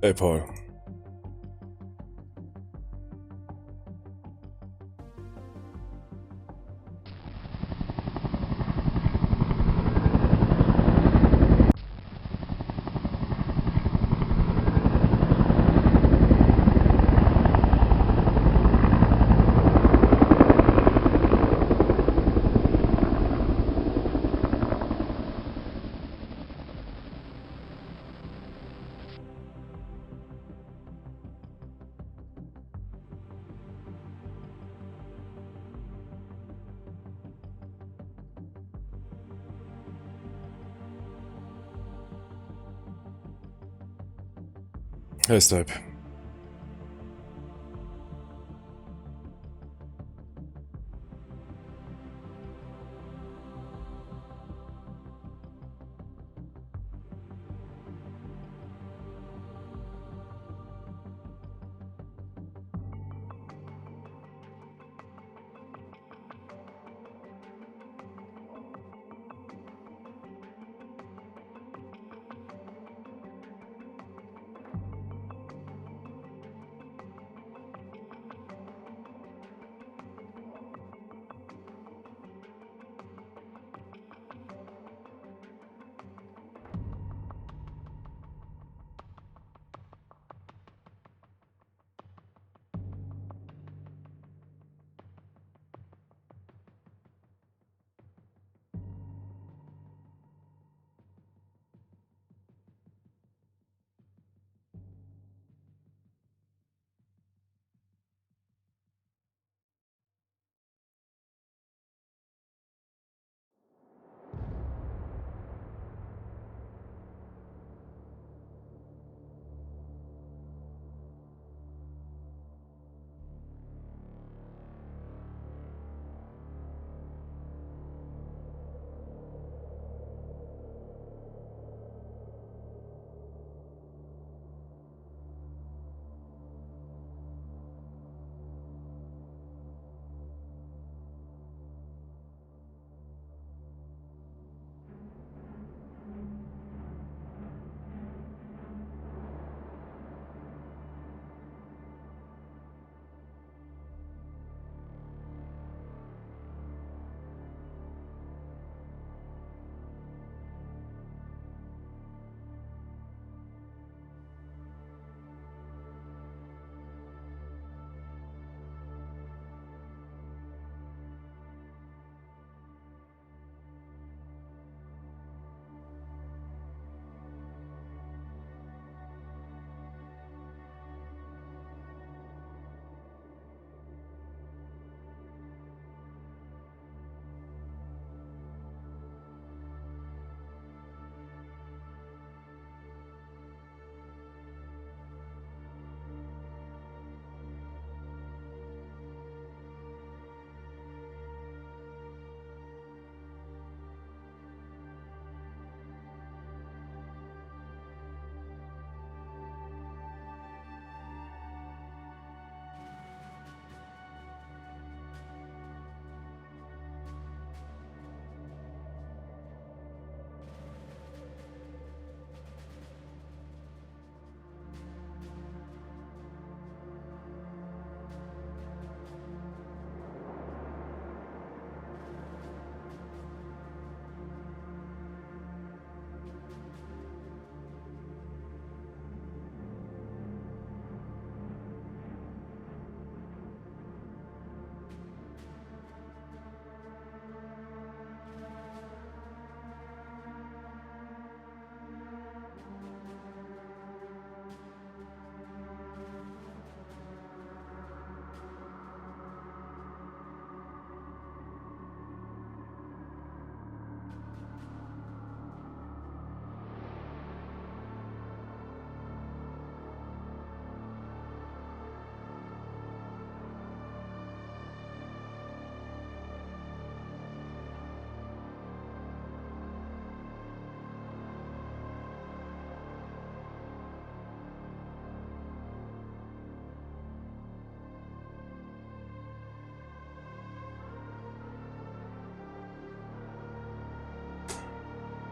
Hey, Paul. Hey, Snipe.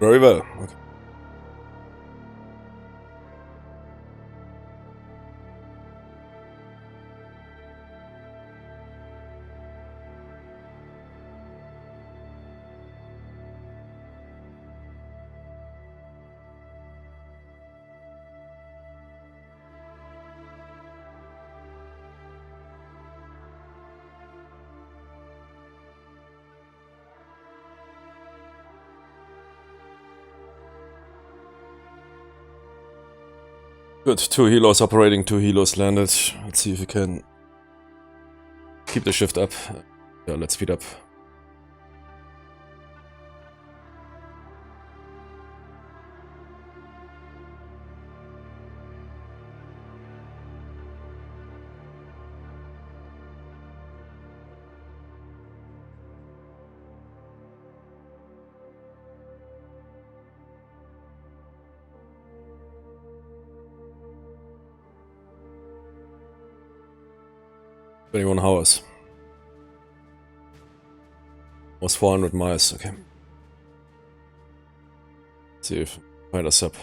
Very well. Okay. Good. 2 helos operating, 2 helos landed. Let's see if we can keep the shift up. Yeah, let's speed up. "21 hours. Was 400 miles. Okay. See if find a sub.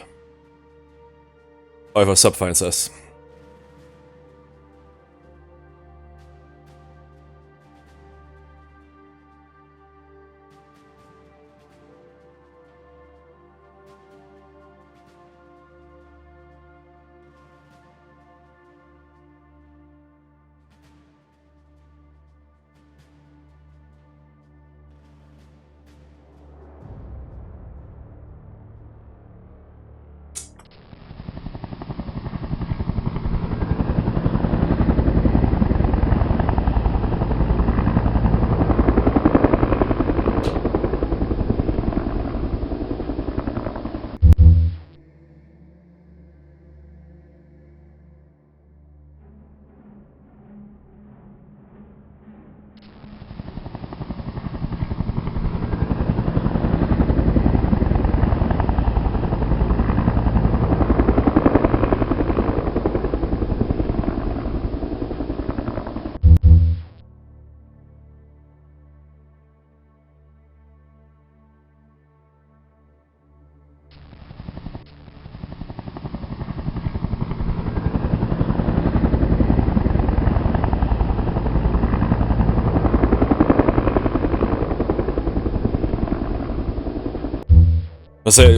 Or if a sub finds us.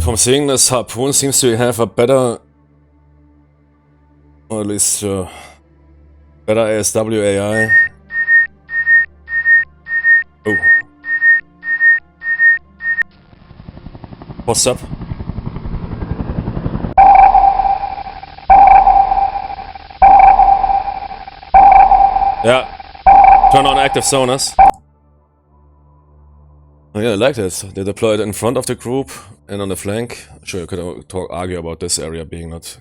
From seeing this, Harpoon seems to have a better, or at least better ASW AI. Oh. What's up? Yeah. Turn on active sonars. Oh, yeah, I like that. They deployed in front of the group and on the flank. Sure, you could argue about this area being not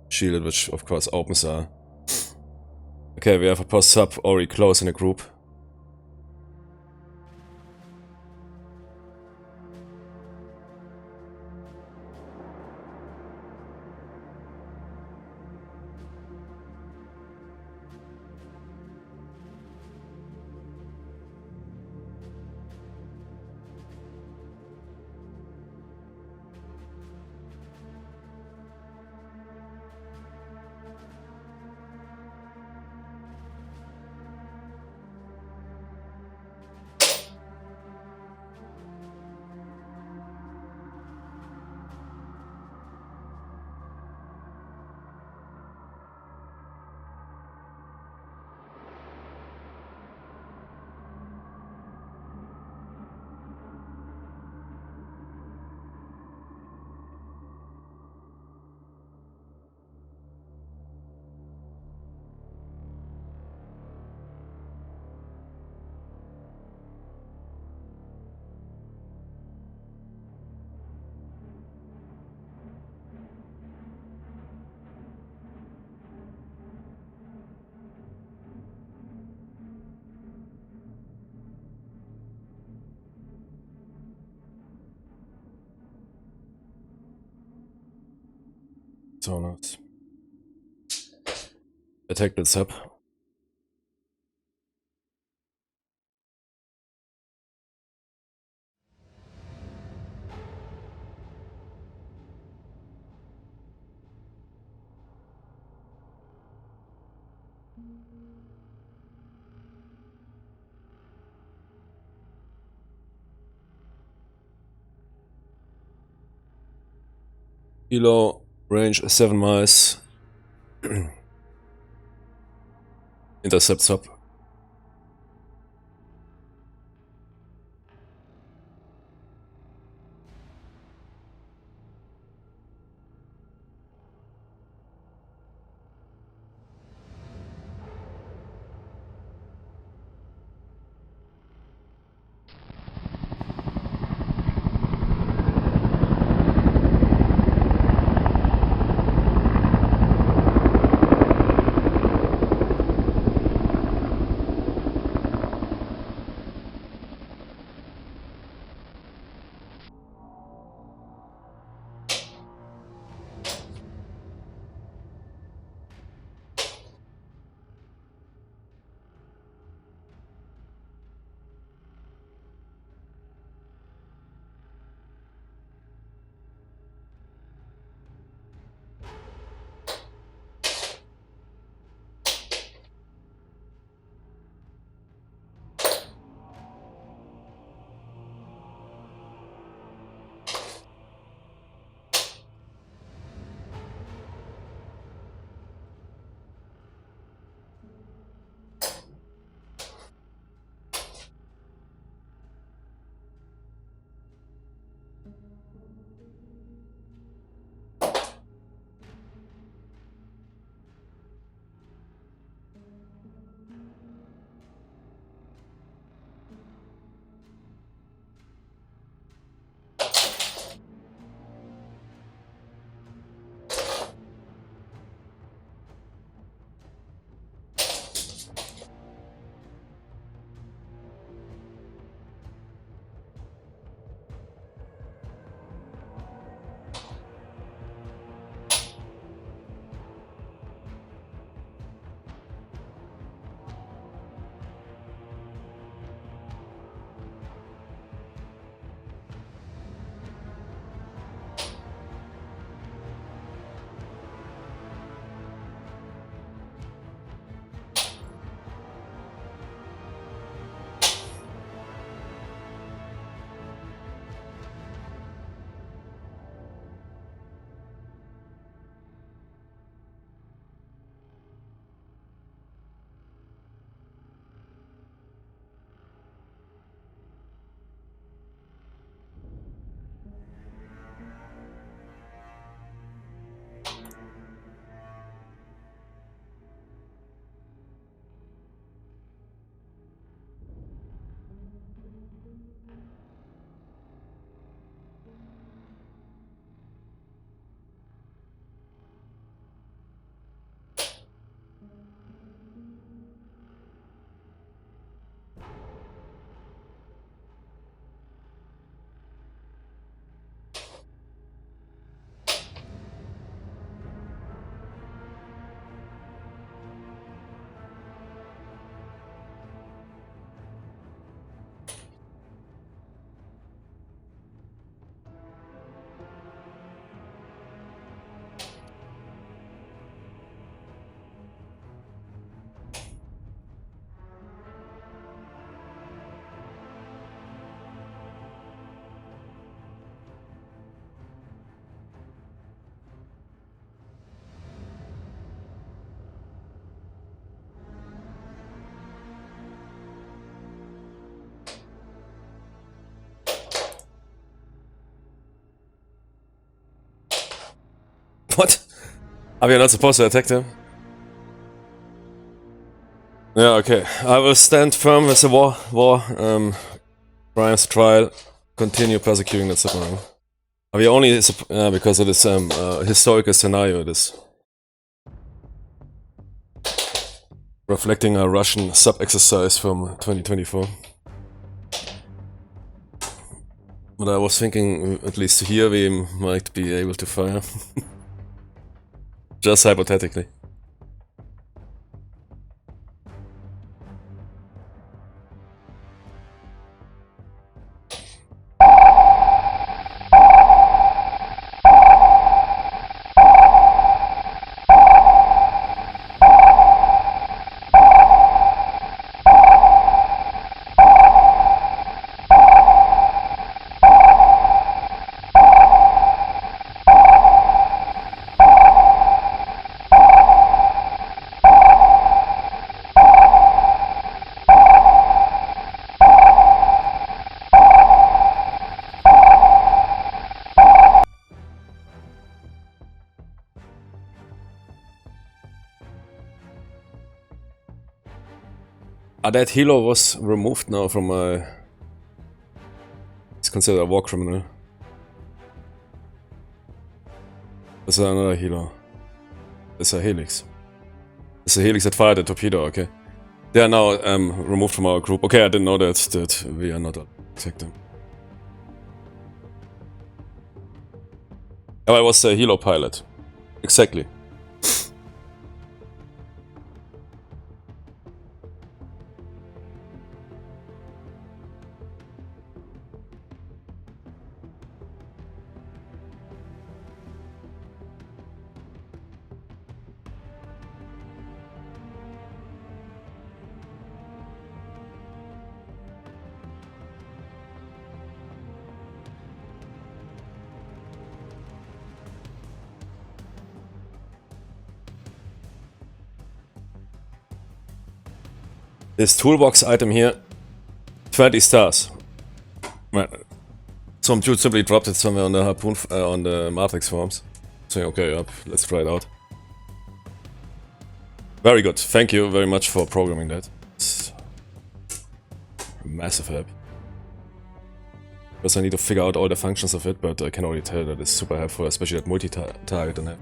shielded, which of course opens are. Okay, we have a post sub already close in the group. Sonars. Attack the sub. Kilo, range 7 miles. Intercept sub. What? Are we not supposed to attack them? Yeah, okay. I will stand firm with the war crimes trial. Continue persecuting that submarine. Are we only because of this historical scenario, this reflecting a Russian sub-exercise from 2024. But I was thinking, at least here we might be able to fire. Just hypothetically. that helo was removed now from my... It's considered a war criminal. This is another helo. It's a helix. It's a helix that fired a torpedo, okay. They are now removed from our group. Okay, I didn't know that we are not attack them. Oh, I was a helo pilot. Exactly. This toolbox item here, 20 stars. Some dude simply dropped it somewhere on the Harpoon, on the Matrix forums. Saying, okay, yep, let's try it out. Very good. Thank you very much for programming that. It's a massive help. Because I need to figure out all the functions of it, but I can already tell that it's super helpful, especially that multi-target on it.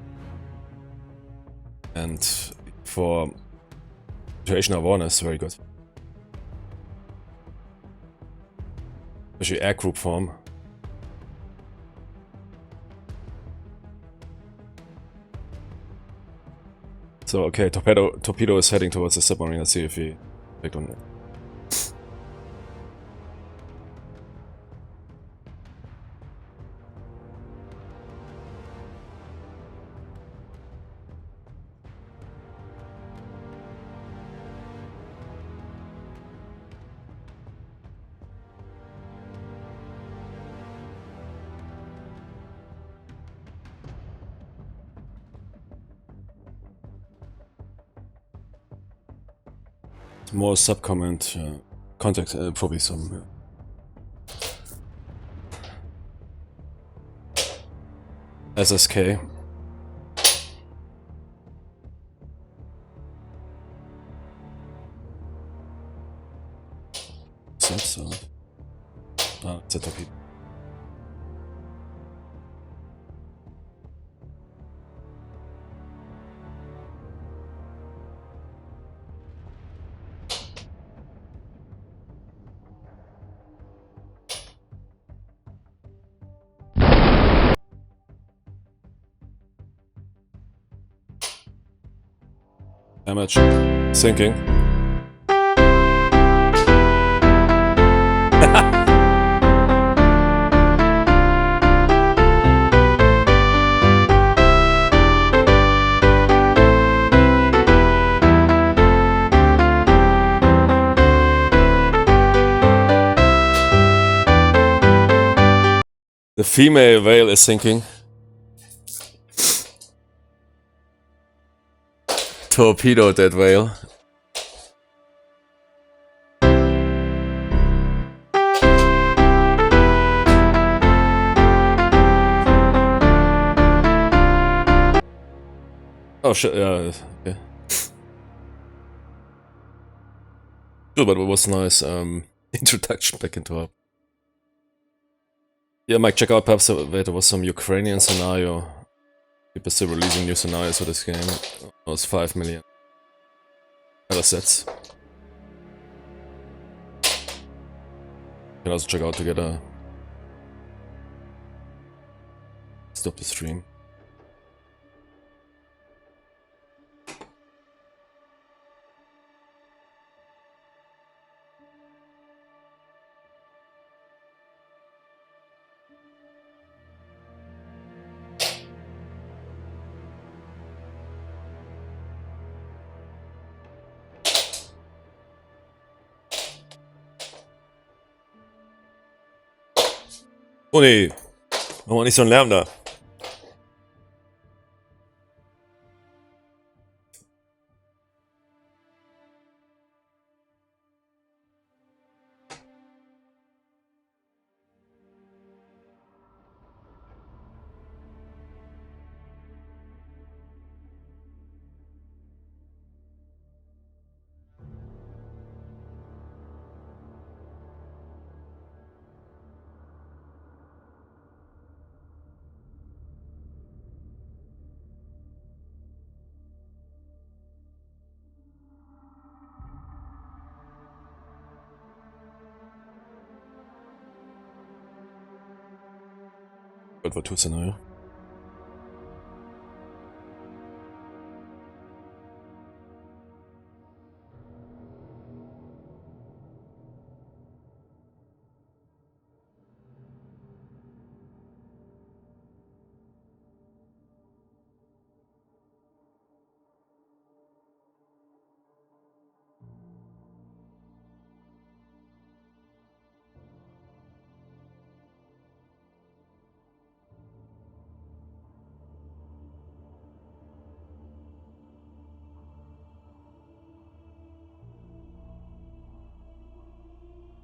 And for situational awareness, very good. Especially air group form. So okay, torpedo is heading towards the submarine. Let's see if he picked on it. More sub-comment, context, probably some. SSK. So. Ah, it's a torpedo. Damage. Sinking. The female whale is sinking. Torpedoed that whale. Oh shit, yeah, okay. Good, but it was nice introduction back into her. Yeah, Mike, check out perhaps there was some Ukrainian scenario. People still releasing new scenarios for this game. It was 5 million other sets. You can also check out together. Stop the stream. Oh nee, mach mal nicht so einen Lärm da. World War II scenario.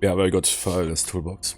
Yeah, very good file as toolbox.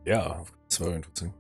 Yeah, it's very interesting.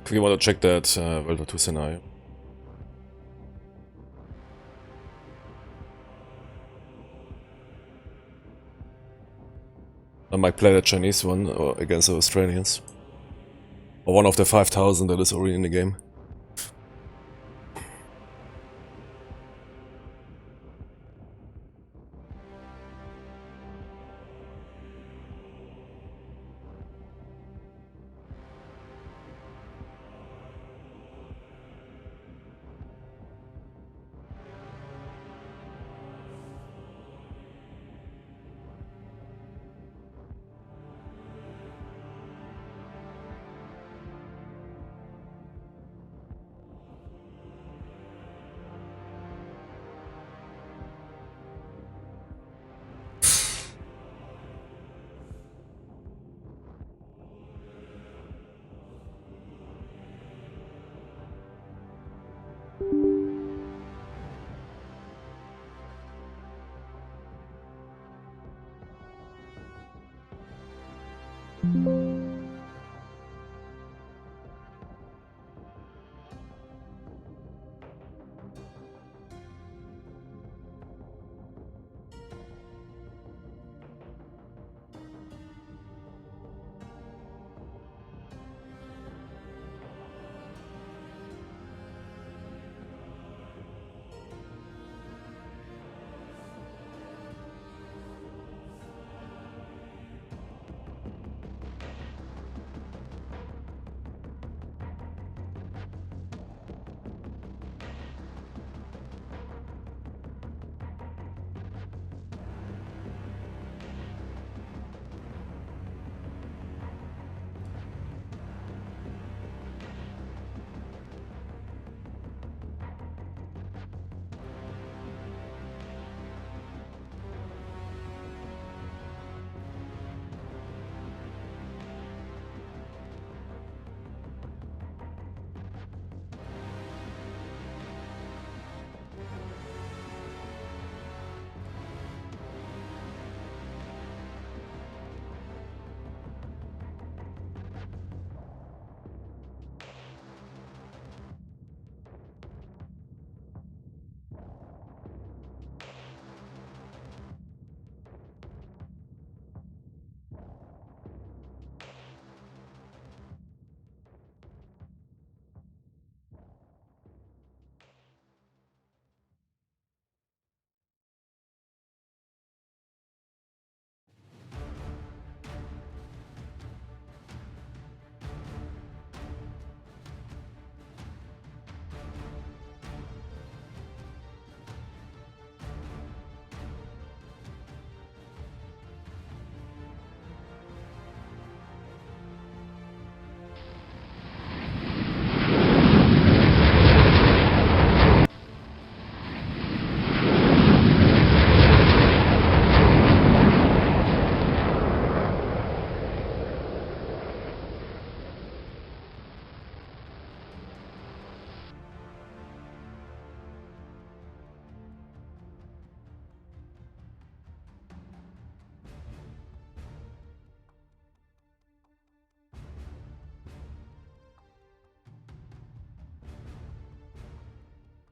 if you want to check that World War II scenario. I might play the Chinese one or against the Australians. Or one of the 5,000 that is already in the game.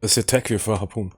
Let's attack you for Harpoon.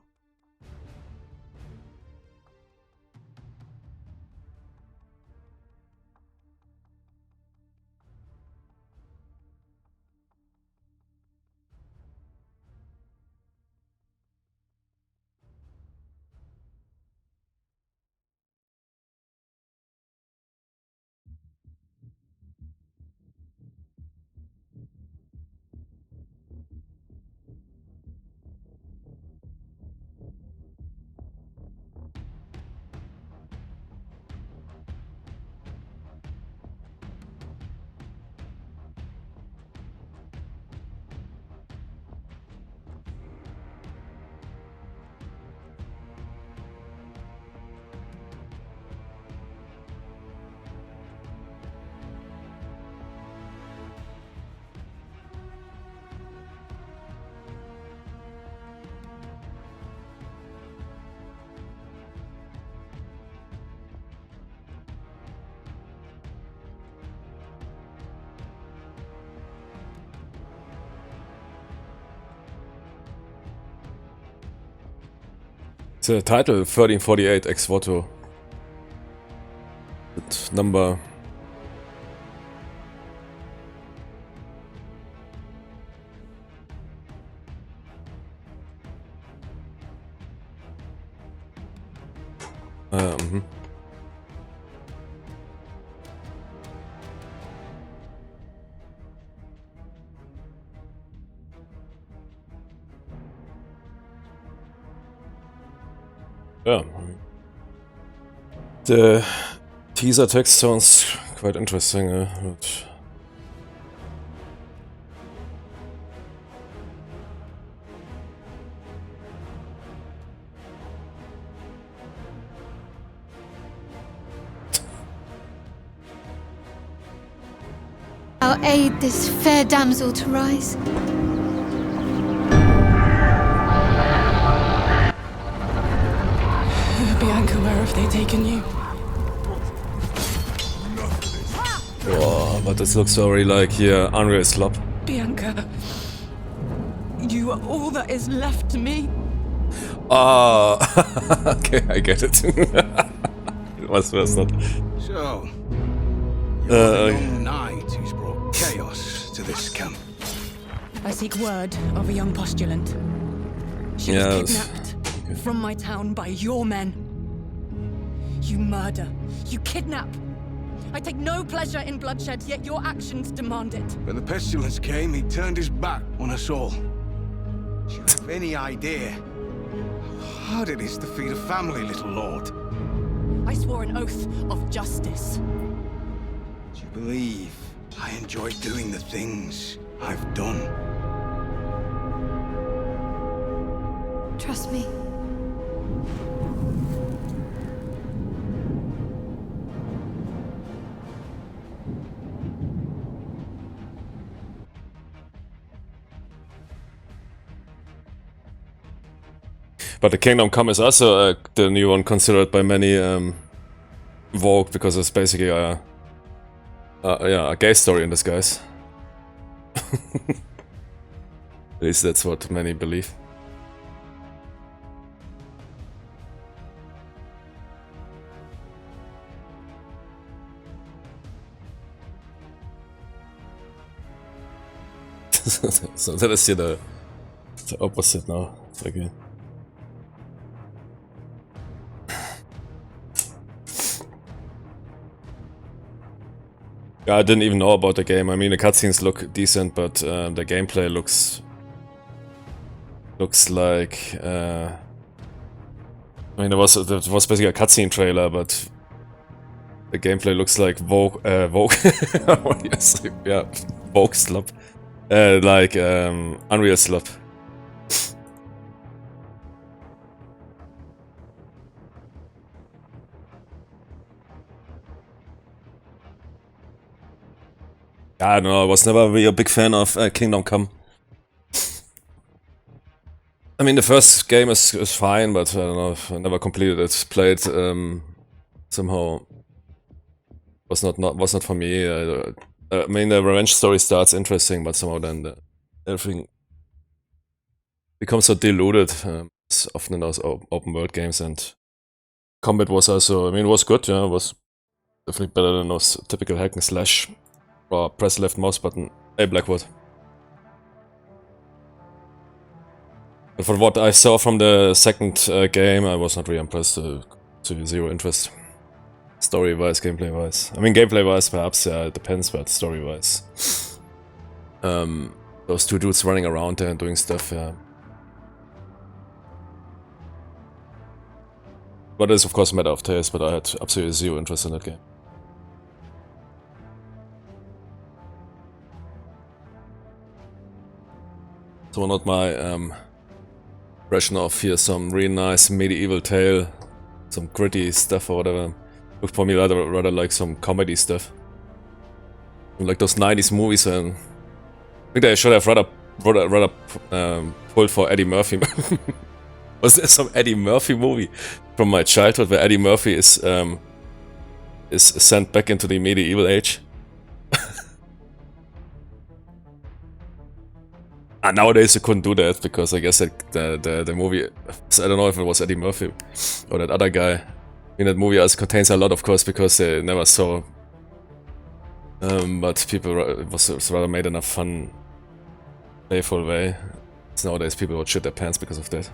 The title 1348 ex voto. That number. Yeah. The teaser text sounds quite interesting, but I'll aid this fair damsel to rise. Bianca, where have they taken you? oh, but this looks very like here, Unreal Slop. Bianca, you are all that is left to me. Ah, okay, I get it. It was not. So, you're the young knight who's brought chaos to this camp. I seek word of a young postulant. She Yes. was kidnapped from my town by your men. You murder. You kidnap. I take no pleasure in bloodshed, yet your actions demand it. When the pestilence came, he turned his back on us all. Do you have any idea how hard it is to feed a family, little lord? I swore an oath of justice. Do you believe I enjoy doing the things I've done? Trust me. But the Kingdom Come is also the new one considered by many Vogue because it's basically a gay story in disguise. At least that's what many believe. So that is here the opposite now. Okay. Yeah, I didn't even know about the game. I mean, the cutscenes look decent, but the gameplay looks like. I mean, it was basically a cutscene trailer, but the gameplay looks like Vogue. Yes, yeah, Vogue slop, like Unreal slop. I don't know, I was never really a big fan of Kingdom Come. I mean, the first game is fine, but I don't know, I never completed it. Played somehow was not for me. I mean, the revenge story starts interesting, but somehow then everything becomes so diluted. It's often in those open world games, and combat was also. I mean, it was good. Yeah, it was definitely better than those typical hack and slash. Or press left mouse button. Hey, Blackwood. But for what I saw from the second game, I was not really impressed. To zero interest. Story-wise, gameplay-wise. I mean, gameplay-wise, perhaps, yeah, it depends, but story-wise. Those two dudes running around there and doing stuff, yeah. But it's of course a matter of taste, but I had absolutely zero interest in that game. So not my impression of here's some really nice medieval tale, some gritty stuff or whatever. Looked for me rather like some comedy stuff. Like those 90s movies, and I think they should have rather pulled for Eddie Murphy. Was there some Eddie Murphy movie from my childhood where Eddie Murphy is sent back into the medieval age? Nowadays you couldn't do that because I guess that the movie, I don't know if it was Eddie Murphy or that other guy. I mean, that movie also contains a lot, of course, because they never saw. But people, it was rather made in a fun, playful way. So nowadays people would shit their pants because of that.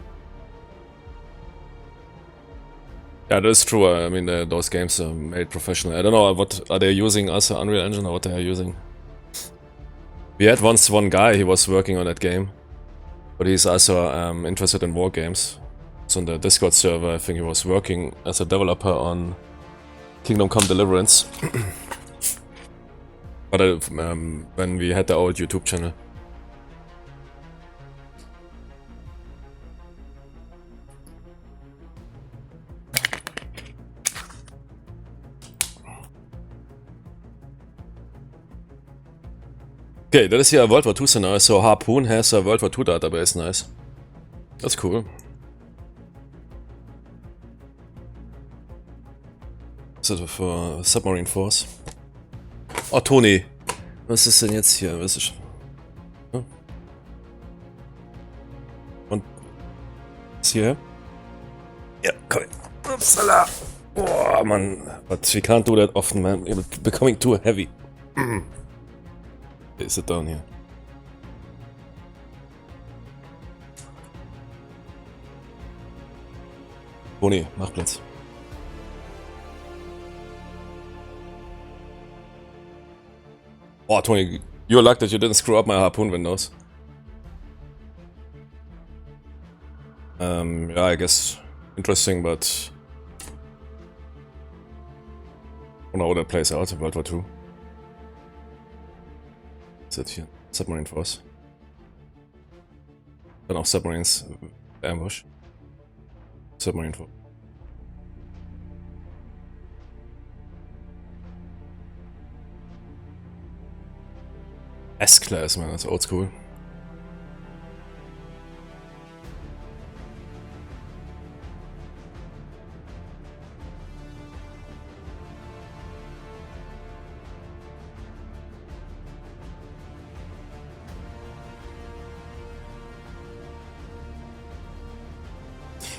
Yeah, that is true. I mean, those games are made professionally. I don't know what are they using as an Unreal Engine or what they are using. We had once one guy, he was working on that game, but he's also interested in war games. So on the Discord server, I think he was working as a developer on Kingdom Come Deliverance. But when we had the old YouTube channel. Okay, that is here a World War II scenario, so Harpoon has a World War II database, nice. That's cool. So für Submarine Force. Oh, Toni! Was ist denn jetzt hier? Was ist... Hm? Und... Ist hier? Ja, komm. Upsala! Boah, man. But we can't do that often, man. You're becoming too heavy. Okay, sit down here. Toni, mach Platz. Oh, Toni, you're lucky that you didn't screw up my Harpoon windows. Yeah, I guess interesting, but I don't know how that plays out in World War II. What's it here? Submarine Force. Dann auch Submarines Ambush. Submarine Force. S-Class, man, that's old school.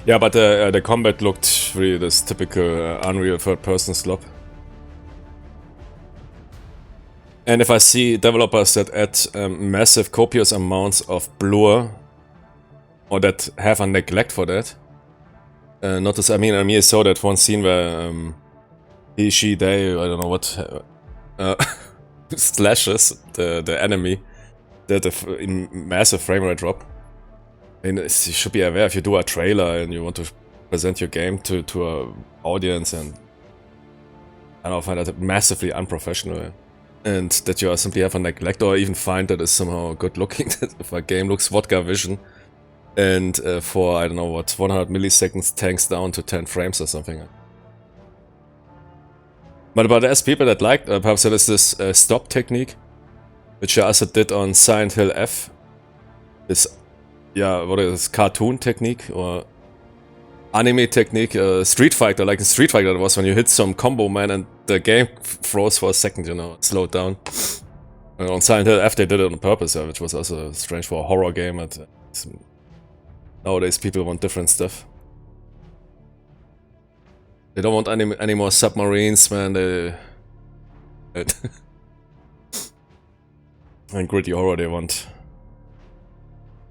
Yeah, but the combat looked really this typical Unreal third-person slop. And if I see developers that add massive copious amounts of blur, or that have a neglect for that, notice, I mean, I saw that one scene where he, she, they, I don't know what, slashes the enemy, that a massive frame rate drop. And you should be aware if you do a trailer and you want to present your game to an audience, and I don't find that massively unprofessional. And that you simply have a neglect, or even find that is somehow good looking, that if a game looks vodka vision, and for, I don't know what, 100 milliseconds tanks down to 10 frames or something. But there's people that like, perhaps there is this stop technique, which I also did on Silent Hill F. This, yeah, what is this, cartoon technique, or anime technique, Street Fighter, like in Street Fighter it was when you hit some combo, man, and the game froze for a second, you know, slowed down. And on Silent Hill F they did it on purpose, which was also strange for a horror game. Nowadays people want different stuff. They don't want any more submarines, man, and gritty horror they want.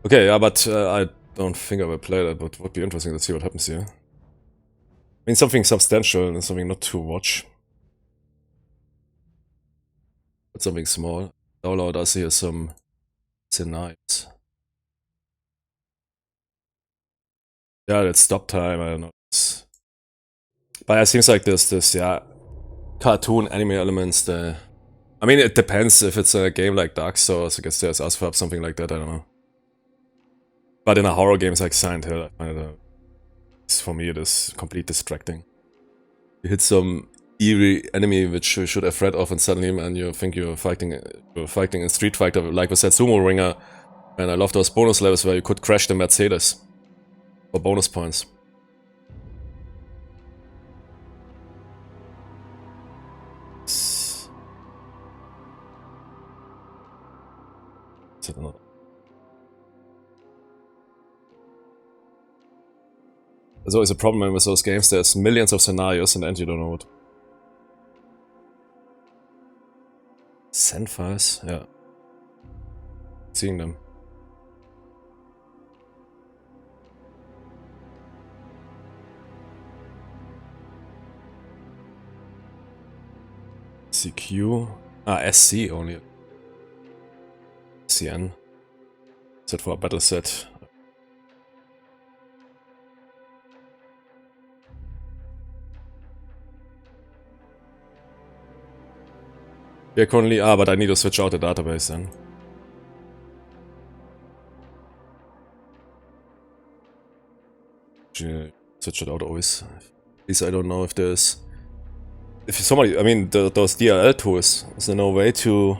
Okay, yeah, but I don't think I will play that, but it would be interesting to see what happens here. I mean, something substantial and something not to watch. But something small. Download us here some scenarios. Yeah, that's stop time, I don't know. But it seems like this, yeah, cartoon anime elements. I mean, it depends if it's a game like Dark Souls, I guess there's also something like that, I don't know. But in a horror games like Silent Hill, I find it, for me, it is completely distracting. You hit some eerie enemy which you should afraid of, and suddenly, man, you think you're fighting in Street Fighter, like we said, Sumo Ringer. And I love those bonus levels where you could crash the Mercedes for bonus points. There's always a problem with those games. There's millions of scenarios and then you don't know what. Send files? Yeah. Seeing them. CQ. SC only. CN. Set for a battle set. Yeah, currently, but I need to switch out the database then. Switch it out always. At least I don't know if there's... If somebody, I mean, those DLL tools, is there no way to...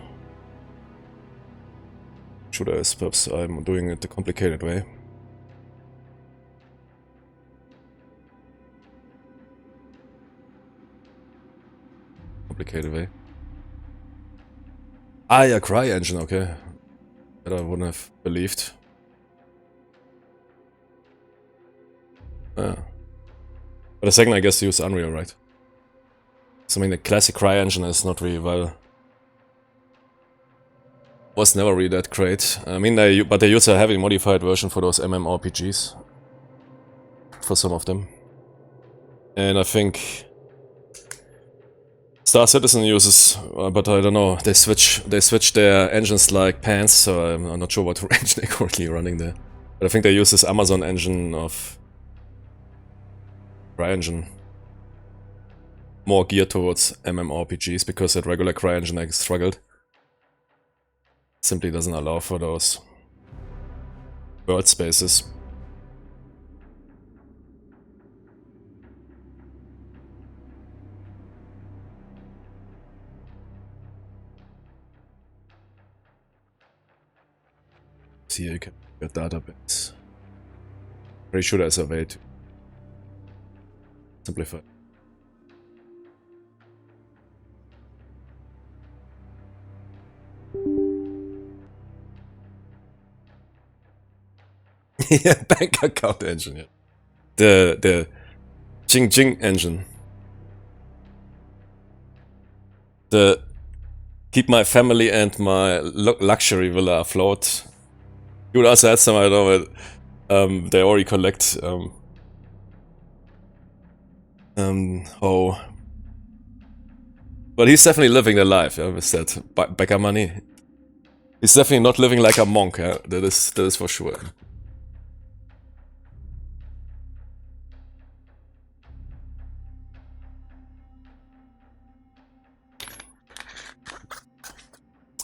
Should I? Perhaps I'm doing it the complicated way. Complicated way. Ah, yeah, Cry Engine, okay. That I wouldn't have believed. But the second, I guess, use Unreal, right? So, I mean, the classic Cry Engine is not really well... Was never really that great. I mean, but they use a heavily modified version for those MMORPGs. For some of them. And I think... Star Citizen uses, but I don't know, they switch their engines like pants, so I'm not sure what engine they're currently running there. But I think they use this Amazon engine of CryEngine. More geared towards MMORPGs, because that regular CryEngine I struggled. Simply doesn't allow for those world spaces. See, you can get database. Pretty sure there's a way to simplify. Yeah, bank account engine, yeah. The Jing Jing engine. The keep my family and my luxury villa afloat. You also had some, I don't know, they already collect but he's definitely living the life, yeah, with that Becca money. He's definitely not living like a monk, yeah? That is for sure.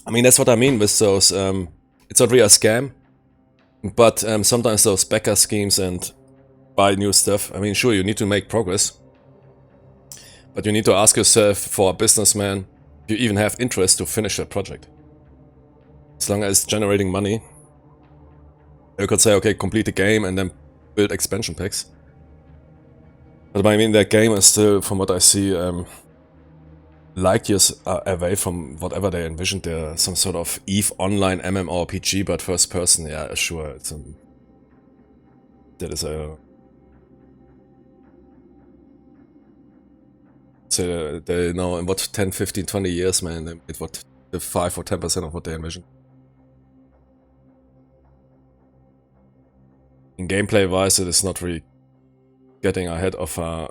I mean, that's what I mean with those, it's not really a scam, but sometimes those backer schemes and buy new stuff, I mean, sure, you need to make progress, but you need to ask yourself, for a businessman, if you even have interest to finish a project. As long as it's generating money, you could say, okay, complete the game and then build expansion packs. But I mean, that game is still, from what I see, light years away from whatever they envisioned there. Some sort of EVE Online MMORPG, but first person, yeah, sure. It's that is a... So they know in what, 10, 15, 20 years, man, they made what, the 5 or 10% of what they envisioned. In gameplay wise, it is not really getting ahead of a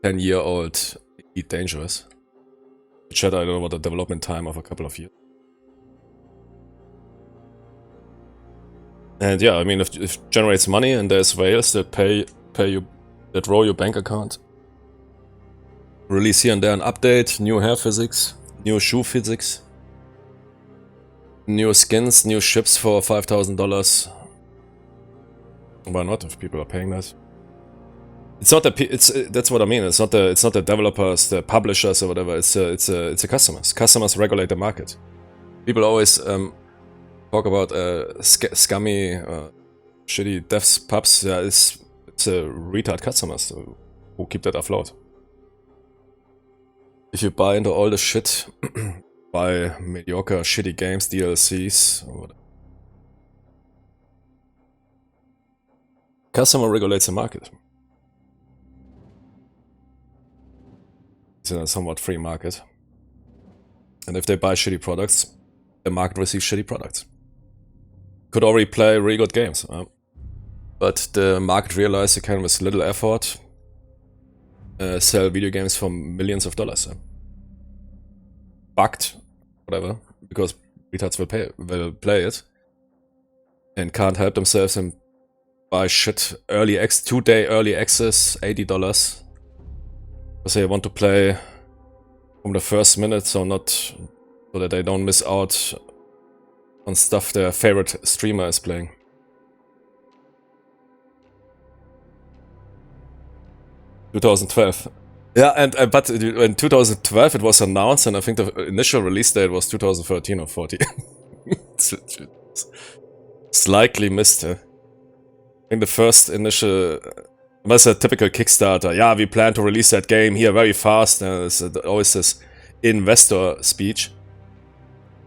10-year-old Elite Dangerous. Which had, I don't know, what, the development time of a couple of years. And yeah, I mean, if it generates money and there's whales that pay you, that roll your bank account. Release here and there an update, new hair physics, new shoe physics, new skins, new ships for $5,000. Why not, if people are paying that? It's not the that's what I mean. It's not the developers, the publishers or whatever. It's the customers. Customers regulate the market. People always talk about scummy, shitty devs pubs. Yeah, it's a retard customers who keep that afloat. If you buy into all the shit, buy mediocre, shitty games, DLCs, or whatever. Customer regulates the market. it's in a somewhat free market. And if they buy shitty products, the market receives shitty products. Could already play really good games. But the market realized they can, with little effort, sell video games for millions of dollars. Bugged, whatever, because retards will play it and can't help themselves and buy shit 2-day early access, $80, because they want to play from the first minute, so that they don't miss out on stuff their favorite streamer is playing. $2012. Yeah, but in 2012 it was announced, and I think the initial release date was 2013 or 14. Slightly missed. I think the first initial was a typical Kickstarter. Yeah, we plan to release that game here very fast. There's always this investor speech.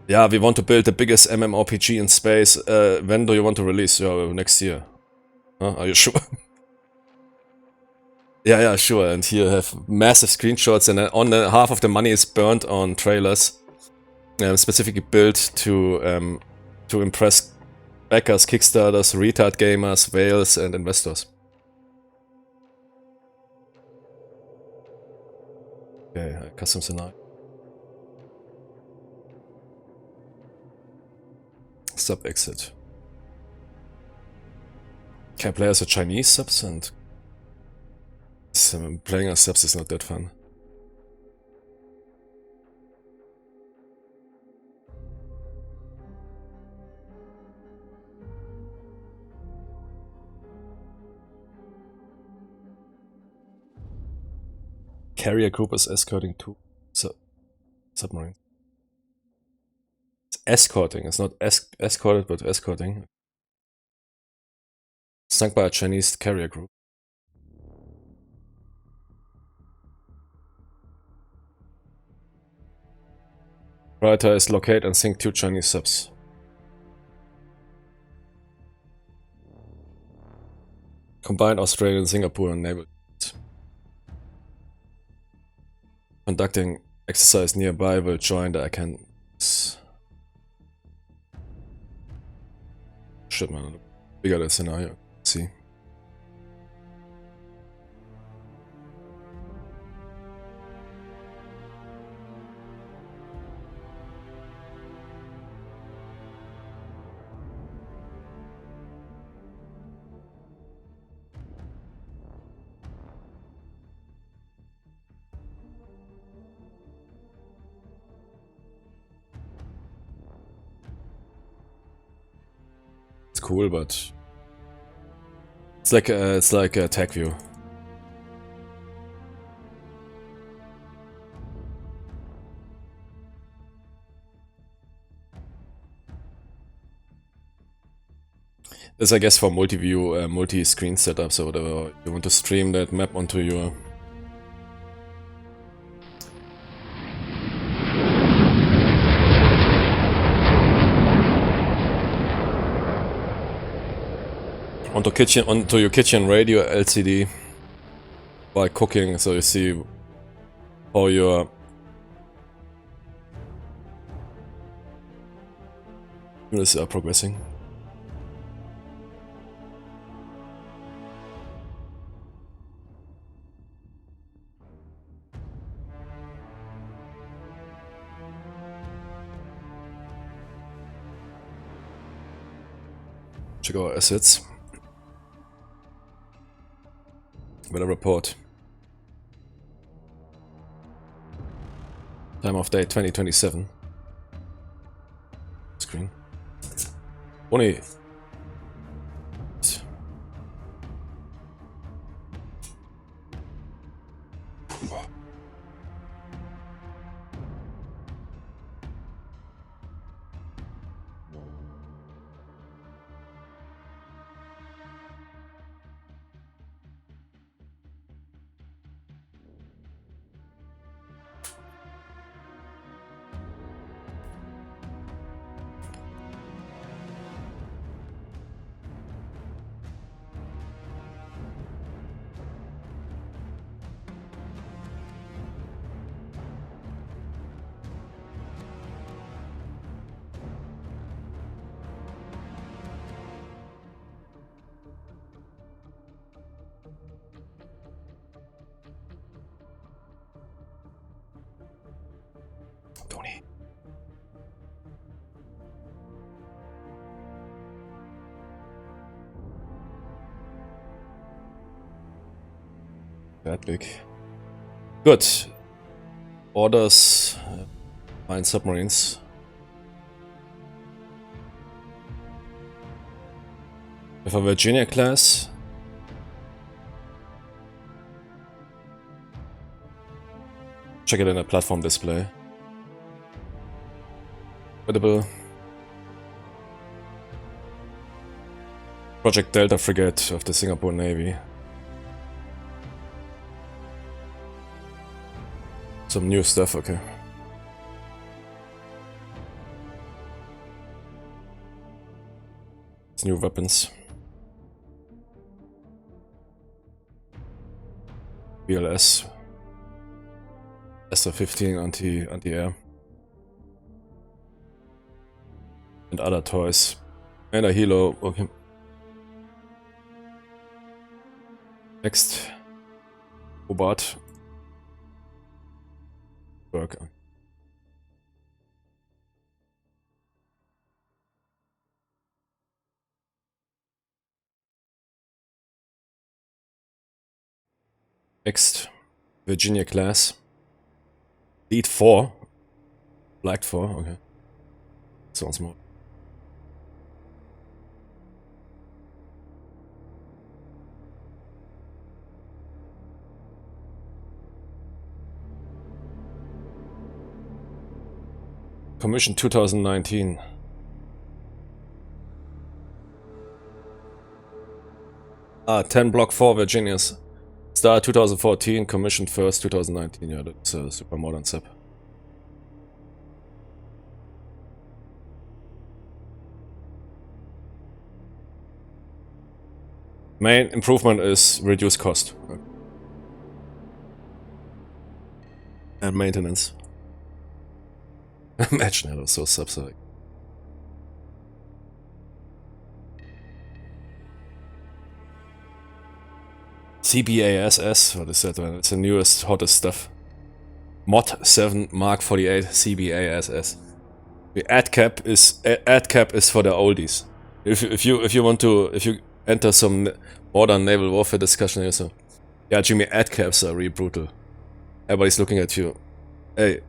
Yeah, we want to build the biggest MMORPG in space. When do you want to release? Next year. Huh? Are you sure? Yeah, sure. And here you have massive screenshots, and on half of the money is burnt on trailers, specifically built to impress backers, Kickstarters, retard gamers, whales, and investors. Okay, custom scenario. Sub exit. Can I play as a Chinese subs, and playing as subs is not that fun. Carrier group is escorting 2 submarines. It's escorting, it's not escorted, but escorting. Sunk by a Chinese carrier group. Prioritize, locate, and sink 2 Chinese subs. Combine Australia, Singapore, and naval. Conducting exercise nearby will join the Shit, man. Bigger the scenario. See. Cool, but it's like a tech view. This, I guess, for multi-view, multi-screen setups or whatever. You want to stream that map onto your onto your kitchen radio LCD while cooking, so you see how your units are progressing. Check our assets. Weather report. Time of day 2027. Screen. Only. Tony. That big. Good. Orders. Mine submarines. With a Virginia class. Check it in a platform display. Credible. Project Delta frigate of the Singapore Navy. Some new stuff, okay. It's new weapons. BLS. SR-15 anti-air. And other toys. And a helo, okay. Next. Robot. Work. Next. Virginia class. Lead 4. Black 4, okay. Sounds more. Commission 2019. Ah, 10 Block 4 Virginias. Star 2014, commissioned first 2019. Yeah, that's a super modern SEP. Main improvement is reduced cost. And maintenance. Imagine it was so subsidized. CBASS, what is that? It's the newest, hottest stuff. Mod 7 Mark 48 CBASS. The AdCap is for the oldies. If you enter some modern naval warfare discussion here, so yeah, Jimmy, AdCaps are really brutal. Everybody's looking at you. Hey,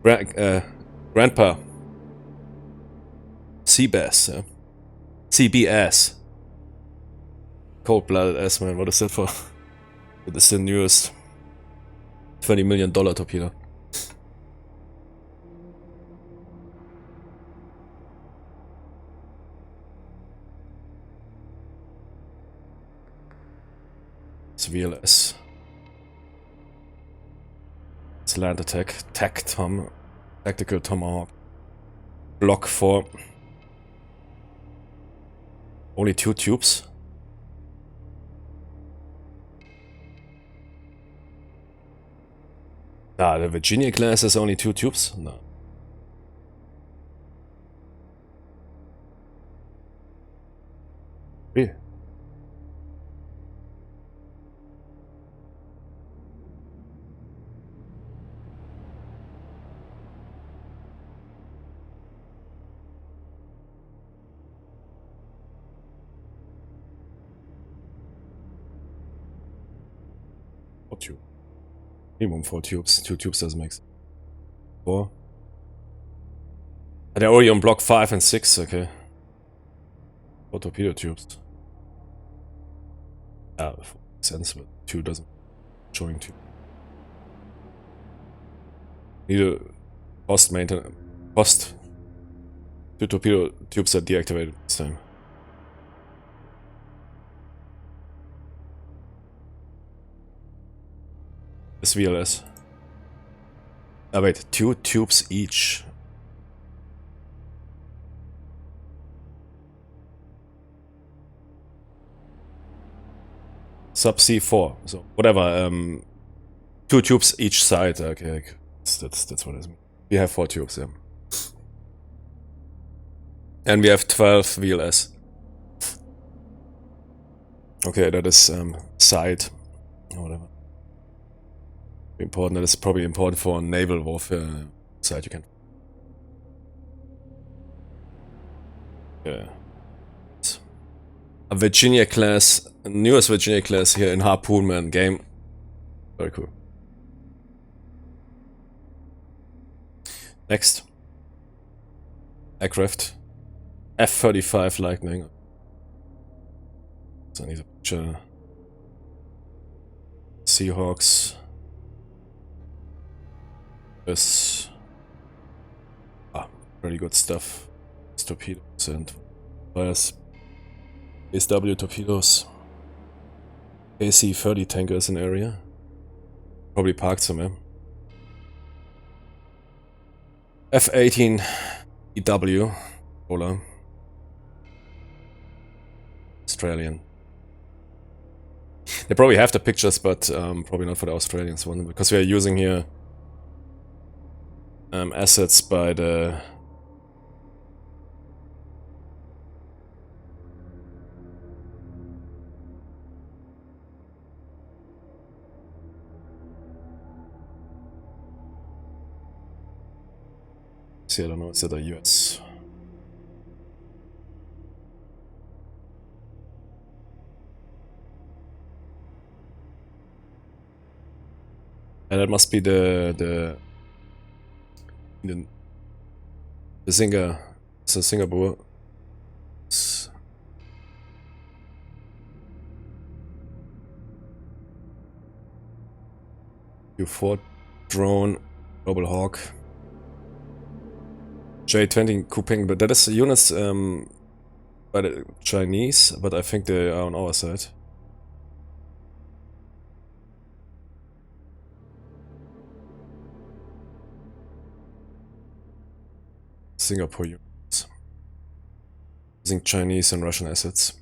Grandpa. CBAS, yeah. CBS. Cold-blooded ass, man. What is that for? It is the newest $20 million torpedo. It's VLS. It's land attack. Tactical Tomahawk. Block 4. Only 2 tubes. Ah, the Virginia class has only 2 tubes? No. Really? Tube. Minimum 4 tubes. 2 tubes doesn't make sense. 4. They're already on block 5 and 6, okay. 4 torpedo tubes. Ah, 4 makes sense, but 2 doesn't. Showing 2. Need a post maintenance. Post. 2 torpedo tubes are deactivated this time. This VLS. Ah, wait, 2 tubes each. Sub C4, so whatever. 2 tubes each side. Okay, that's what it is. We have 4 tubes, yeah. And we have 12 VLS. Okay, that is side or whatever. Important. That is probably important for naval warfare. side you can. Yeah. A Virginia class, newest Virginia class here in Harpoon, man, game. Very cool. Next. Aircraft. F-35 Lightning. So I need a picture. Seahawks. This. Pretty good stuff. Torpedoes and fires. SW torpedoes. AC-30 tankers in area. Probably parked somewhere. F-18 EW. Roller. Australian. They probably have the pictures, but probably not for the Australians one, because we are using here assets by the see, I don't know, is it a US? And that must be the Singer, it's a Singapore. U4 drone, Global Hawk. J-20 Kuping, but that is units by the Chinese, but I think they are on our side. Singapore units. Using Chinese and Russian assets.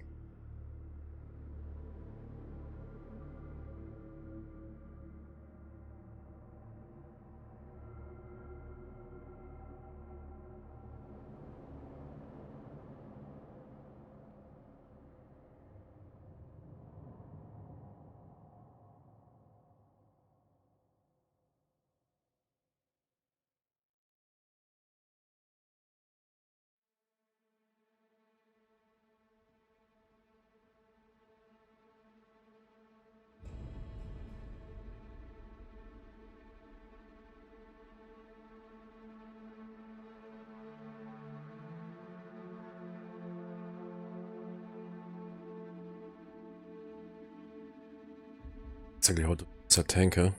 Exactly how to use a tanker.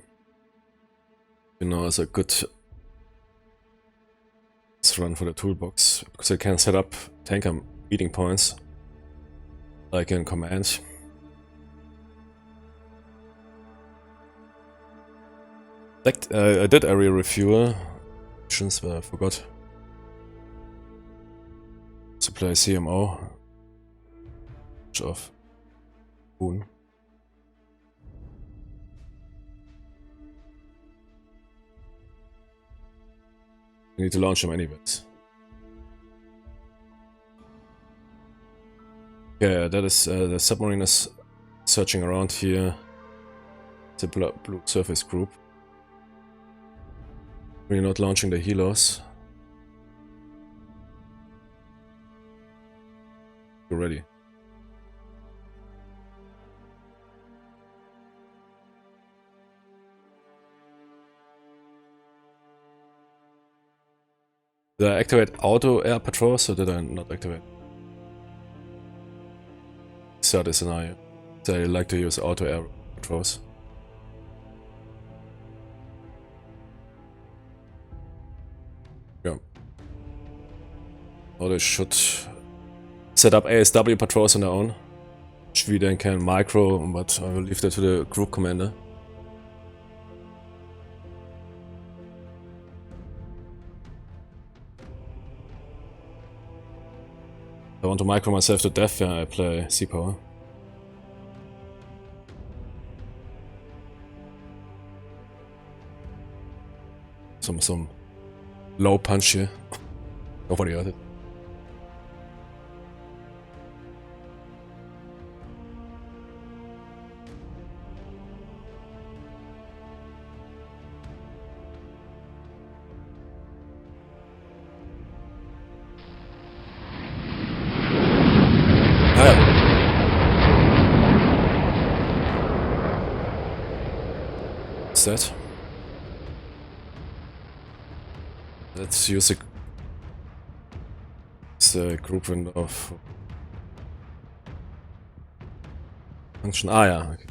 You know, as a good run for the toolbox, because I can set up tanker meeting points like in command. I did area reviewer missions, but I forgot. Supply CMO. Of Boon. You need to launch them anyways. Yeah, that is the submarine is searching around here. It's a blue surface group. We're not launching the helos. You're ready. Did I activate auto air patrols or did I not activate? Start a scenario. So I like to use auto air patrols. Yeah. Or they should set up ASW patrols on their own, which we then can micro, but I will leave that to the group commander. I want to micro myself to death, yeah, I play Sea Power. Some low punch here. Nobody heard it. What's that? Let's use the group window for function. Ah, yeah. Okay.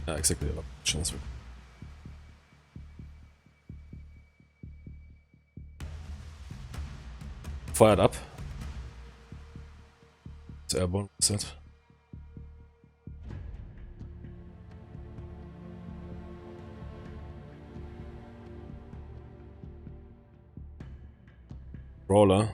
Yeah, exactly. Options. Fired up. It's airborne, is that? Brawler.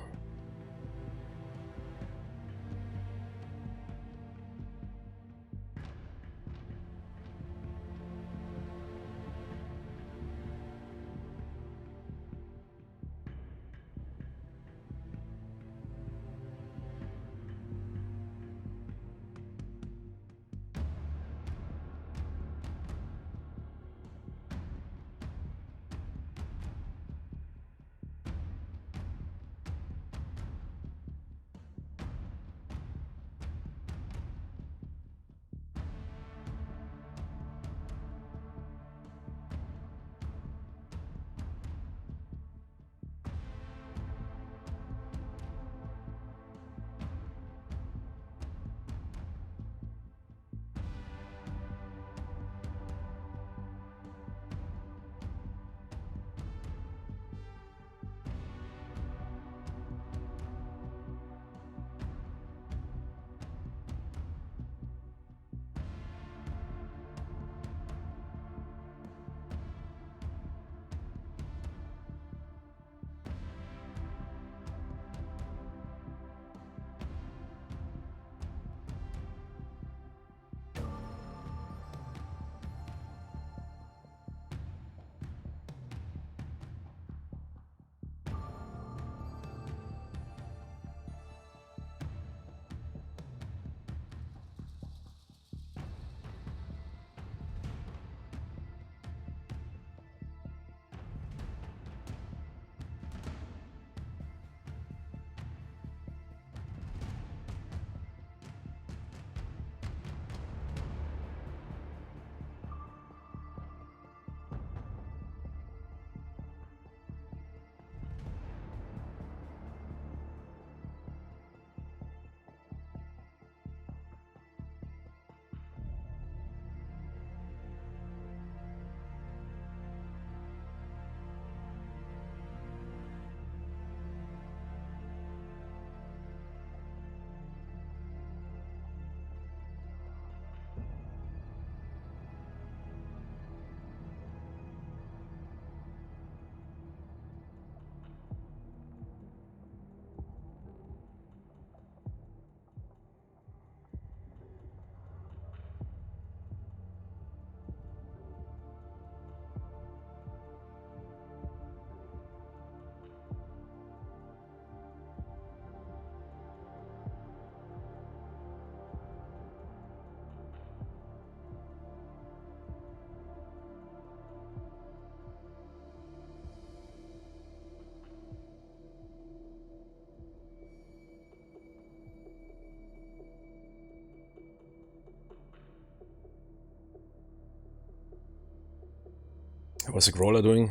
What's the crawler doing?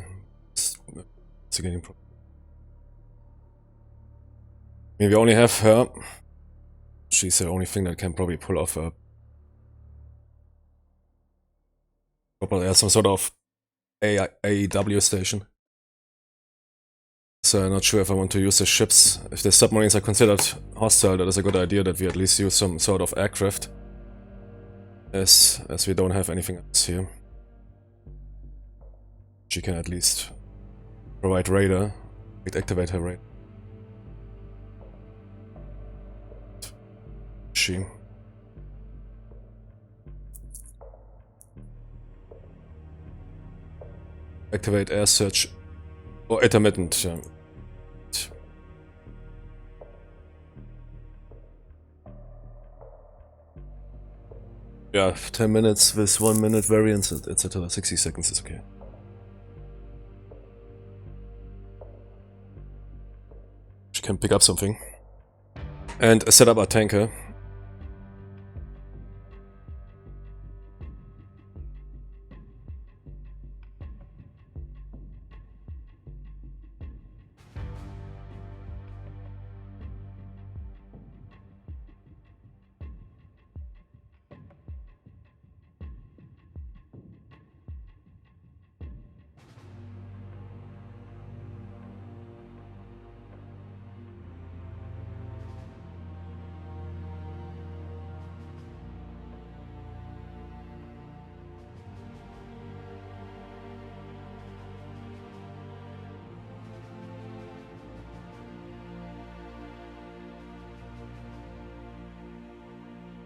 It's getting pro. Maybe only have her. She's the only thing that can probably pull off a probably some sort of AEW station. So I'm not sure if I want to use the ships. If the submarines are considered hostile, that is a good idea that we at least use some sort of aircraft. As we don't have anything else here. She can at least provide radar. We'd activate her radar. She. Activate air search. Or intermittent, yeah. Yeah, 10 minutes with 1 minute variance, etc. 60 seconds is okay. She can pick up something. And set up a tanker.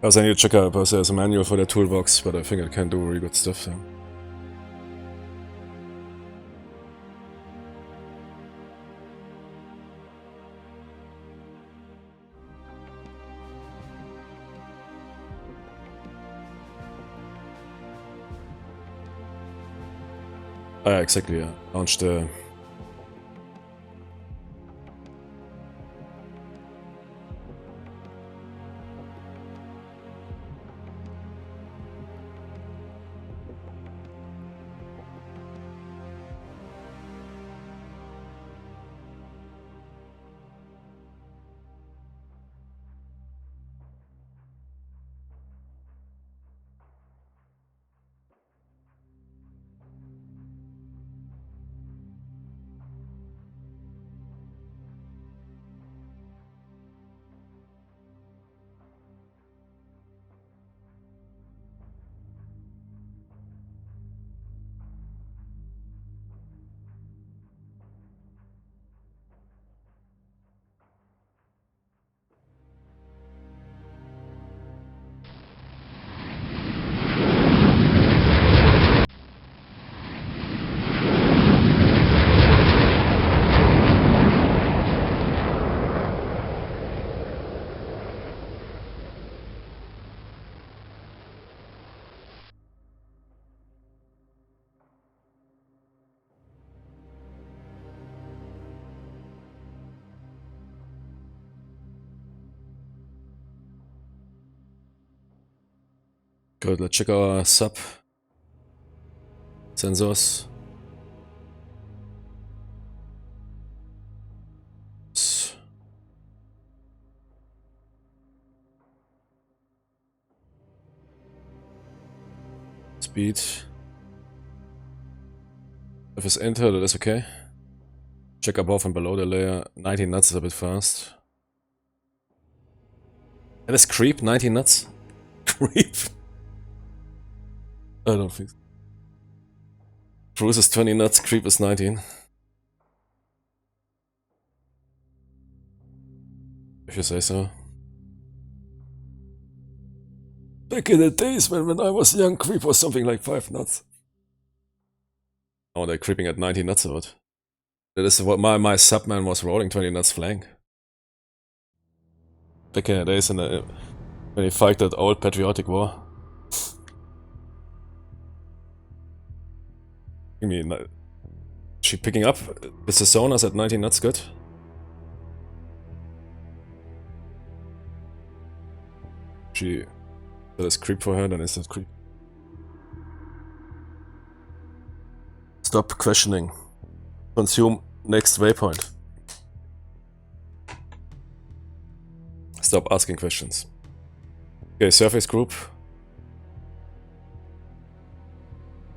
Also I need to check out because there's a manual for the toolbox, but I think it can do really good stuff. So. Ah, yeah, exactly. Yeah. Launch the. Good, let's check our sub sensors. Speed. If it's enter, that is okay. Check above and below the layer. 19 knots is a bit fast. That is creep, 19 knots? Creep? I don't think so. Cruise is 20 knots, creep is 19. If you say so. Back in the days when I was young, creep was something like 5 knots. Oh, they're creeping at 90 knots or what? That is what my subman was rolling 20 knots flank. Back in the days when he fight that old patriotic war. I mean, she picking up with the sonars at 90 knots good? That is creep for her, then is that creep. Stop questioning. Consume next waypoint. Stop asking questions. Okay, surface group.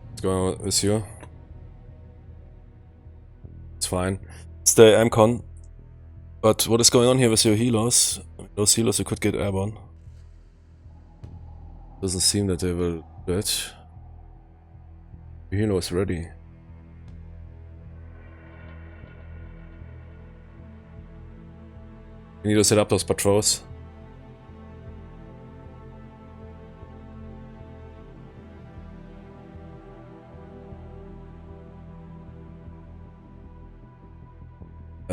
What's going on with you? It's fine. It's the MCon. But what is going on here with your healers? Those healers you could get airborne. Doesn't seem that they will do it. The healer is ready. We need to set up those patrols.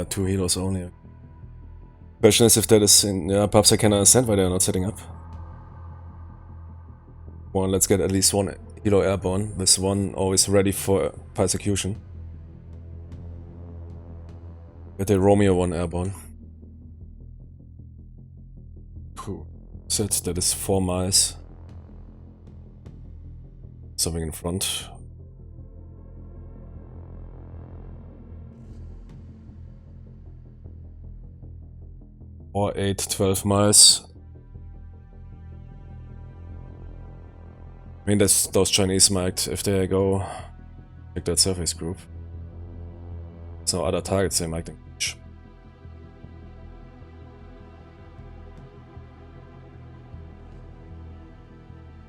Two healers only. Question is if that is in... Yeah, perhaps I can understand why they are not setting up. Well, let's get at least one healer airborne. This one always ready for persecution. Get a Romeo one airborne. who said that is 4 miles. Something in front. Or 8, 12 miles. I mean, that's those Chinese might, if they go take that surface group. There's no other targets they might engage.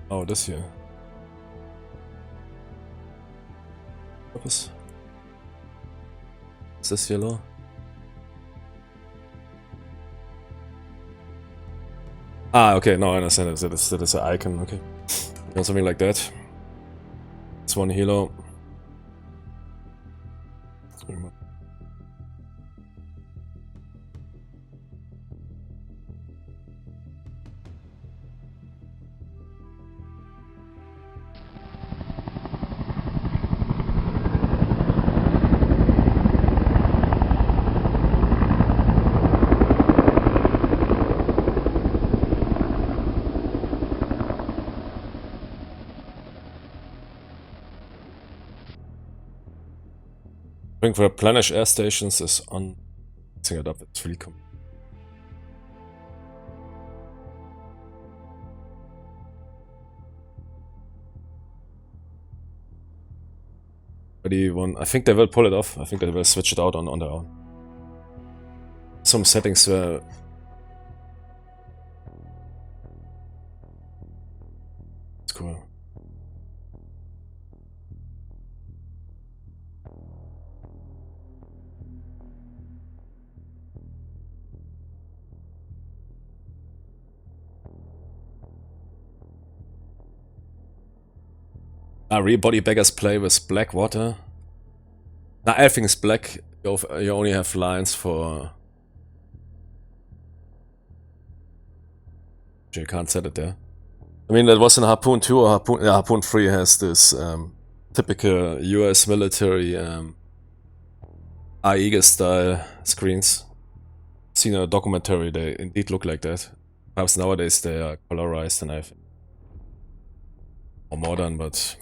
Oh, this here. Purpose. Is this yellow? Ah, okay, no, I understand it. That is an icon, okay. Or something like that. It's 1 helo. I think for replenish air stations is on. Mixing it up, it's really cool. I think they will pull it off. I think they will switch it out on their own. Some settings where it's cool. Rebody beggars play with black water. Now everything is black. You only have lines for. You can't set it there. I mean, that was in Harpoon 2 or Harpoon 3 has this typical US military Aegis style screens. Seen a documentary, they indeed look like that. Perhaps nowadays they are colorized and I think more modern, but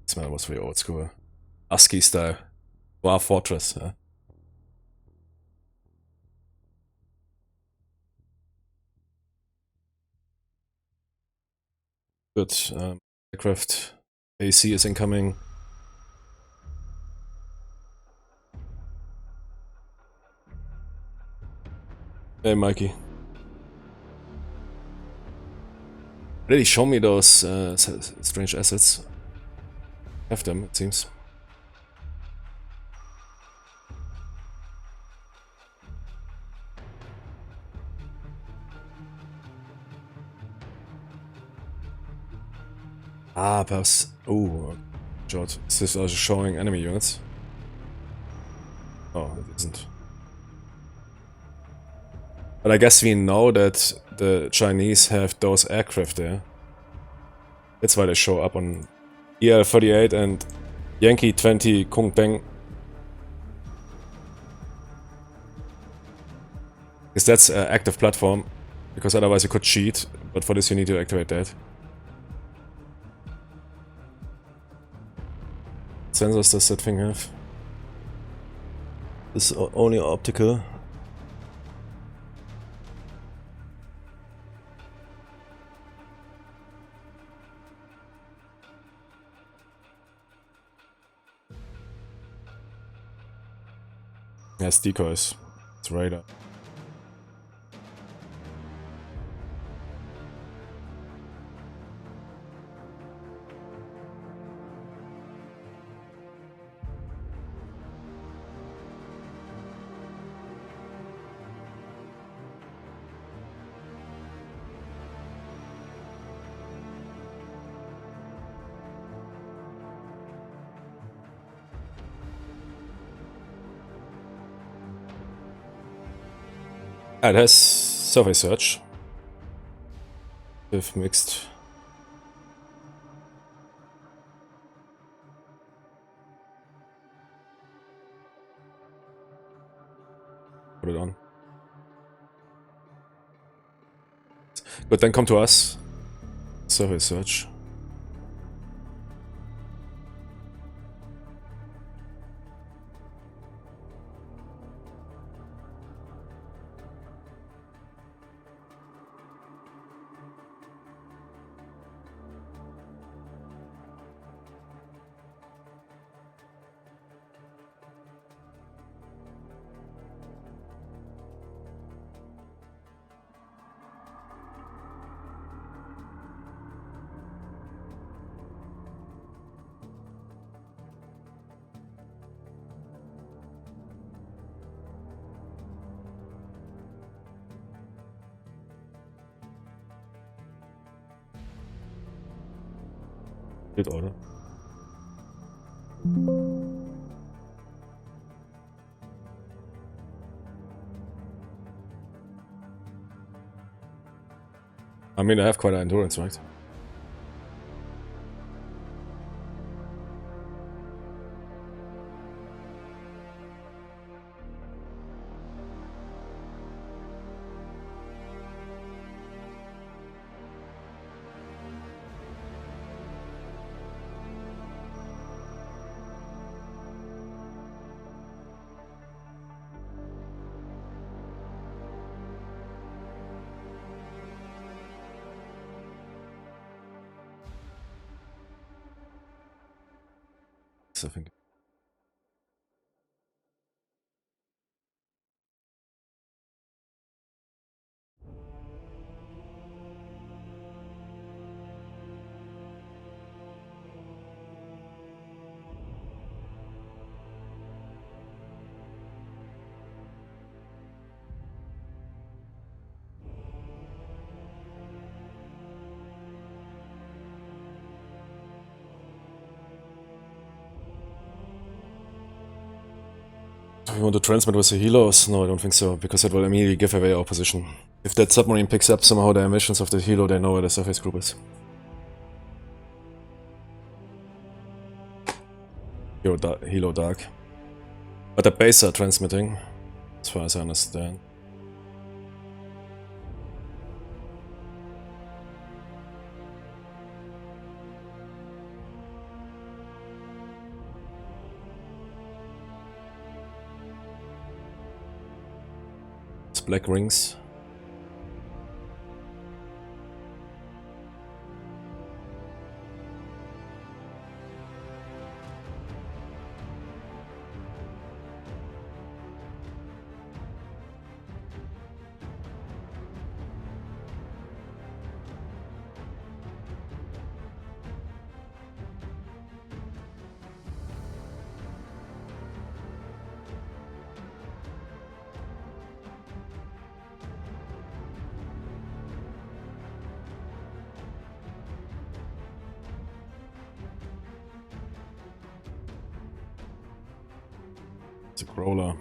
this man was very old school. ASCII style. War Fortress. Yeah. Good. Aircraft AC is incoming. Hey, Mikey. Really show me those strange assets. Have them, it seems. Ah, perhaps. Oh, George. Is this also showing enemy units? Oh, it isn't. But I guess we know that the Chinese have those aircraft there. That's why they show up on EL-38 and Yankee 20 Kung Peng. Because that's an active platform. Because otherwise you could cheat, but for this you need to activate that. What sensors does that thing have? This is only optical. Yes, decoys. It's radar. It has survey search. With mixed. Put it on. Good, then come to us. Survey search. Good order. I mean, I have quite an endurance, right? I think. Do we want to transmit with the helos? No, I don't think so, because that will immediately give away our position. If that submarine picks up somehow the emissions of the helo, they know where the surface group is. Helo dark. But the base are transmitting, as far as I understand. It's black rings. It's a crawler.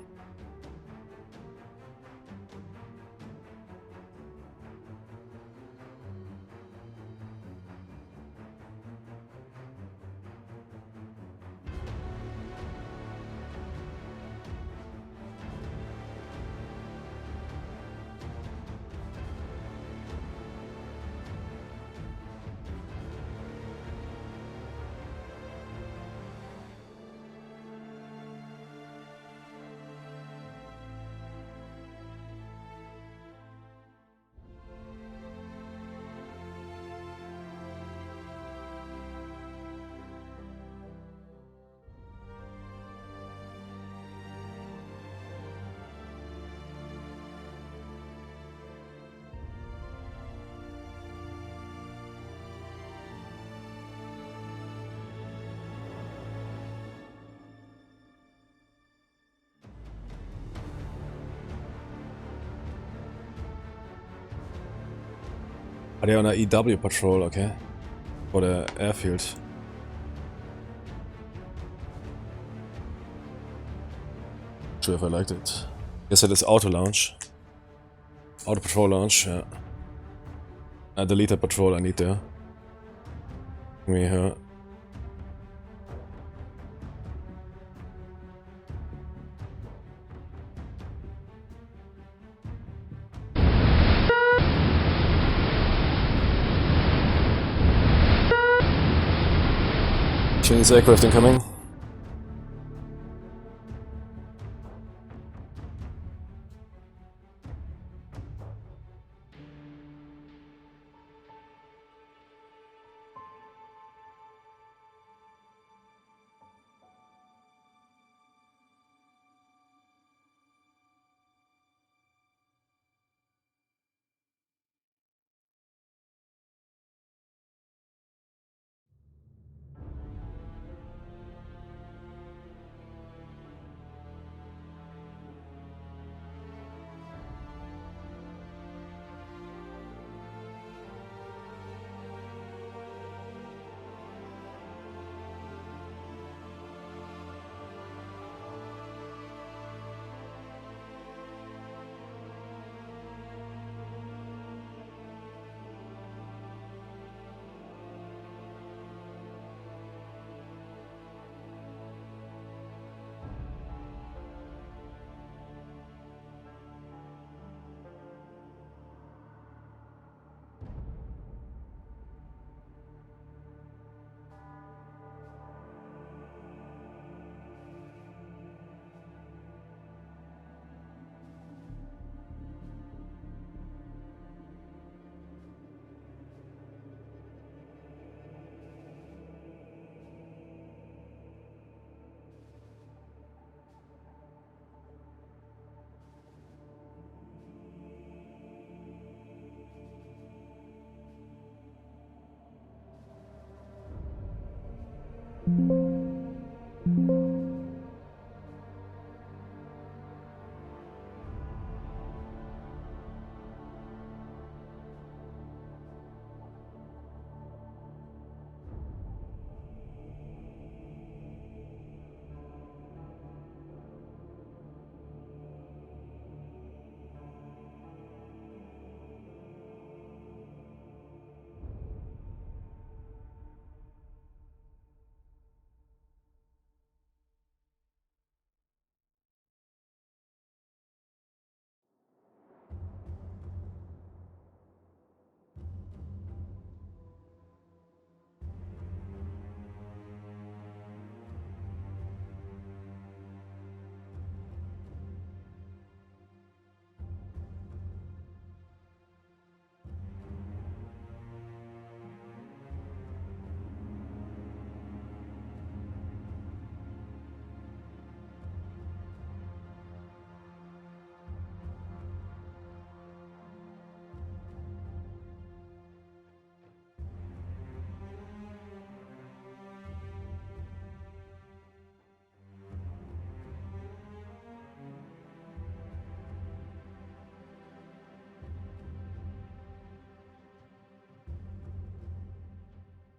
Are they on a EW patrol, okay? For the airfield. Sure if I liked it. Yes, it is auto launch. Auto patrol launch, yeah. I delete that patrol I need there. Give me here. Chinese aircraft incoming.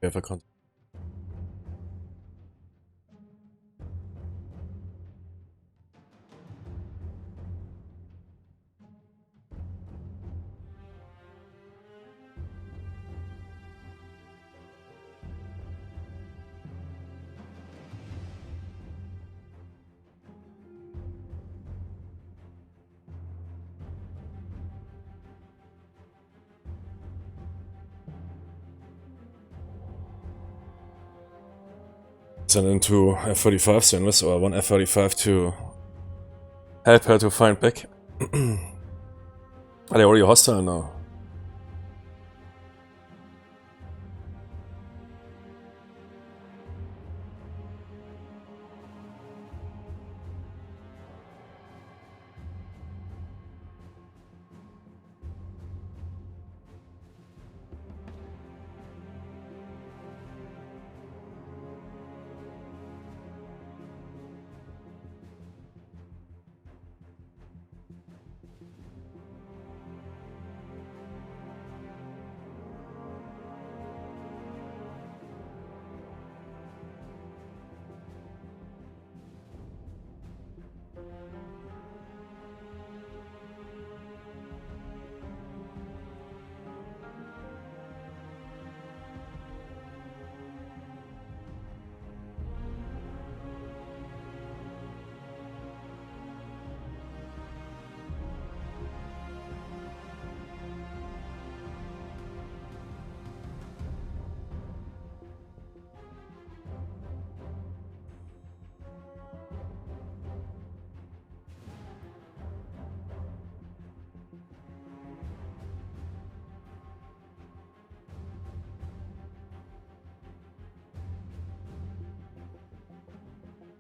Wer verkauft? Send into F-35 service or one F-35 to help her to find back. Are they already hostile now?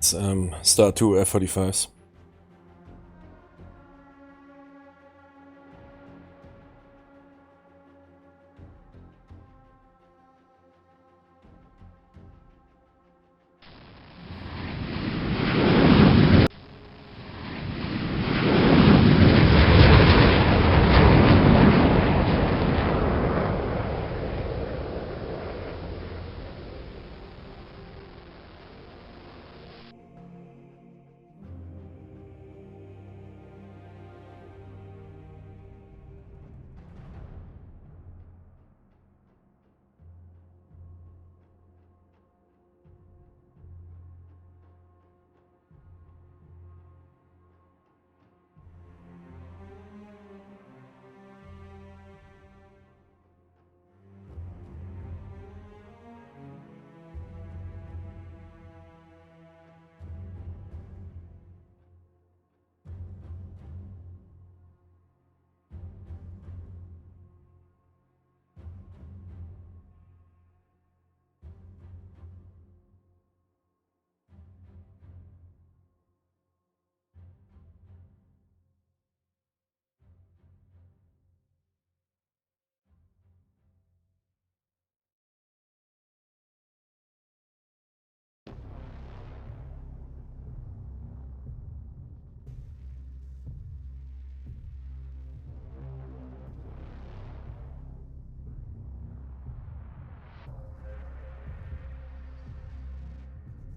It's Star 2 F-45s.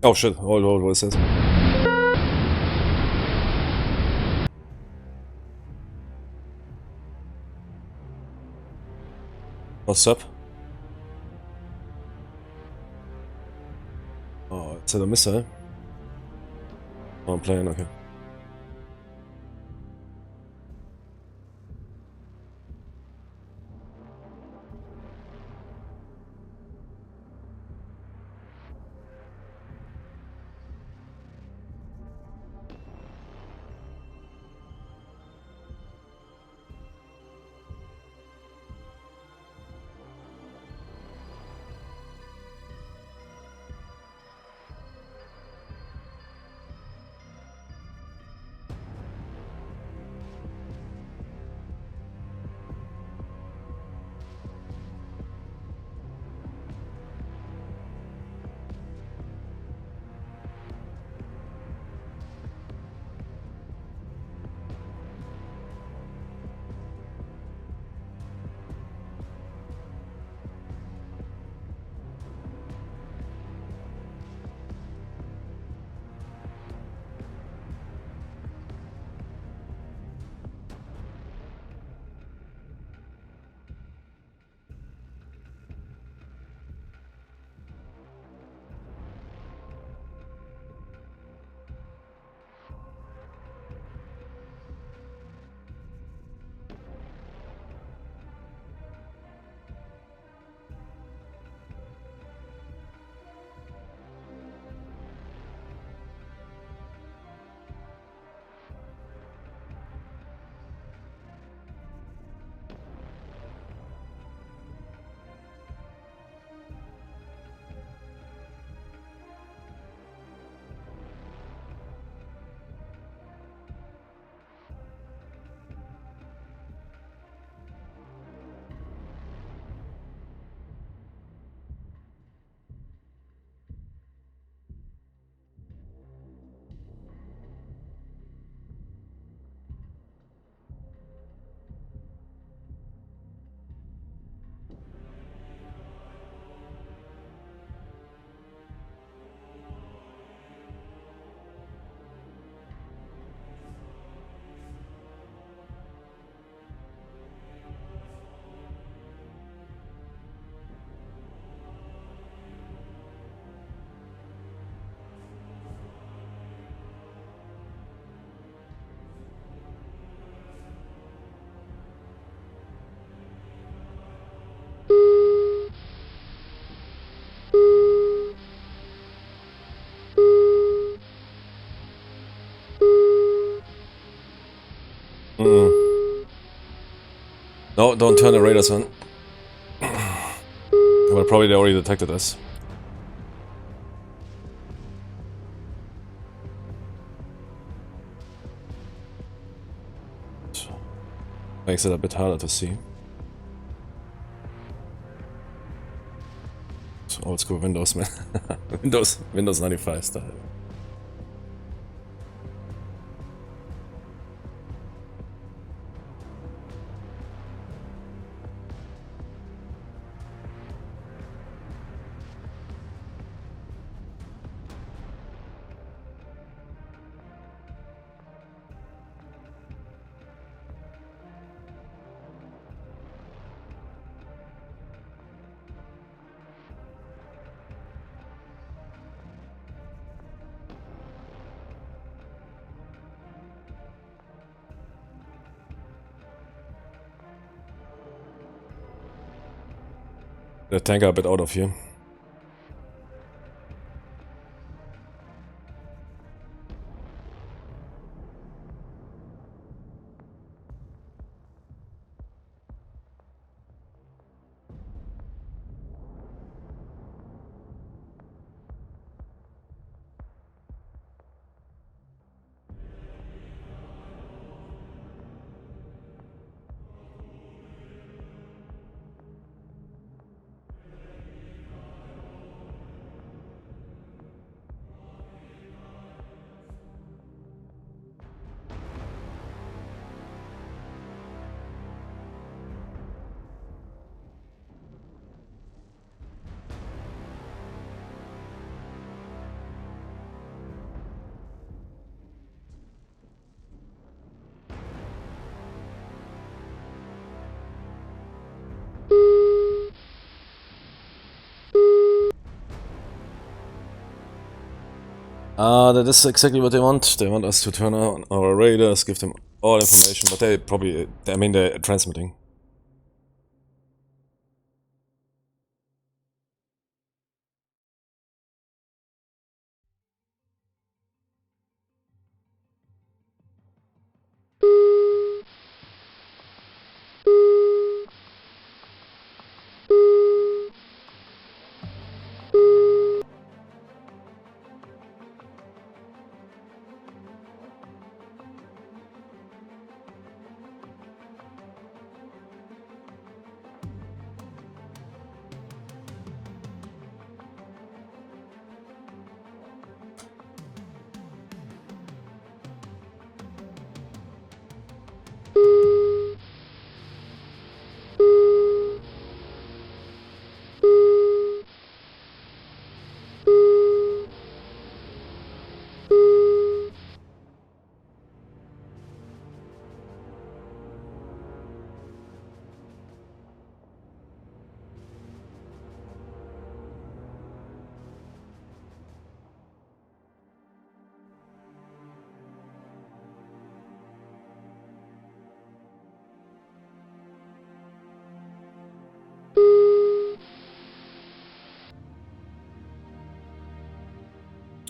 Oh shit, hold, what is this? What's up? Oh, it's a missile. Oh, I'm playing, okay. No, don't turn the radars on. Well, probably they already detected us. makes it a bit harder to see. It's old school Windows, man. Windows 95 style. The tanker a bit out of here. That is exactly what they want. They want us to turn on our radars, give them all information, but they probably, I mean, they're transmitting.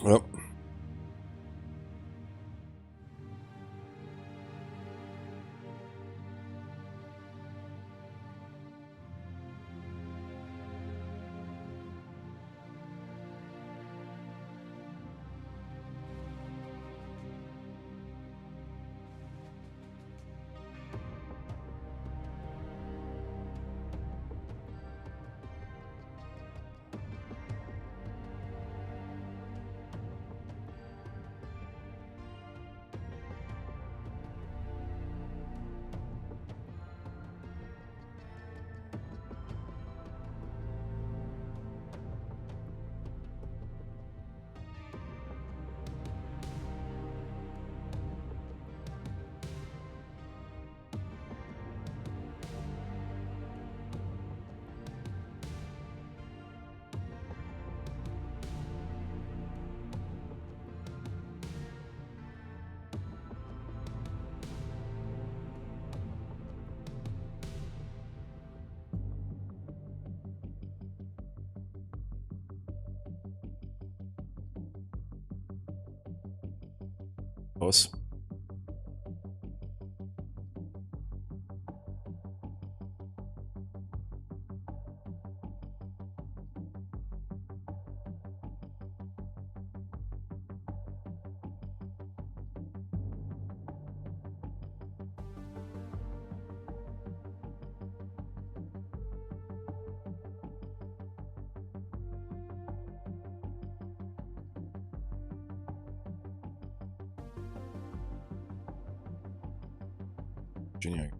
Yep. Aus. Virginia.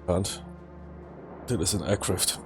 Can't. That is an aircraft.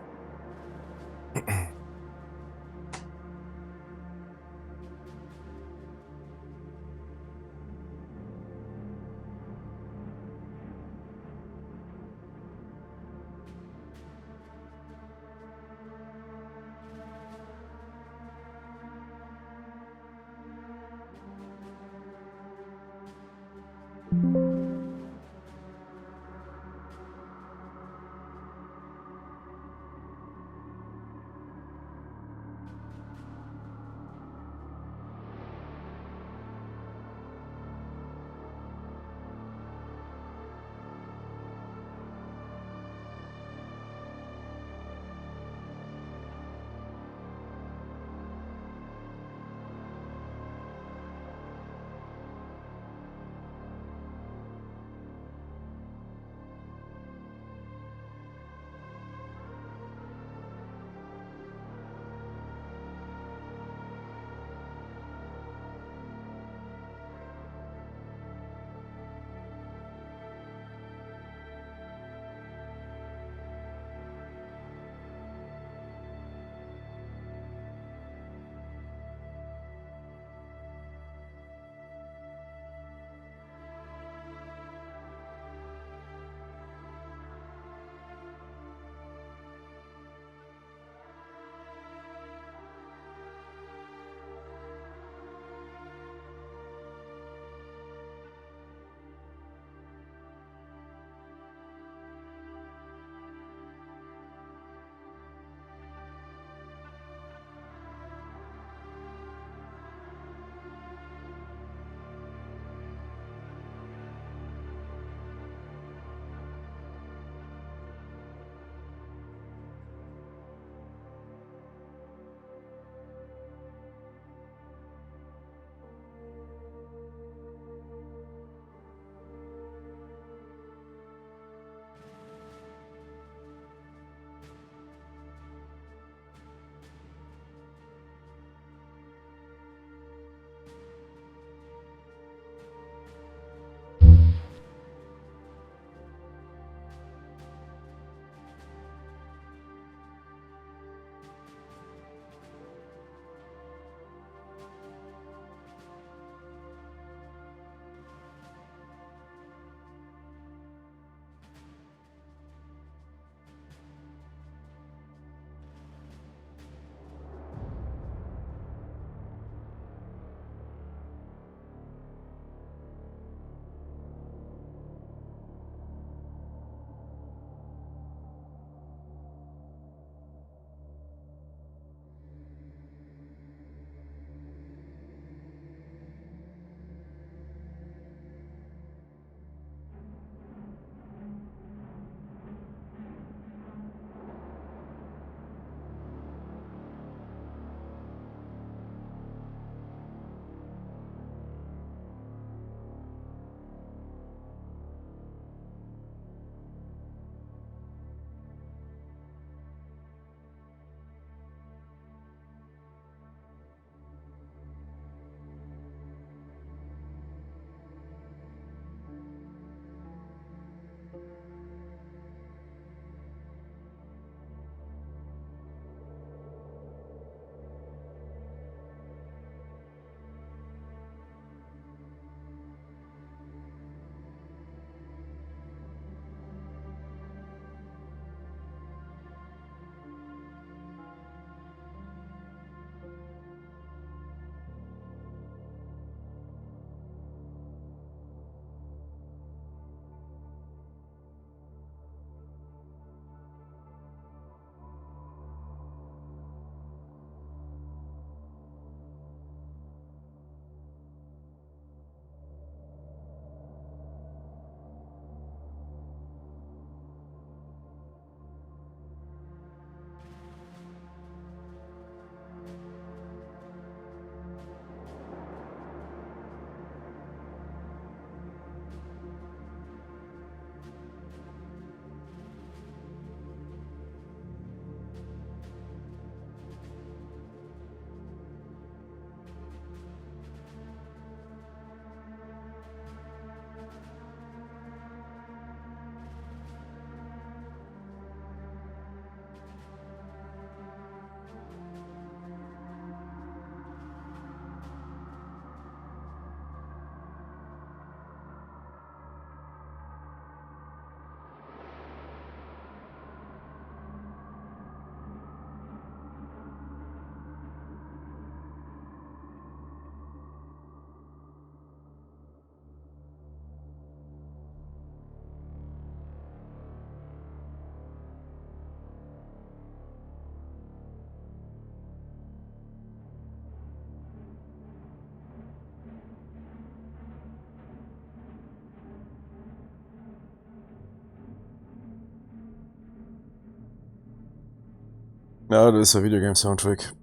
Yeah, that is a video game soundtrack.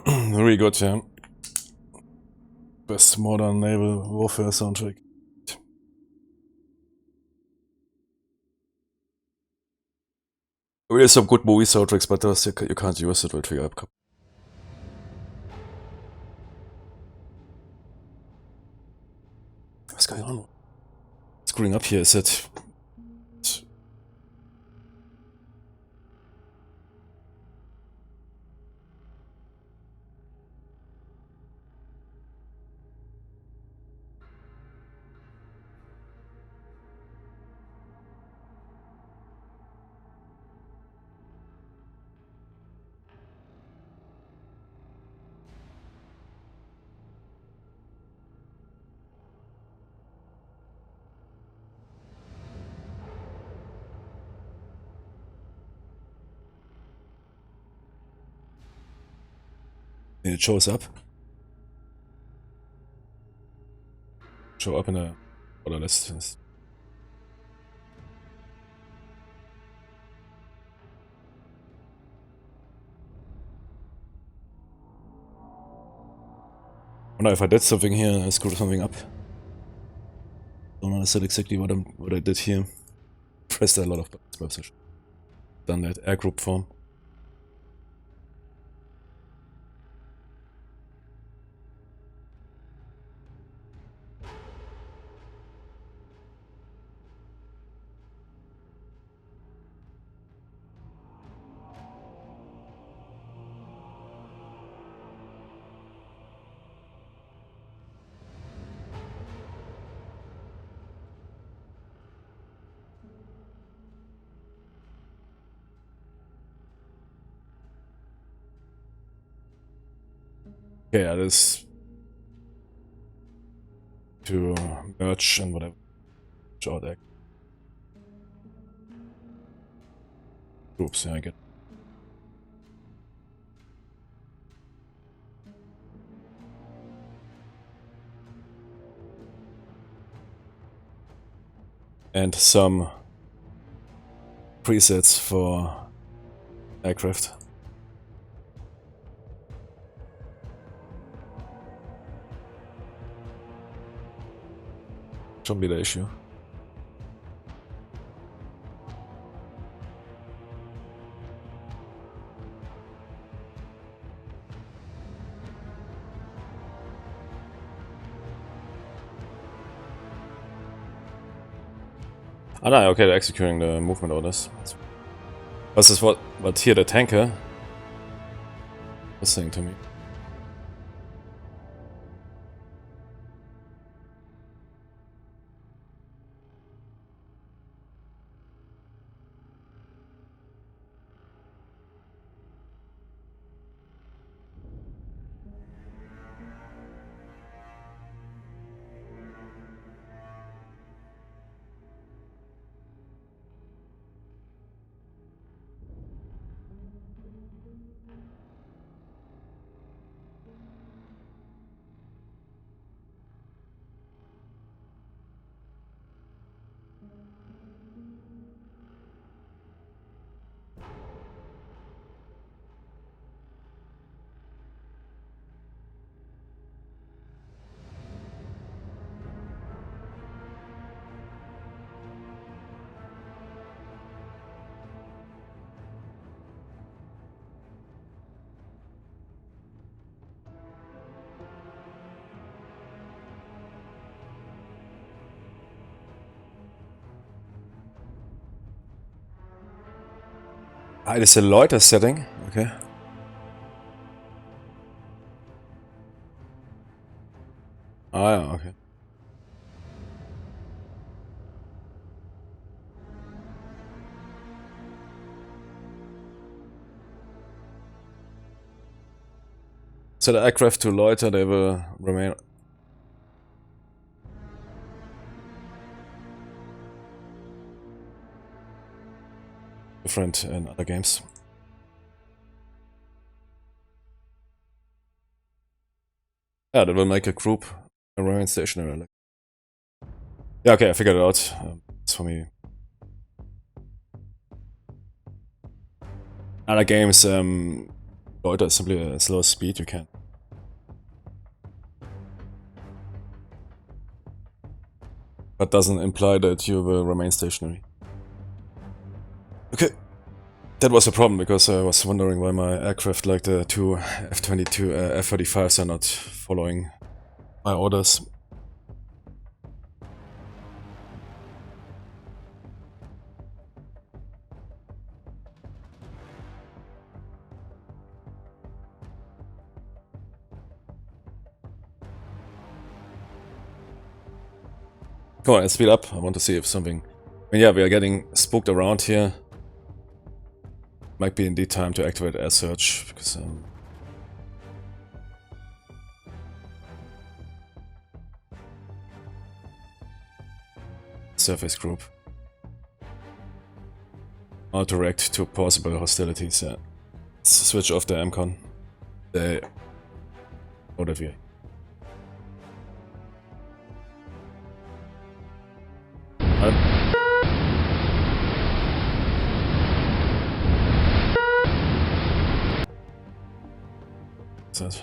Really good, yeah. Best modern naval warfare soundtrack. Really some good movie soundtracks, but those you can't use it with trigger up. What's going on? Screwing up here, is it? It shows up. Show up in a order list. I wonder if I did something here, I screwed something up. Don't understand exactly what I did here. Pressed a lot of buttons, perhaps I should have done that air group form. Okay, yeah, this to merge and whatever. Short act. Groups, yeah, I get. And some presets for aircraft. Shouldn't be the issue. Ah, no, okay, they're executing the movement orders. This is what here the tanker was saying to me. Ah, it is a loiter setting, okay. Ah, yeah, okay. So the aircraft to loiter, they will remain. Different in other games. Yeah, that will make a group remain stationary. Yeah, okay, I figured it out. It's for me. Other games, loiter is simply a slow speed you can. But doesn't imply that you will remain stationary. Okay. That was a problem, because I was wondering why my aircraft, like the two F-22, F-35s, are not following my orders. Come on, let's speed up. I want to see if something... I mean, yeah, we are getting spooked around here. Might be indeed time to activate air search, because... surface group. I'll direct to possible hostilities, yeah. Let's switch off the MCON. The... whatever. That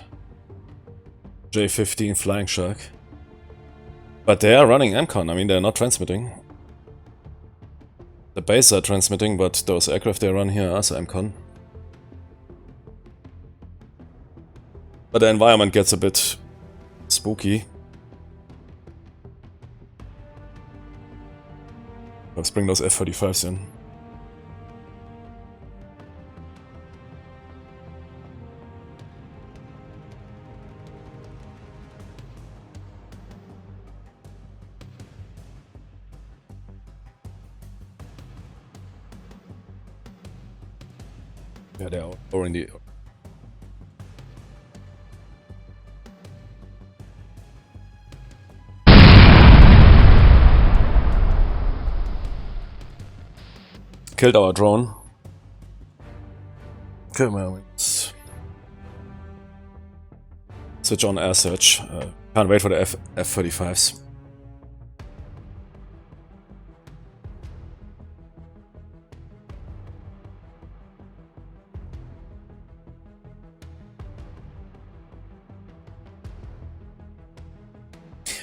J-15 Flying Shark. But they are running MCON, I mean, they're not transmitting. The base are transmitting, but those aircraft they run here are also MCON. But the environment gets a bit spooky. Let's bring those F-35s in. Yeah, they are already... killed our drone. Okay, well, let's switch on air search. Can't wait for the F-35s.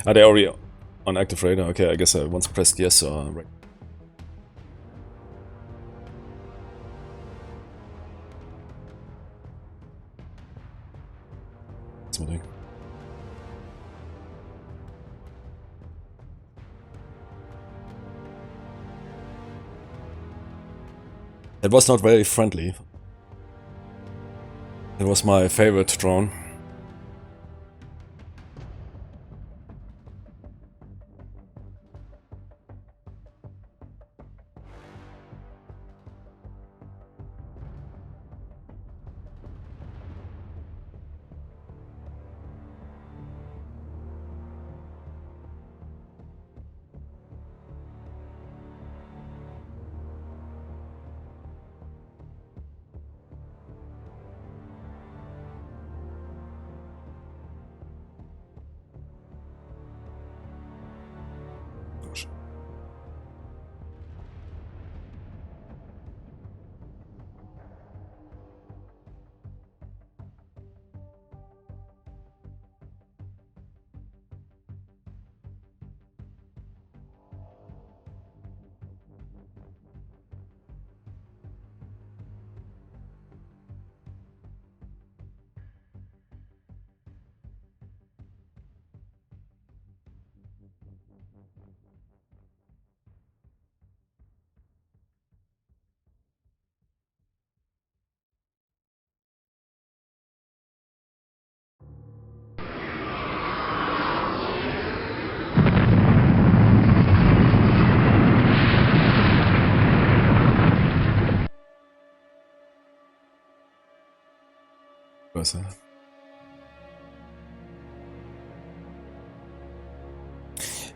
Are they already on active radar? Okay, I guess I once pressed yes or right. Something. It was not very friendly. It was my favorite drone.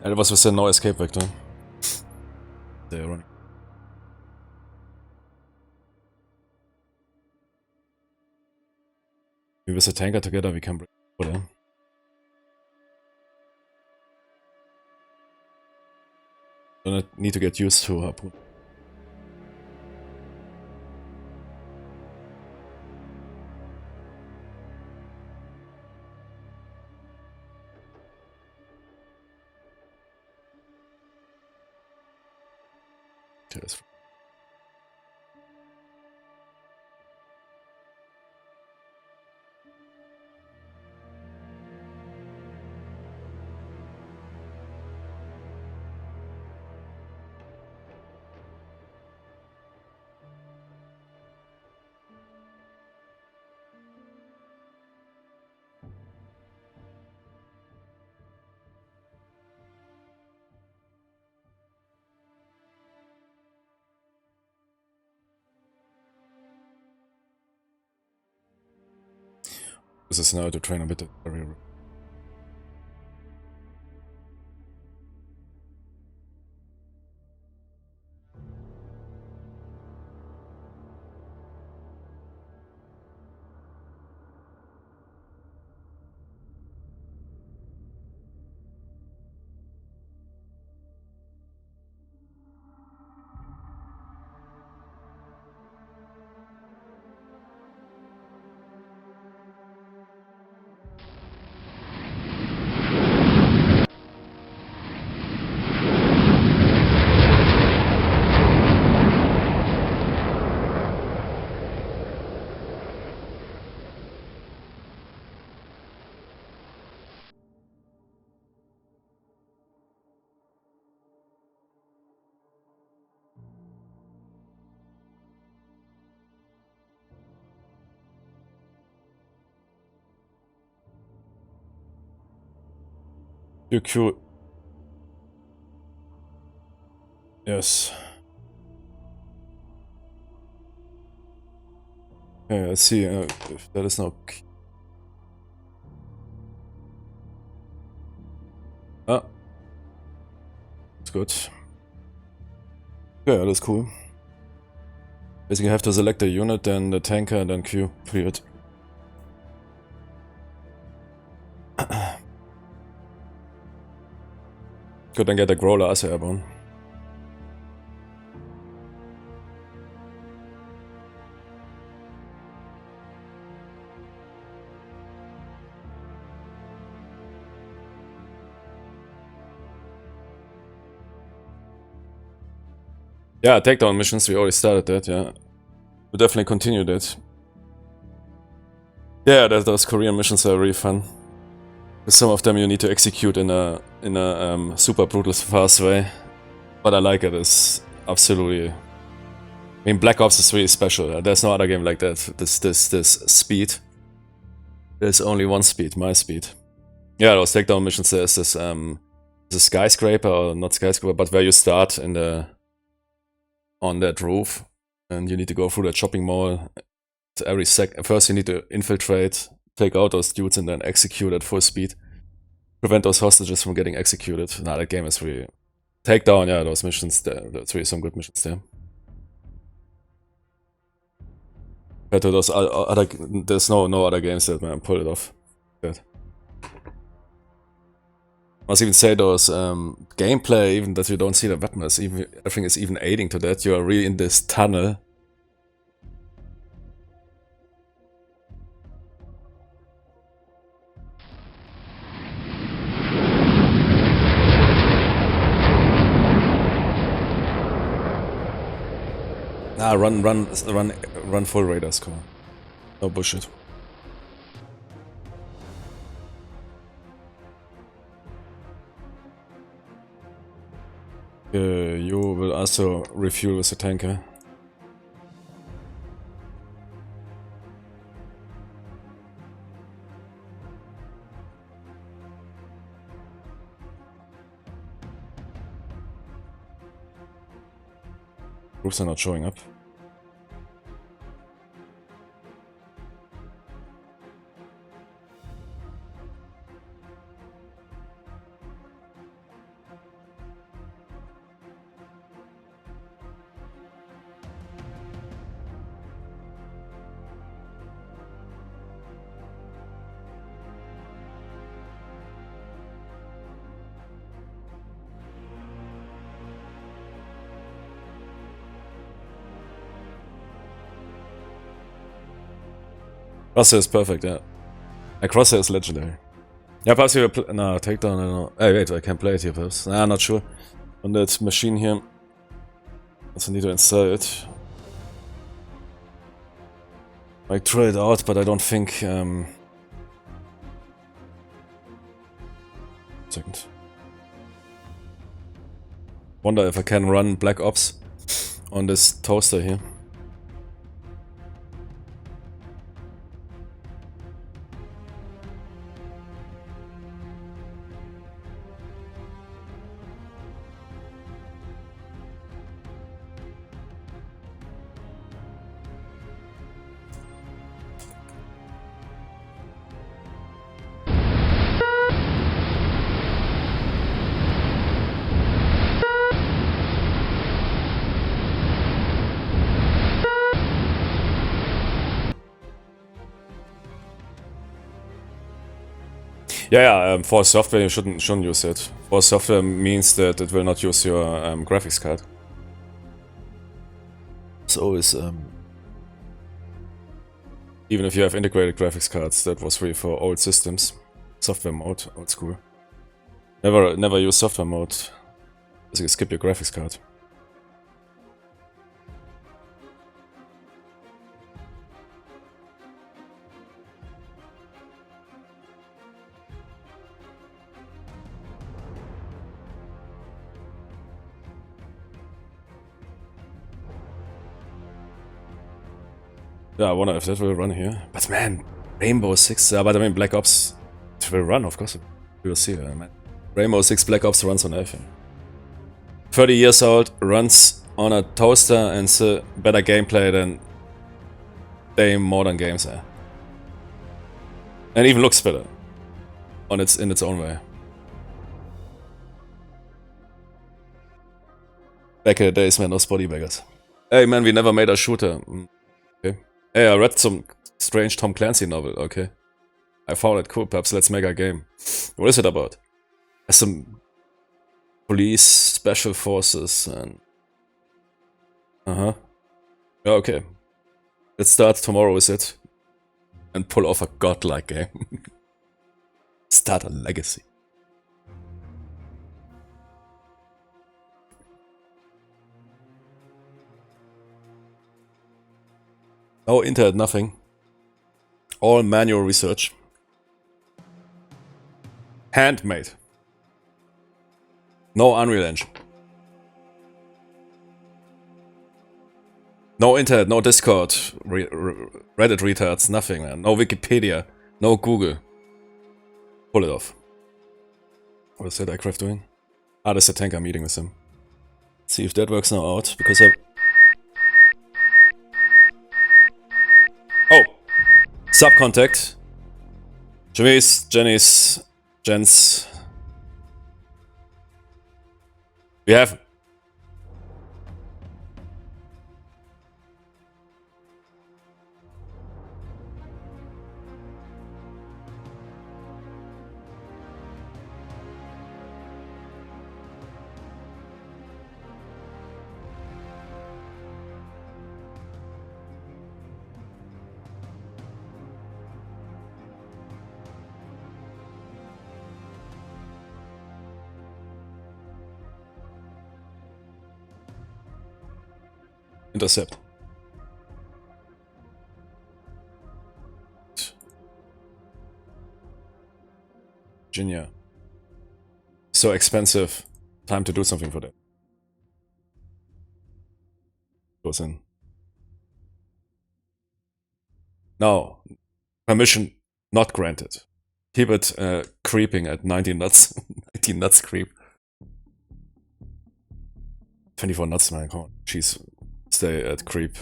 And it was with a no escape vector. They are running. With a tanker together we can bring it over there. Don't need to get used to Harpoon. Cheers. This is now to train a bit. Q. Yes. Okay, let's see if that is now. Ah. It's good. Yeah, that's cool. Basically, you have to select the unit, then the tanker, and then Q. Period. Good, then get a Growler as airborne. Yeah, takedown missions, we already started that, yeah. We'll definitely continue that. Yeah, those Korean missions are really fun. Some of them you need to execute in a super brutal fast way. But I like it, it's absolutely... I mean, Black Ops is really special. There's no other game like that. This speed. There's only one speed, my speed. Yeah, those takedown missions, there's this skyscraper, or not skyscraper, but where you start in the... on that roof. And you need to go through the shopping mall. Every first you need to infiltrate, take out those dudes, and then execute at full speed. Prevent those hostages from getting executed. Nah, that game is really... Takedown, yeah, those missions, that's really some good missions there. Compared to those other... There's no other games that, man, pull it off. Good. I must even say those gameplay, even that you don't see the weapons, even everything is even aiding to that. You are really in this tunnel. Ah, run full radar score. No bullshit. You will also refuel with the tanker. Groups are not showing up. Crosshair is perfect, yeah. Crosshair is legendary. Yeah, perhaps you will no, takedown, I don't know. Hey, wait, I can play it here perhaps. Nah, not sure. On that machine here. Also need to install it. I try it out, but I don't think. Second. Wonder if I can run Black Ops on this toaster here. Yeah, for software you shouldn't use it. For software means that it will not use your graphics card. So is even if you have integrated graphics cards, that was free for old systems. Software mode, old school. Never use software mode. So you skip your graphics card. Yeah, I wonder if that will run here. But man, Rainbow Six, but I mean Black Ops, it will run, of course. We will see, man. Rainbow Six Black Ops runs on everything. 30 years old, runs on a toaster, and still better gameplay than damn modern games. And even looks better in its own way. Back in the days, man, those body baggers. Hey man, we never made a shooter. Okay. Hey, I read some strange Tom Clancy novel, okay. I found it cool, perhaps let's make a game. What is it about? There's some police, special forces, and... Yeah, okay. Let's start tomorrow with it. And pull off a godlike game. Start a legacy. No internet, nothing. All manual research. Handmade. No Unreal Engine. No internet, no Discord, Reddit retards, nothing, man. No Wikipedia, no Google. Pull it off. What is that aircraft doing? Ah, there's a tanker meeting with him. See if that works now out, because I... Oh! Subcontact. Jimmy's, Jenny's, Jen's. We have... Intercept. Virginia. So expensive. Time to do something for that. Goes in. No. Permission not granted. Keep it creeping at 90 knots. 90 knots creep. 24 knots, man. Come on. Jeez. Stay at creep.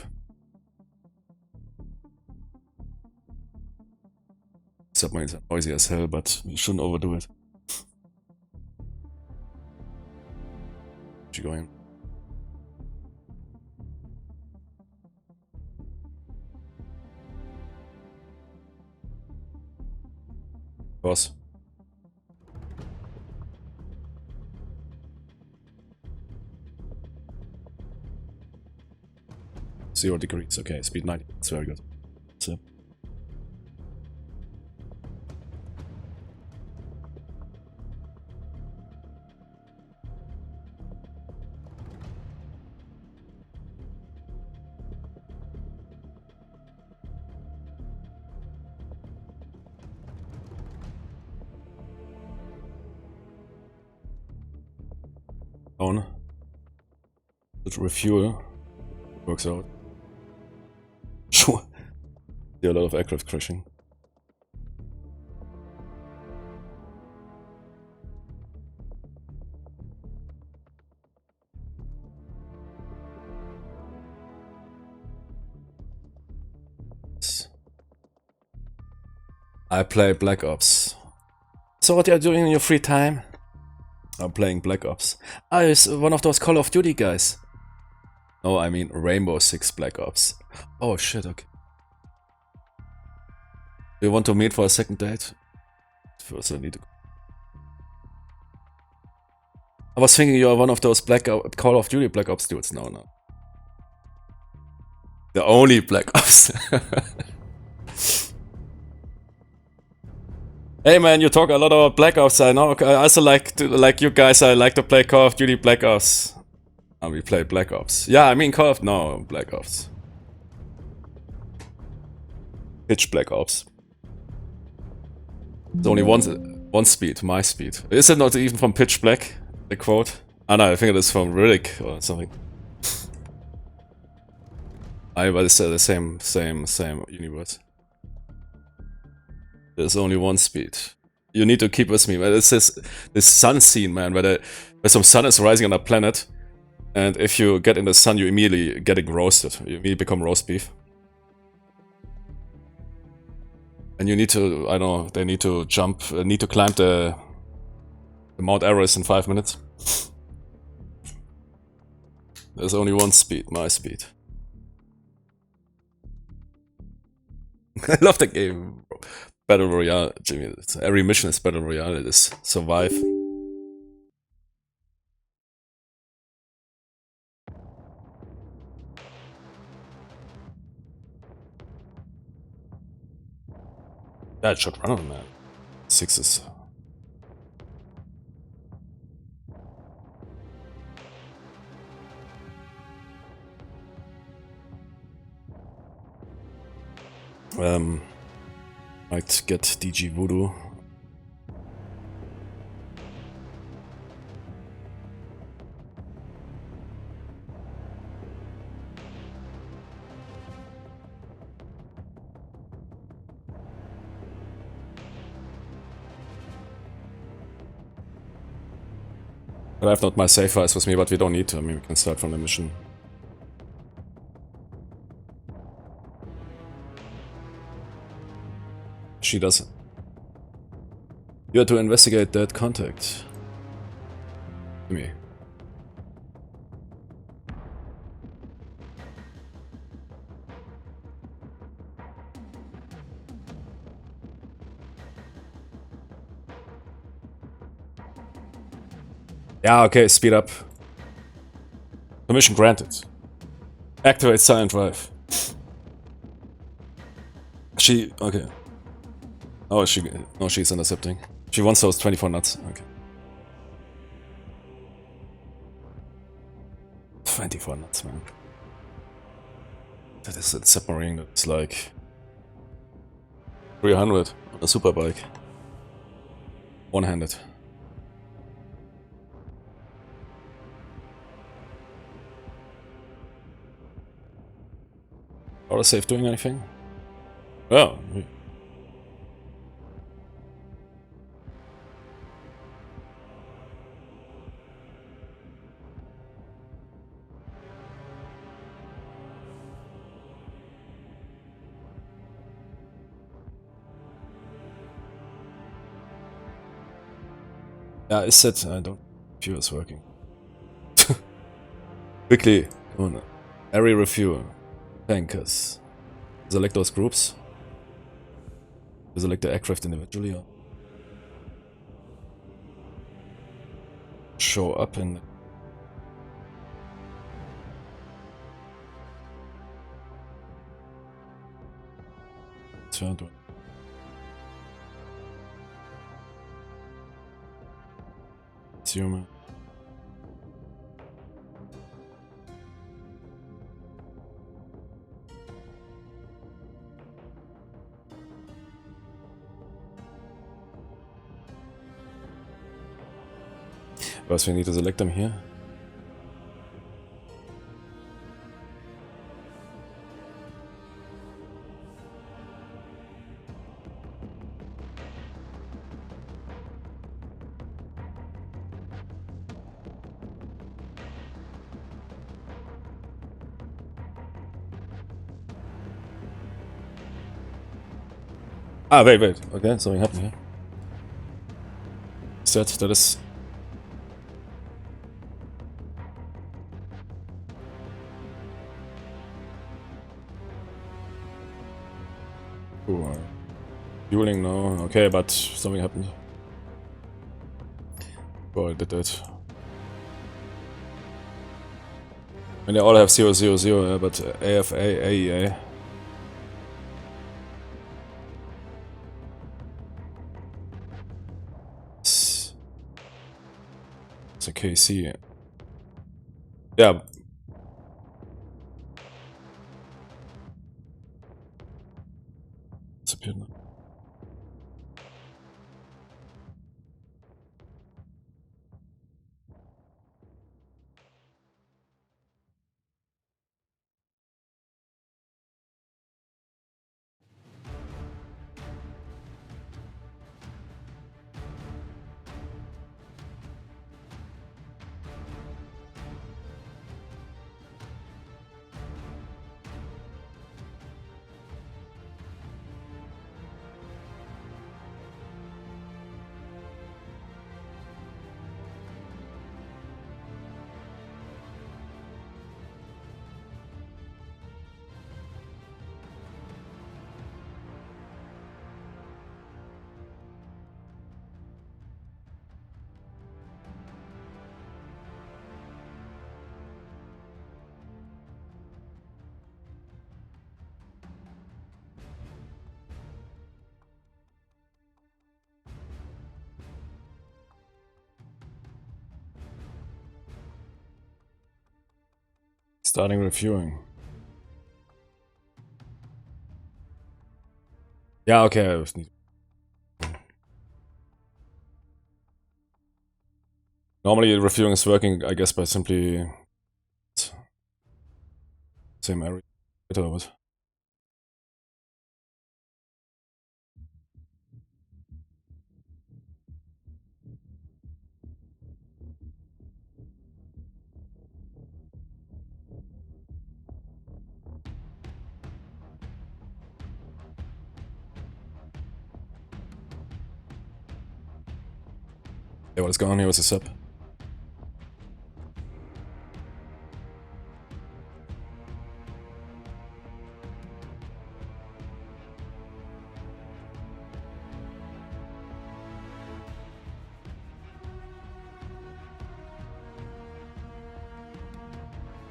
Submarines are noisy as hell, but you shouldn't overdo it. You going? Boss. Zero degrees. Okay, speed 90. That's very good. So. down. Refuel. Works out. Sure. See a lot of aircraft crashing. I play Black Ops. So what are you doing in your free time? I'm playing Black Ops. Ah, it's one of those Call of Duty guys. No, I mean Rainbow Six Black Ops. Oh shit, okay. Do you want to meet for a second date? First I need to... I was thinking you are one of those Call of Duty Black Ops dudes. No, no. The only Black Ops. Hey man, you talk a lot about Black Ops. I know. I also like you guys. I like to play Call of Duty Black Ops. And we play Black Ops. Yeah, I mean Black Ops. Pitch Black Ops. It's only one speed, my speed. Is it not even from Pitch Black? The quote? Ah no, I think it is from Riddick or something. But it's the same universe. There's only one speed. You need to keep with me, man. It's this sun scene, man, where some sun is rising on a planet, and if you get in the sun, you immediately getting roasted. You immediately become roast beef. And you need to, I don't know, they need to need to climb the Mount Everest in 5 minutes. There's only one speed, my speed. I love the game, bro. Battle Royale, Jimmy. Every mission is Battle Royale. It is survive. Yeah, it should run on, man. 6s. Might get DG Voodoo. I have not my save files with me, but we don't need to. I mean, we can start from the mission. She doesn't. You have to investigate that contact. Me. Yeah, okay, speed up. Permission granted. Activate silent drive. Okay. Oh, she's intercepting. She wants those 24 nuts. Okay. 24 nuts, man. That is a submarine that's like 300 on a super bike. One-handed. Autosave doing anything? Oh. Yeah, I said I don't feel it's working. Quickly, come on. Area review. Tankers. Select those groups. Select the aircraft individually. Or show up in. Turn to. Consumer. First we need to select them here. Ah, wait. Okay, something happened here. That is... Ooh, fueling, no. Okay, but something happened. Oh, I did that. And they all have 000, yeah, but AFA, AEA. It's a KC. Yeah. Disappeared now. Starting reviewing. Yeah, okay. I was need. Normally, reviewing is working, I guess, by simply same area. But yeah, what is going on here with the sub?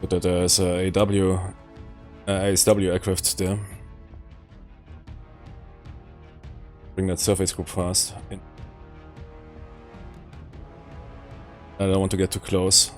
But that there's a ASW aircraft there. Bring that surface group fast in. I don't want to get too close.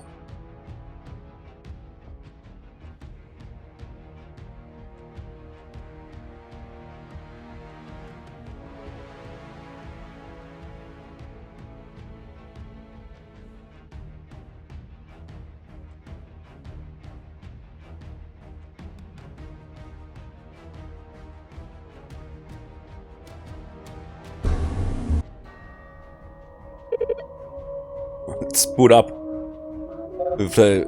Let's boot up. We play.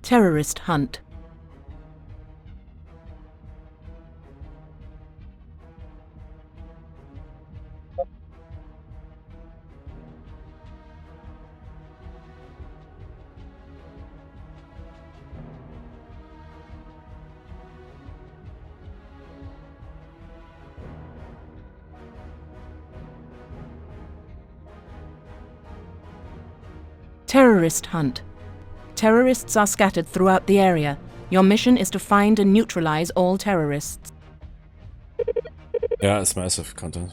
Terrorist hunt. Terrorist hunt. Terrorists are scattered throughout the area. Your mission is to find and neutralize all terrorists. Yeah, it's massive content.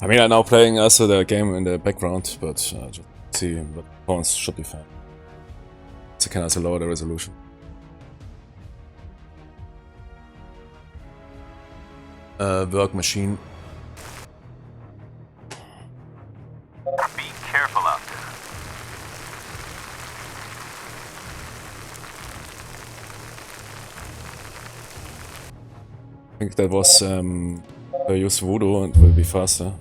I mean, I'm now playing also the game in the background, but just see what pawns should be fine. So can also lower the resolution. Work machine. Be careful out there. I think that was I use voodoo and it will be faster.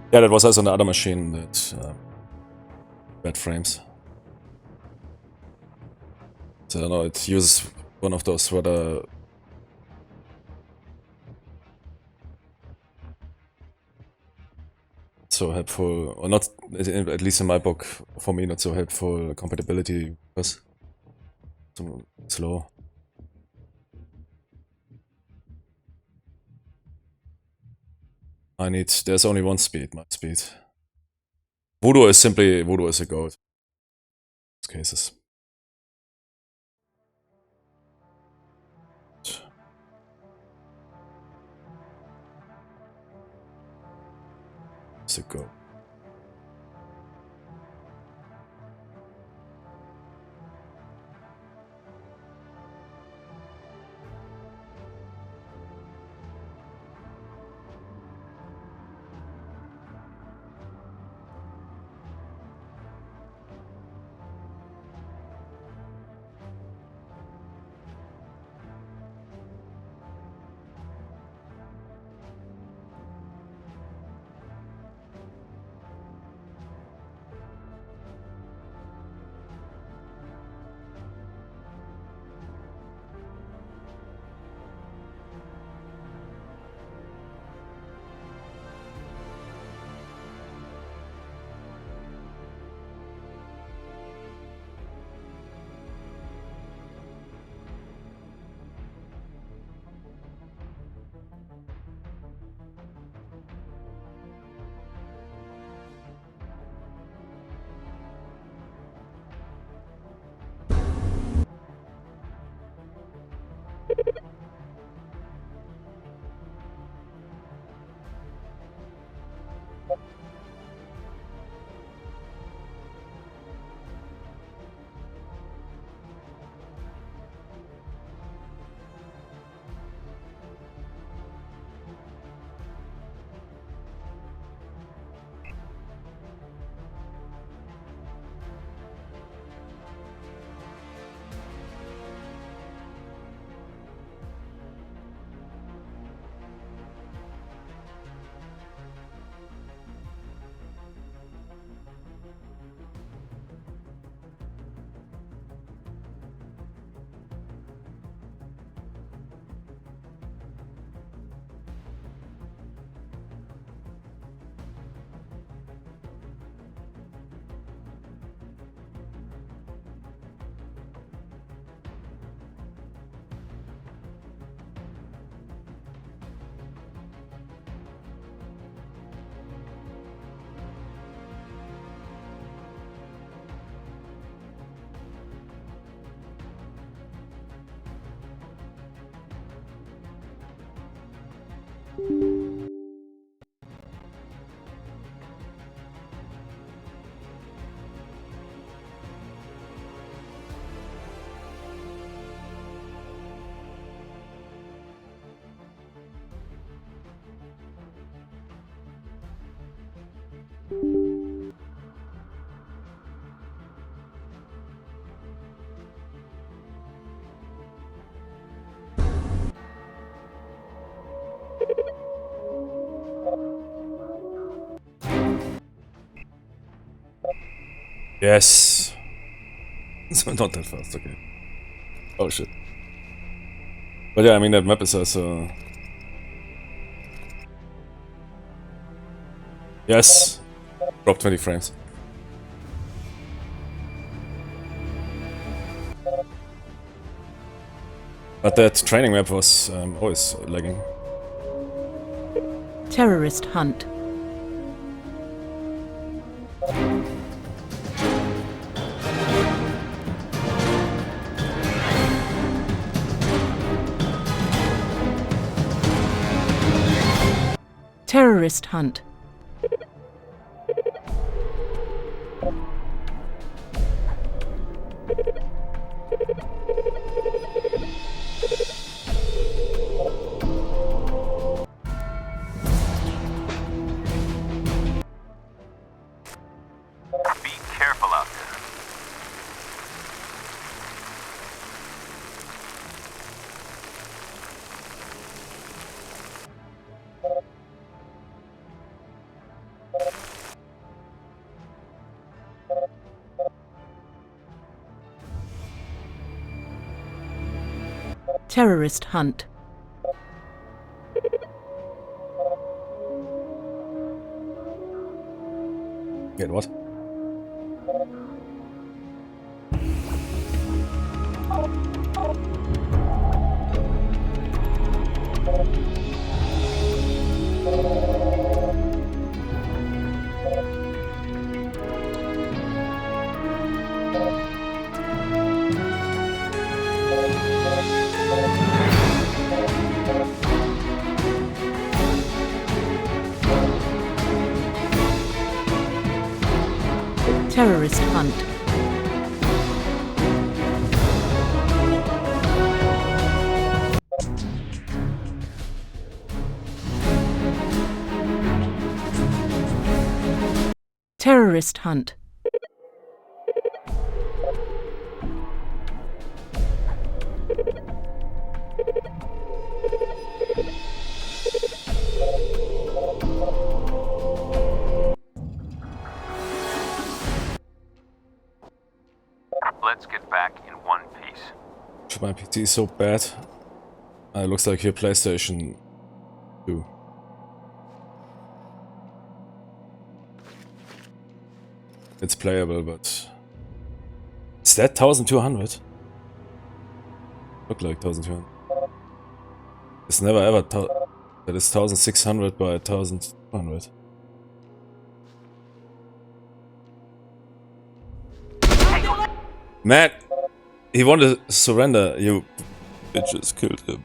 Yeah, that was also on the other machine that bad frames. So I don't know, it uses one of those rather so helpful, or not, at least in my book, for me not so helpful compatibility because too slow. There's only one speed, my speed. Voodoo is a goat. In these cases. It's a goat. Yes. So not that fast, okay. Oh shit. But yeah, I mean that map is also... Yes! Drop 20 frames. But that training map was always lagging. Terrorist hunt. Terrorist hunt. Be careful out there. Terrorist hunt. Get what? Terrorist hunt. Terrorist hunt. Let's get back in one piece. My PT is so bad. It looks like your PlayStation 2. It's playable, but... Is that 1200? Look like 1200. It's never ever... That is 1600 by 1200. Man! He wanted to surrender, you bitches killed him.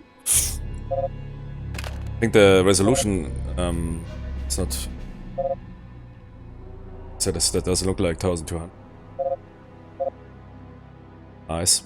I think the resolution it's not... So that doesn't look like 1200. Nice.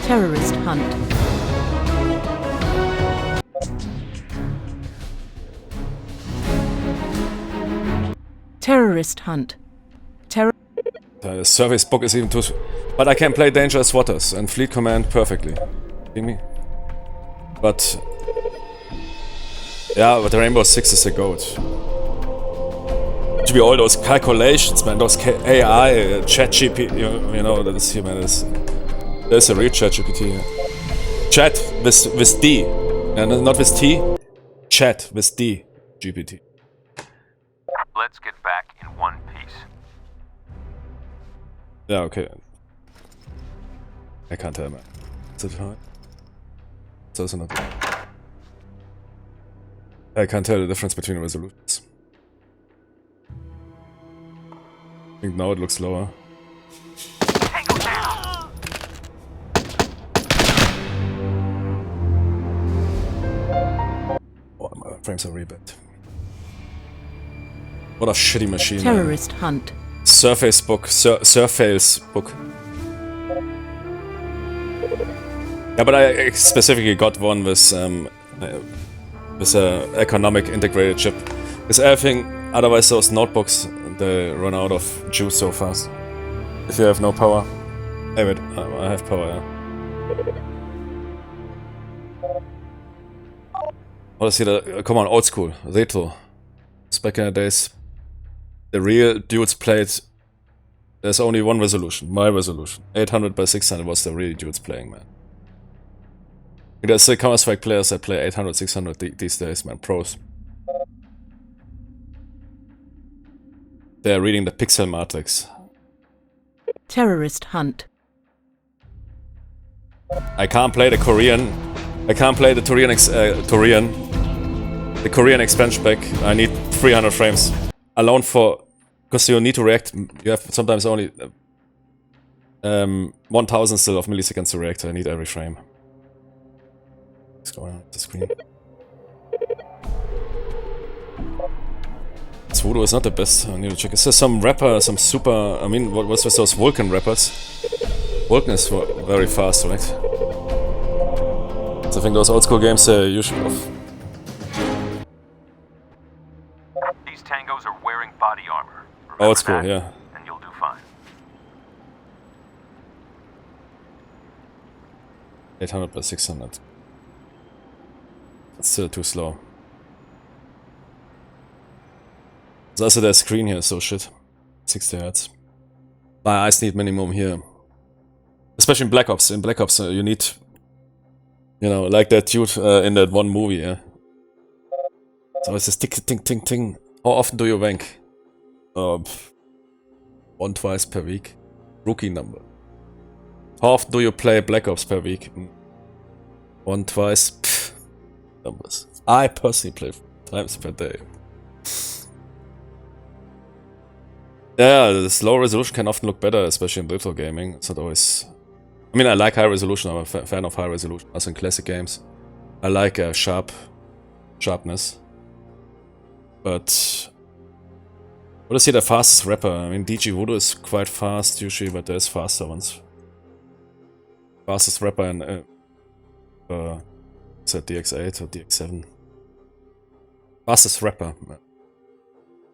Terrorist hunt. Terrorist hunt. The service book is even too... But I can play Dangerous Waters and Fleet Command perfectly. See me? But... Yeah, but the Rainbow Six is a goat. To be all those calculations, man, those AI, ChatGPT, you know, that is here, man, there's a real ChatGPT. Chat with D, and not with T. Chat with D, GPT. Let's get back in one piece. Yeah, okay. I can't tell, man. Is it hard? It's also not. I can't tell the difference between resolutions. I think now it looks lower. Frames are really bad. What a shitty machine. Terrorist hunt. Surface book. Surface book. Yeah, but I specifically got one with a economic integrated chip. Because everything, otherwise those notebooks, they run out of juice so fast. If you have no power. Hey wait, I have power, yeah. Oh, see the, come on, old school, retro. Back in the days, the real dudes played. There's only one resolution, my resolution. 800 by 600 was the real dudes playing, man. There's still Counter-Strike players that play 800, 600 these days, man. Pros. They're reading the pixel matrix. Terrorist hunt. I can't play the Korean. I can't play the the Korean expansion pack. I need 300 frames alone for, because you need to react. You have sometimes only 1000 still of milliseconds to react. I need every frame. What's going on with the screen? This Voodoo is not the best. I need to check. Is there some rapper, some super? I mean, what was with those Vulcan rappers? Vulcan is very fast, right? So I think those old school games usually off. These tangos are wearing body armor. Remember Old school, that, yeah. and you'll do fine. 800 plus 600. It's still too slow. There's also the screen here, so shit. 60 Hz. My eyes need minimum here. Especially in Black Ops. In Black Ops, you need, you know, like that dude in that one movie, yeah. So it's just tick, tick, tick, tick. How often do you wank? One, twice per week. Rookie number. How often do you play Black Ops per week? One, twice. Pfft. Numbers. I personally play 4 times per day. Yeah, the slow resolution can often look better, especially in retro gaming. It's not always... I mean, I like high resolution. I'm a fan of high resolution. Also in classic games. I like sharpness. But... what is here the fastest rapper? I mean, DG Voodoo is quite fast usually, but there's faster ones. Fastest rapper in... is that DX8 or DX7? Fastest rapper.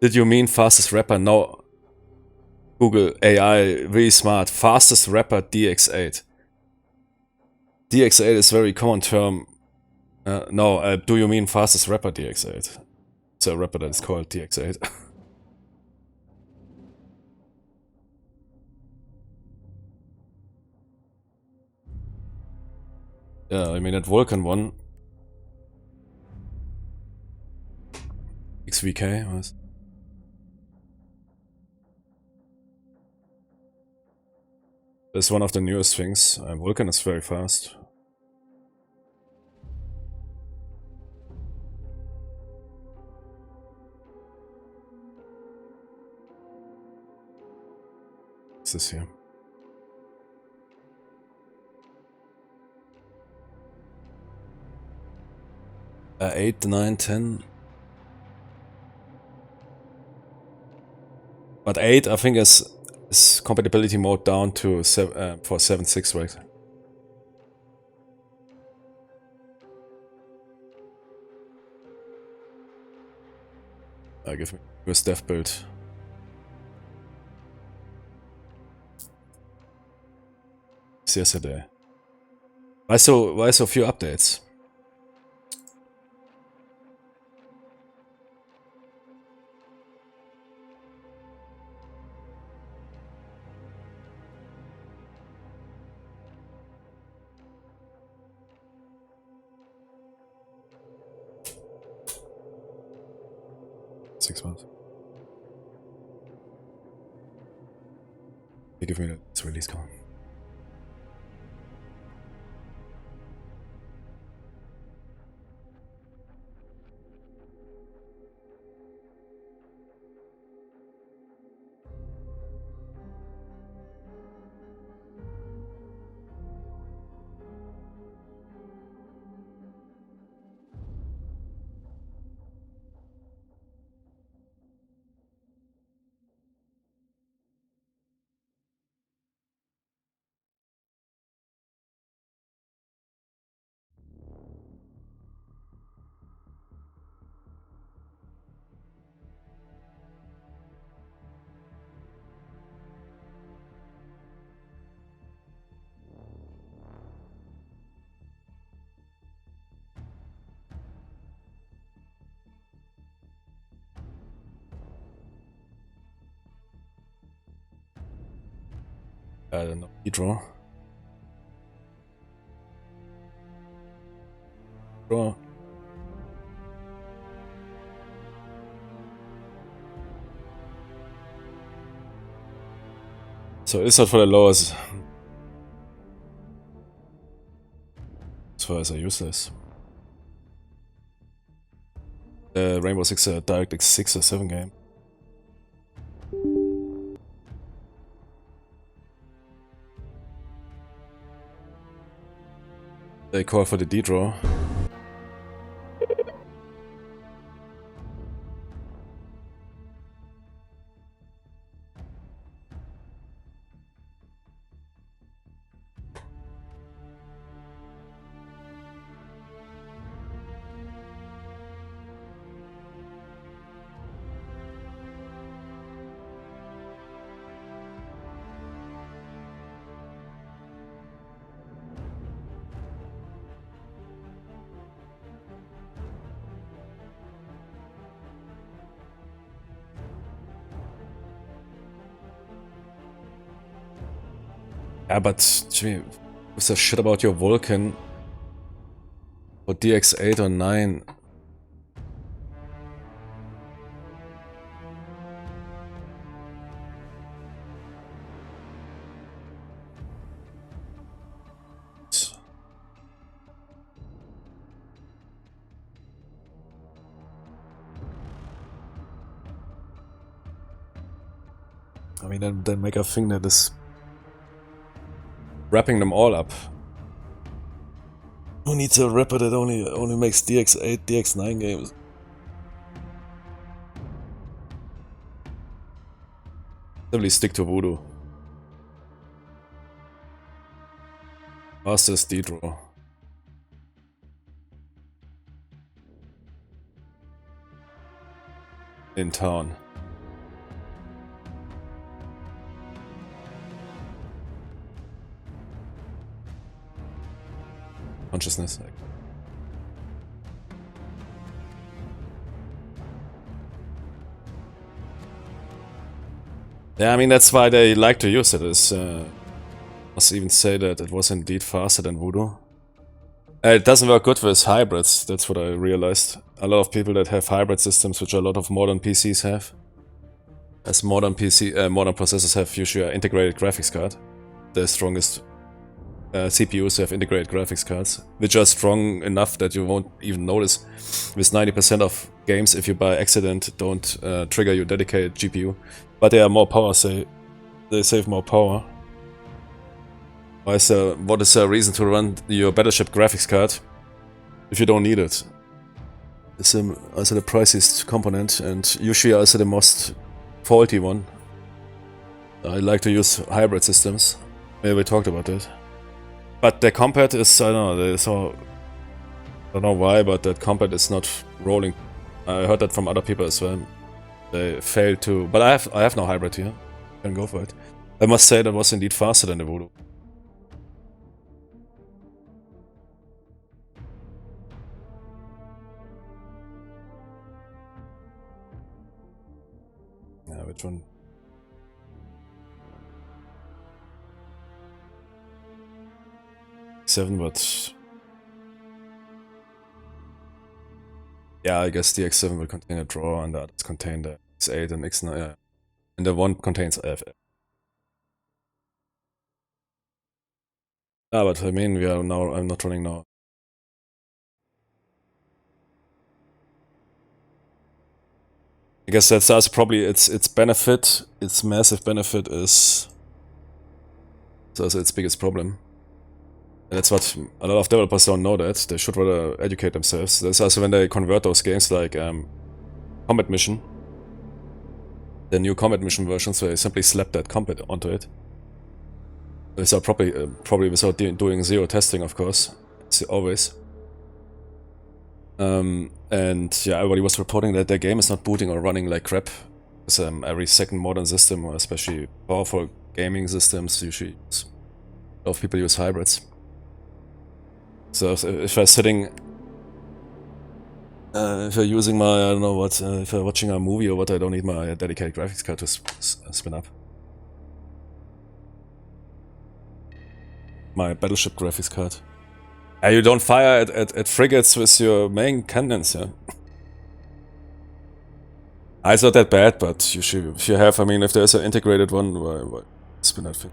Did you mean fastest rapper? No. Google AI, really smart. Fastest rapper DX8. DX8 is a very common term. No, do you mean fastest rapper DX8? It's a rapper that is called DX8. Yeah, I mean that Vulcan one. XVK was. It's one of the newest things. Vulcan is very fast. What's this here? Uh, 8, 9, 10. But 8, I think, is compatibility mode down to for 7.6, right? Give me US dev build. It's yesterday. Why so few updates? Six months. They give me this release call. I don't know. Draw. Draw. So it's not for the lowest. As far as I use this. Rainbow Six DirectX 6 or 7 game. They call for the D-draw. Yeah, but Jimmy, who's the shit about your Vulcan for DX8 or 9? I mean, then make a thing that is wrapping them all up. Who needs a wrapper that only makes DX8, DX9 games? Simply stick to Voodoo. Fastest D-draw. In town. Consciousness. Yeah, I mean that's why they like to use it. Is must even say that it was indeed faster than Voodoo. It doesn't work good with hybrids. That's what I realized. A lot of people that have hybrid systems, which a lot of modern PCs have, as modern processors have usually an integrated graphics card. The strongest CPUs have integrated graphics cards, which are strong enough that you won't even notice. With 90% of games, if you by accident don't trigger your dedicated GPU, but they are more power, they save more power. What is the reason to run your Battleship graphics card if you don't need it? It's also the priciest component and usually also the most faulty one. I like to use hybrid systems. Maybe we talked about that. But the compat is, I don't know, I don't know why, but that compat is not rolling. I heard that from other people as well. They failed to, but I have no hybrid here. I can go for it. I must say that was indeed faster than the Voodoo. Yeah, which one? Seven, but yeah, I guess the X7 will contain a draw and the others contain the X8 and X9, yeah. And the one contains FF. Ah, but I mean, I'm not running now. I guess that's probably its benefit, its massive benefit is also its biggest problem. And that's what a lot of developers don't know, that they should rather educate themselves. That's also when they convert those games like Combat Mission, the new Combat Mission versions, where they simply slap that combat onto it. These are probably without doing zero testing, of course. It's always. And yeah, everybody was reporting that their game is not booting or running like crap. Because every second modern system, or especially powerful gaming systems, usually a lot of people use hybrids. So if I'm sitting, if I'm using my, I don't know what, if I'm watching a movie or what, I don't need my dedicated graphics card to spin up. my battleship graphics card. You don't fire at frigates with your main cannons, yeah. It's not that bad, but you should, if you have, I mean, if there's an integrated one, why spin that thing?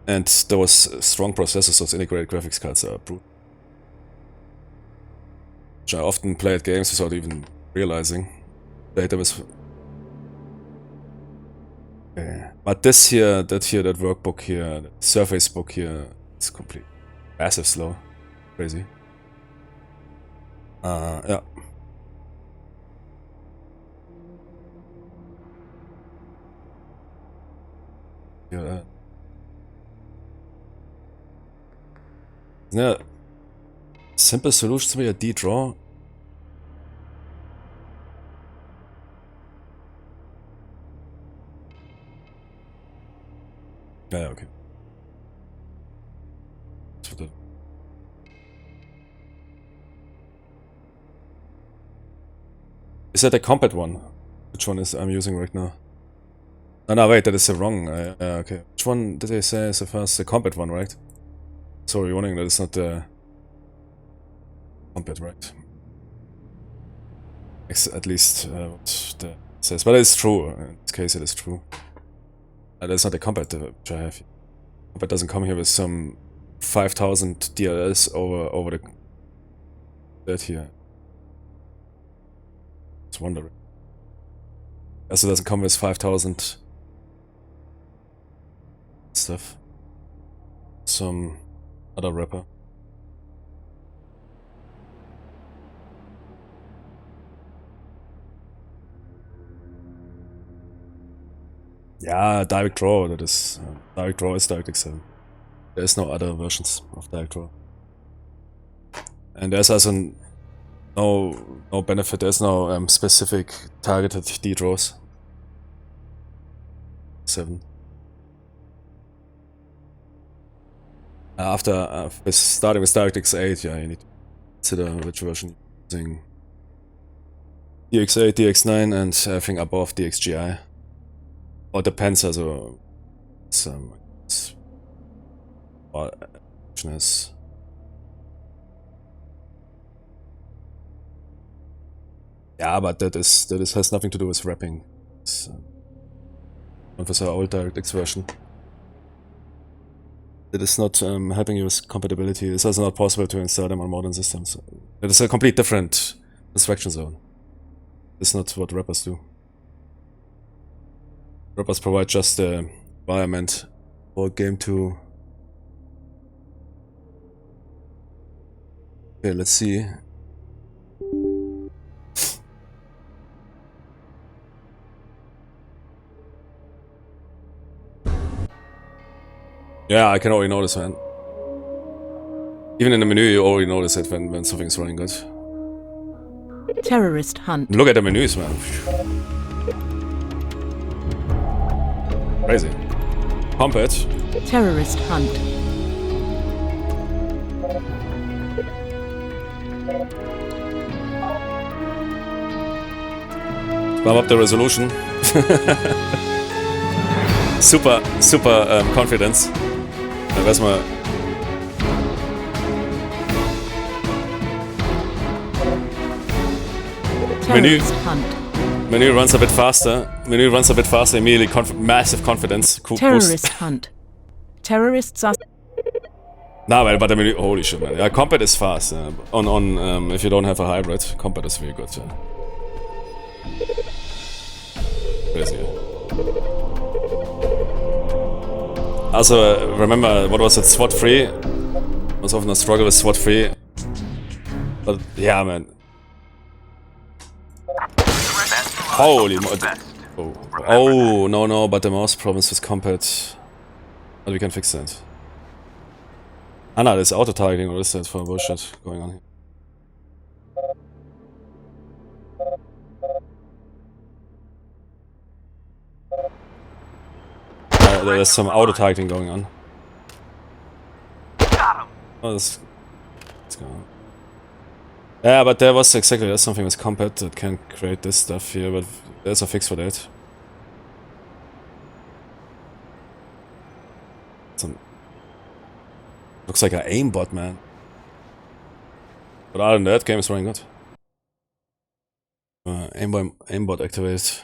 And those strong processors, those integrated graphics cards are brutal. Which I often play at games without even realizing. Later with... Yeah. But this here, that workbook here, that surface book here, it's complete. Massive slow. Crazy. Yeah. Yeah. Yeah. Simple solution to be a D-draw. Yeah, okay. Is that the combat one? Which one is I'm using right now? Oh, no, wait, that is the wrong. Okay. Which one did they say is the first? The combat one, right? Sorry, warning, that is not the combat, right? At least what the says. But it's true. In this case, it is true. That's not the combat which I have here. Combat doesn't come here with some 5,000 DLS over the that here. It's wondering. Also doesn't come with 5,000 stuff. Some other rapper. Yeah, direct draw, that is... direct draw is DirectX 7. There's no other versions of direct draw. And there's also no benefit, there's no specific targeted D-draws. 7. After starting with DirectX 8, yeah, you need to consider which version you're using. DX8, DX9 and I think above DXGI. Or it depends, also yeah, but that has nothing to do with wrapping. It's, and with our old DirectX version. It is not helping you with compatibility. It's also not possible to install them on modern systems. It is a complete different instruction zone. It's not what wrappers do. Wrappers provide just the environment for a game to... Okay, let's see. Yeah, I can already notice, man. Even in the menu, you already notice it when something's running good. Terrorist hunt. Look at the menus, man. Crazy. Combat. Terrorist hunt. Bump up the resolution. super confidence. Where's my... Terrorist hunt. Menu runs a bit faster. Immediately massive confidence. Terrorist hunt. Terrorists are... Nah, but the menu... Holy shit, man. Yeah, combat is fast. If you don't have a hybrid, combat is really good. Yeah. Crazy. Also, remember, what was it? SWAT 3? I was often a struggle with SWAT 3. But, yeah, man. Holy oh, no, but the mouse problems with combat. But we can fix that. Ah, no, there's auto-targeting, or is that for bullshit going on here? There's some auto-targeting going on. Oh, let's go on. Yeah, but there's something with combat that can create this stuff here, but there's a fix for that. Looks like an aimbot, man. But other than that, game is running good. Aimbot activated.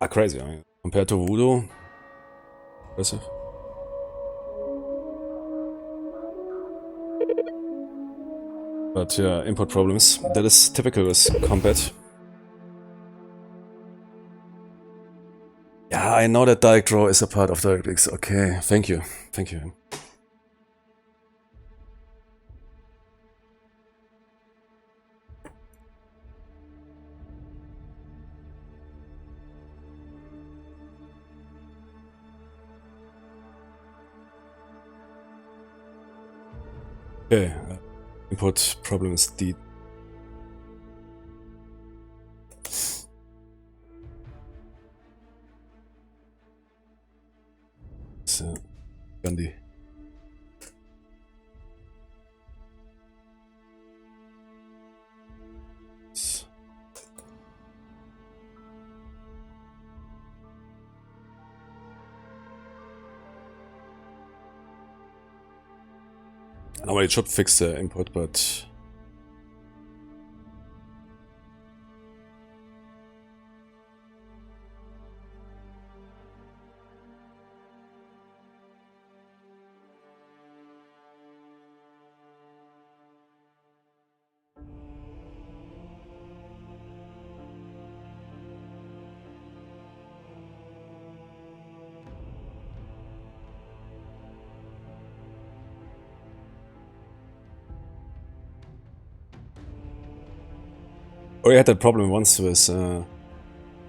Crazy, I mean, compared to Voodoo. Impressive. But yeah, input problems. That is typical with combat. Yeah, I know that direct draw is a part of DirectX. Okay, thank you. Thank you. Okay, input problem is D. So, Gandhi. Normally it should fix the input, but I had that problem once with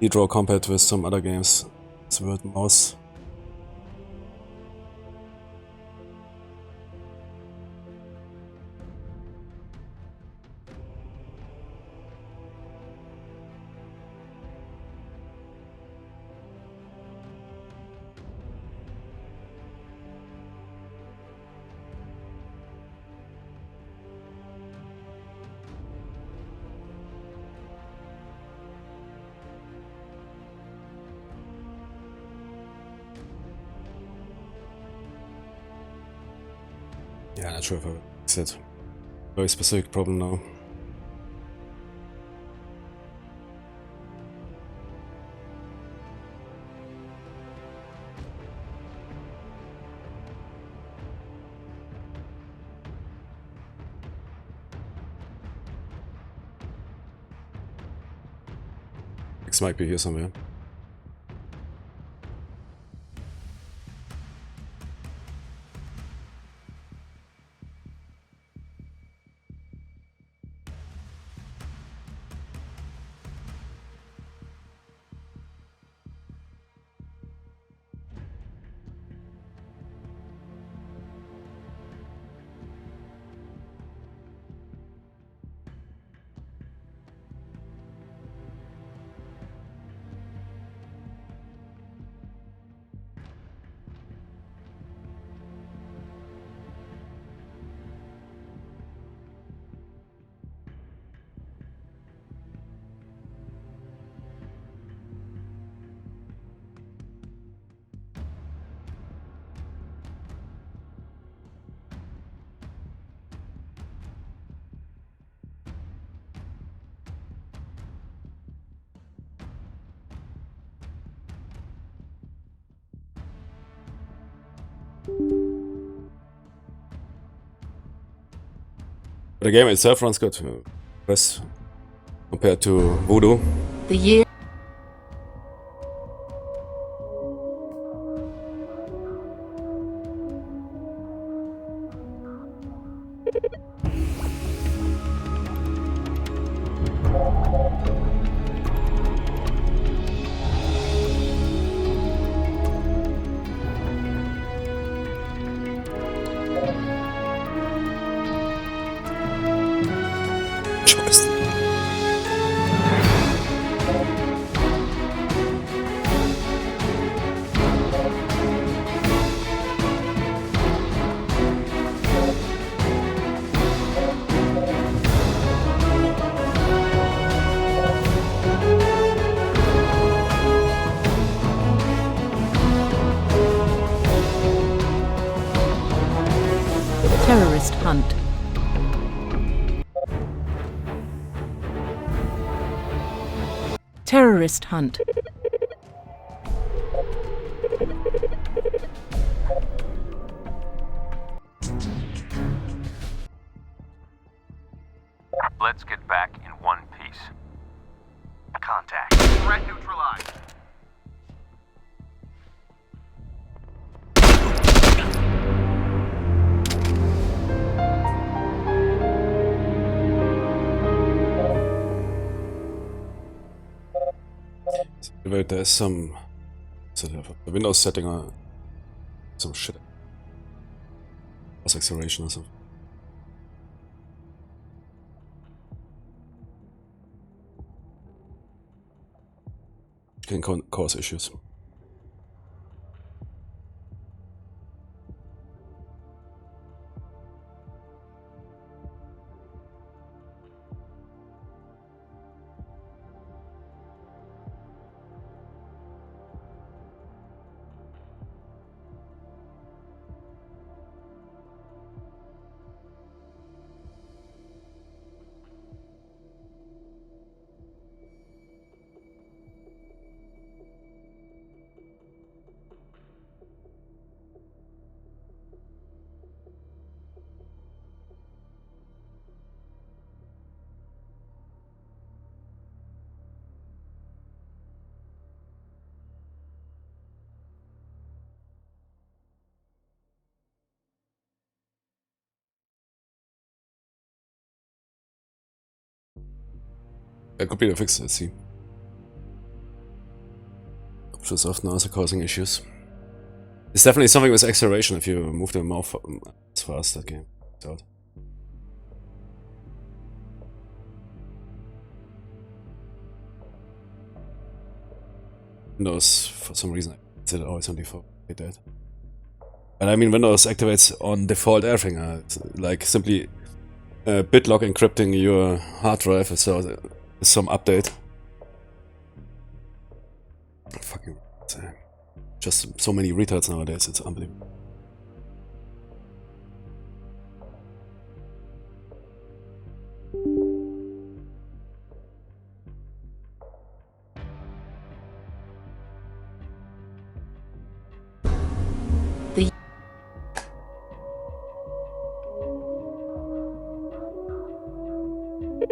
draw compared with some other games. It's word mouse. Yeah, not sure if I fix it. Very specific problem now. X might be here somewhere. The game itself runs good. Best compared to Voodoo. The year. Choice. hunt. Terrorist hunt. Let's get back in one piece. Contact. Threat neutralized. Wait, there's some sort of a Windows setting or some shit. Acceleration or something. Can cause issues. It could be the fix, let's see. Options often also causing issues. It's definitely something with acceleration if you move the mouse as fast, that game. It's out. Windows, for some reason, it's always on default. Hate that. And I mean, Windows activates on default everything. It's like simply BitLock encrypting your hard drive, so there's some update. Fucking just so many retards nowadays, it's unbelievable.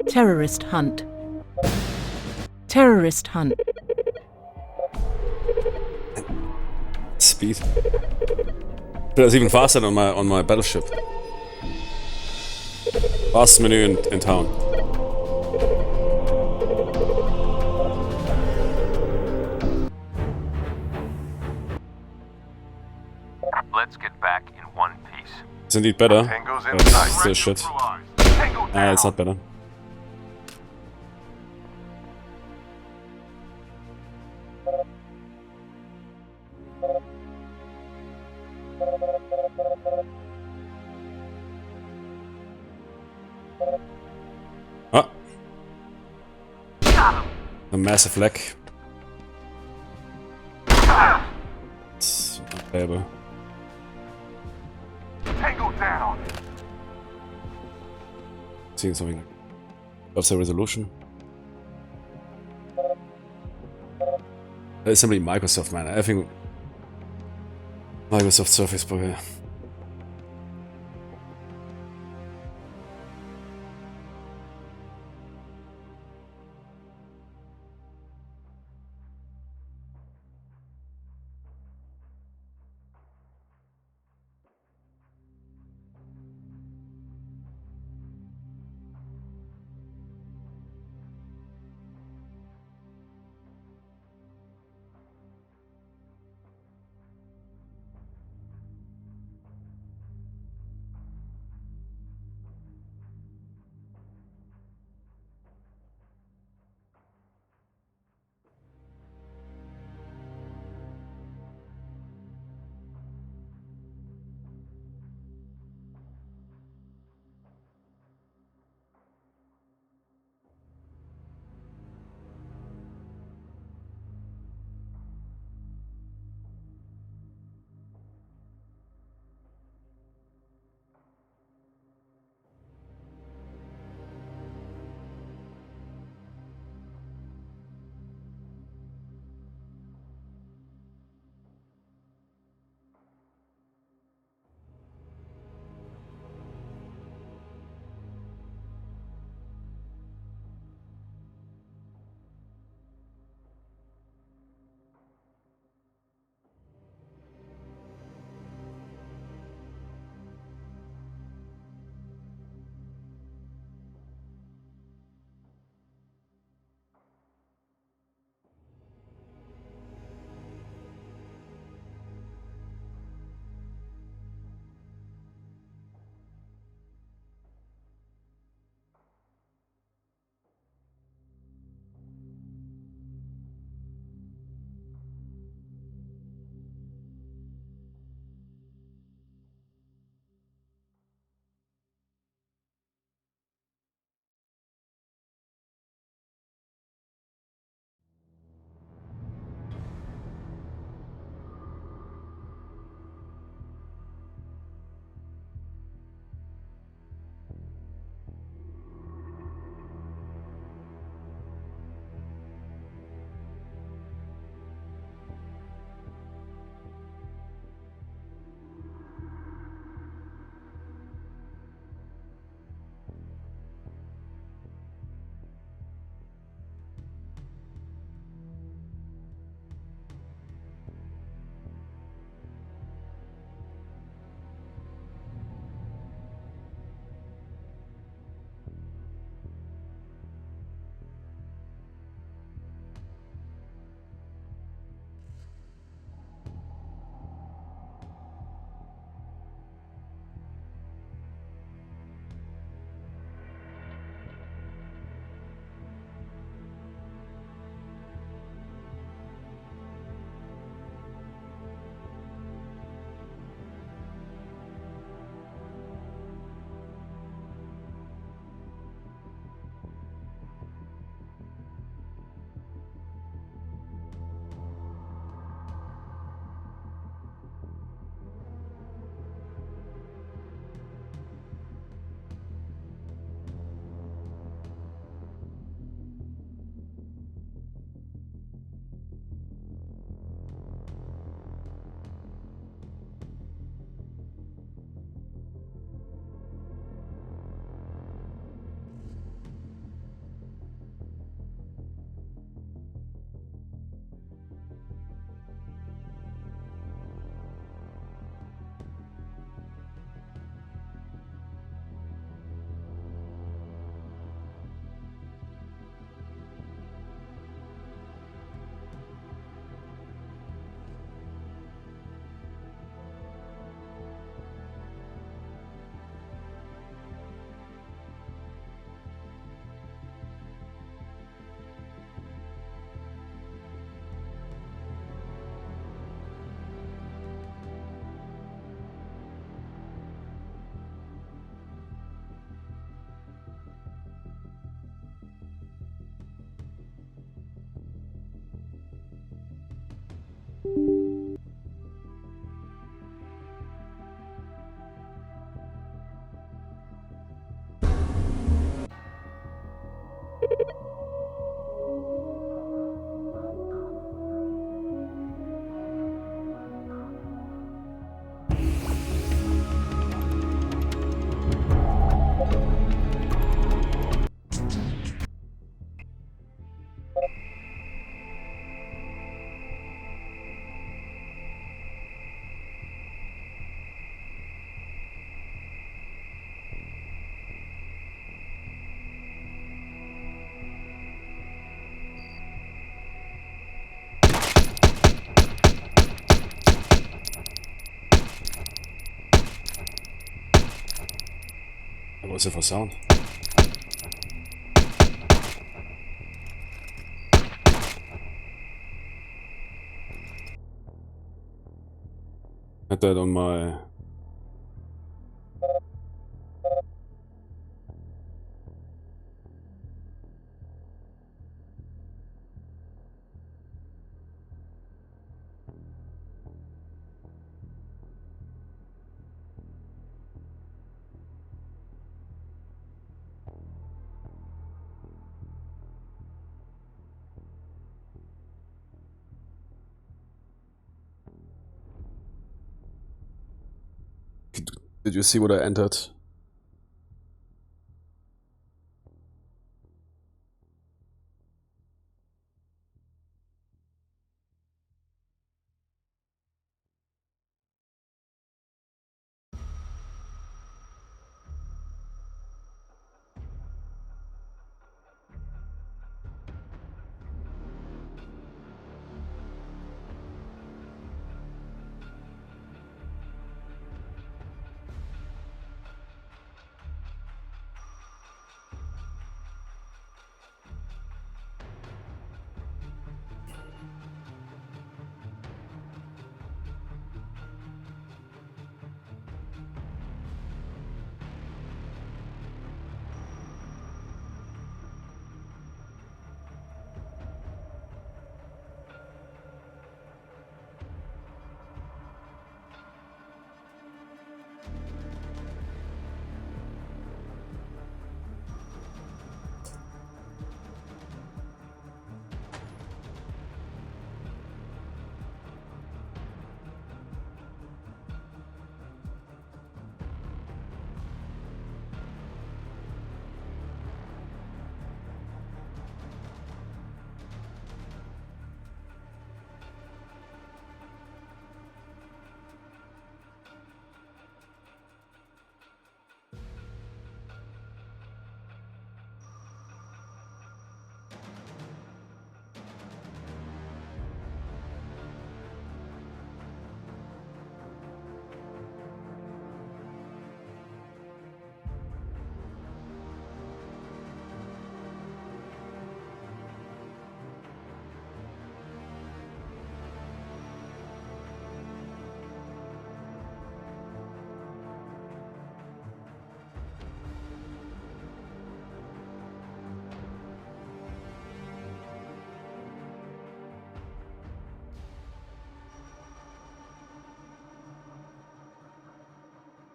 Terrorist hunt. Terrorist hunt. Speed. That's even faster than on my battleship. Fastest menu in town. Let's get back in one piece. It's indeed better. Tango's in But sight. still shit. Tango down. It's not better. Ah! A massive lag. It's unplayable. Tango down. Seeing something like what's the resolution? It's simply Microsoft, man. I think Microsoft Surface Pro. Yeah. What's it for sound? Had that on my... Did you see what I entered?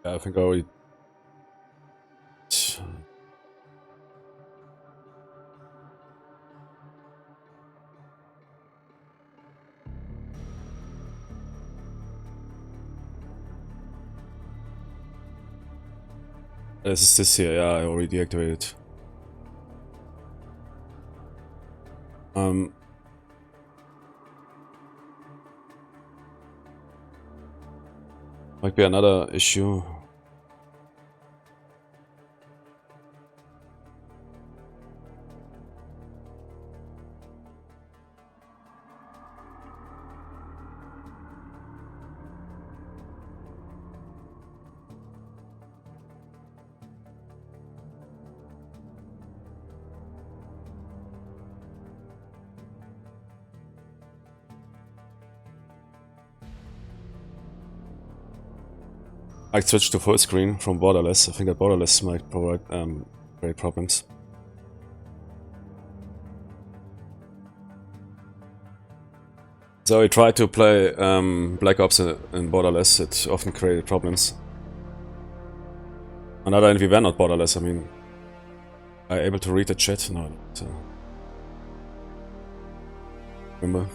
Yeah, I think I already... This here, yeah, I already deactivated. Might be another issue. I switched to full screen from borderless. I think that borderless might provide great problems. So I tried to play Black Ops in borderless. It often created problems. Another end, we were not borderless. I mean, are you able to read the chat? No. So. Remember?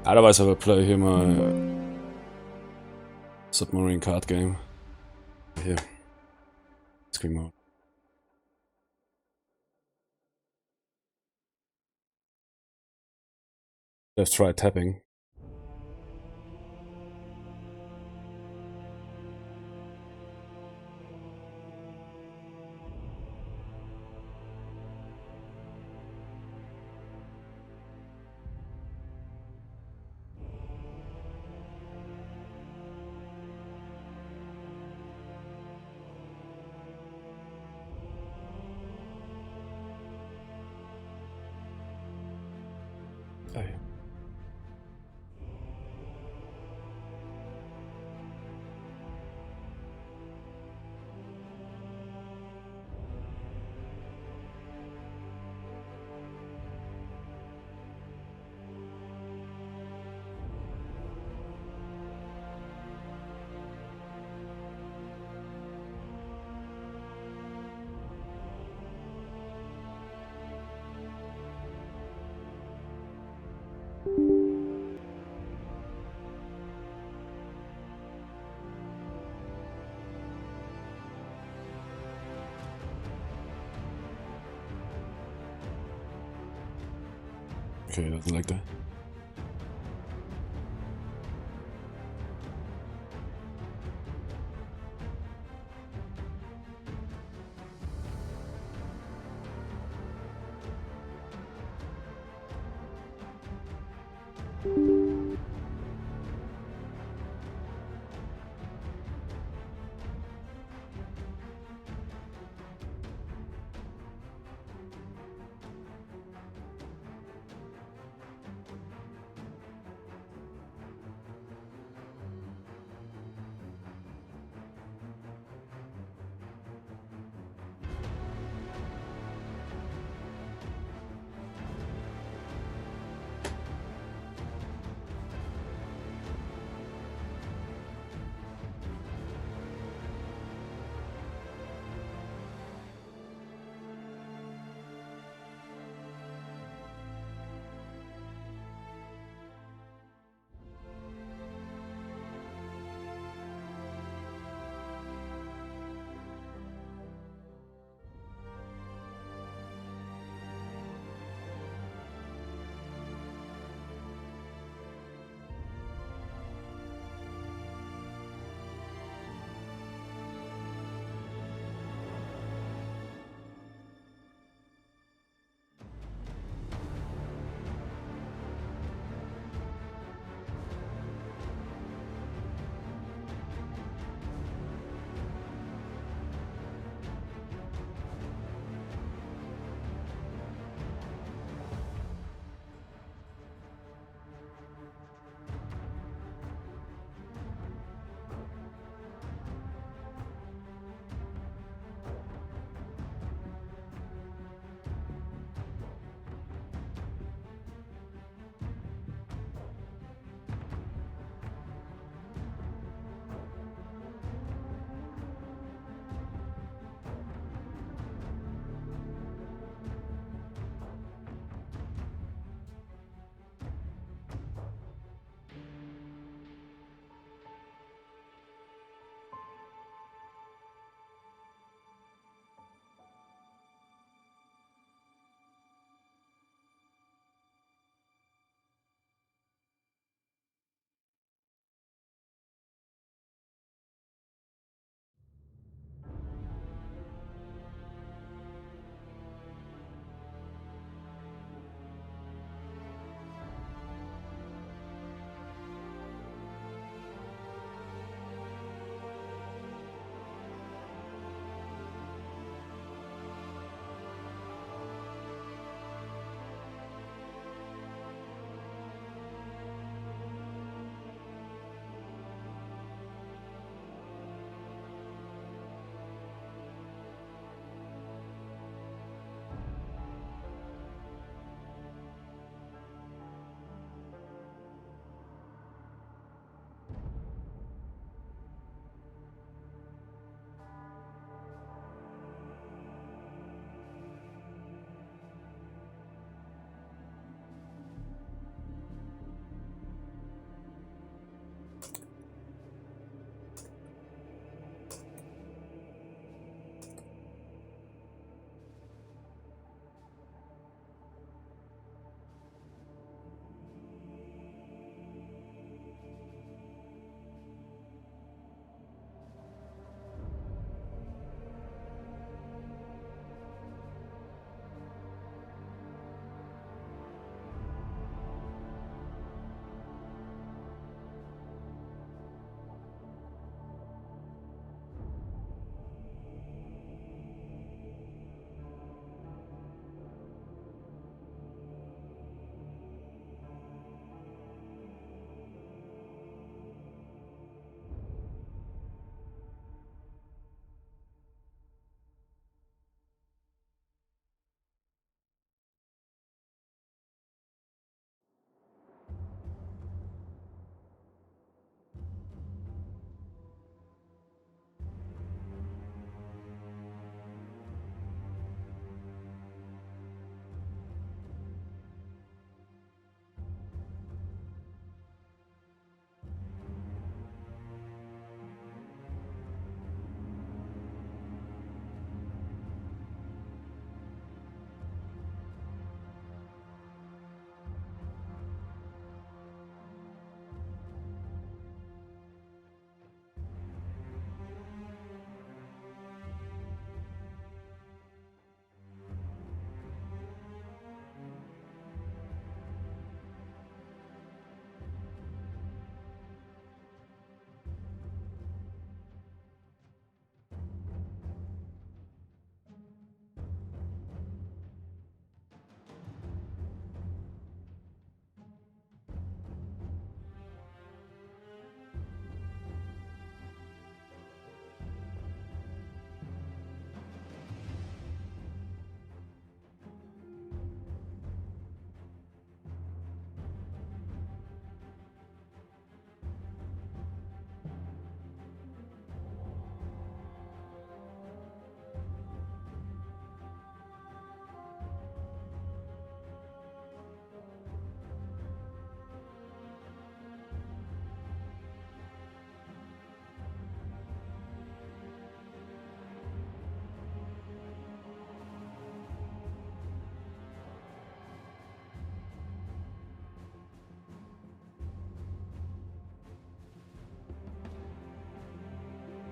Otherwise I will play here my submarine card game. Here. Screen mode. Let's try tapping. Hey. Okay, doesn't like that.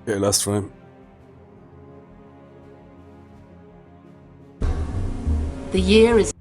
Okay, last try. The year is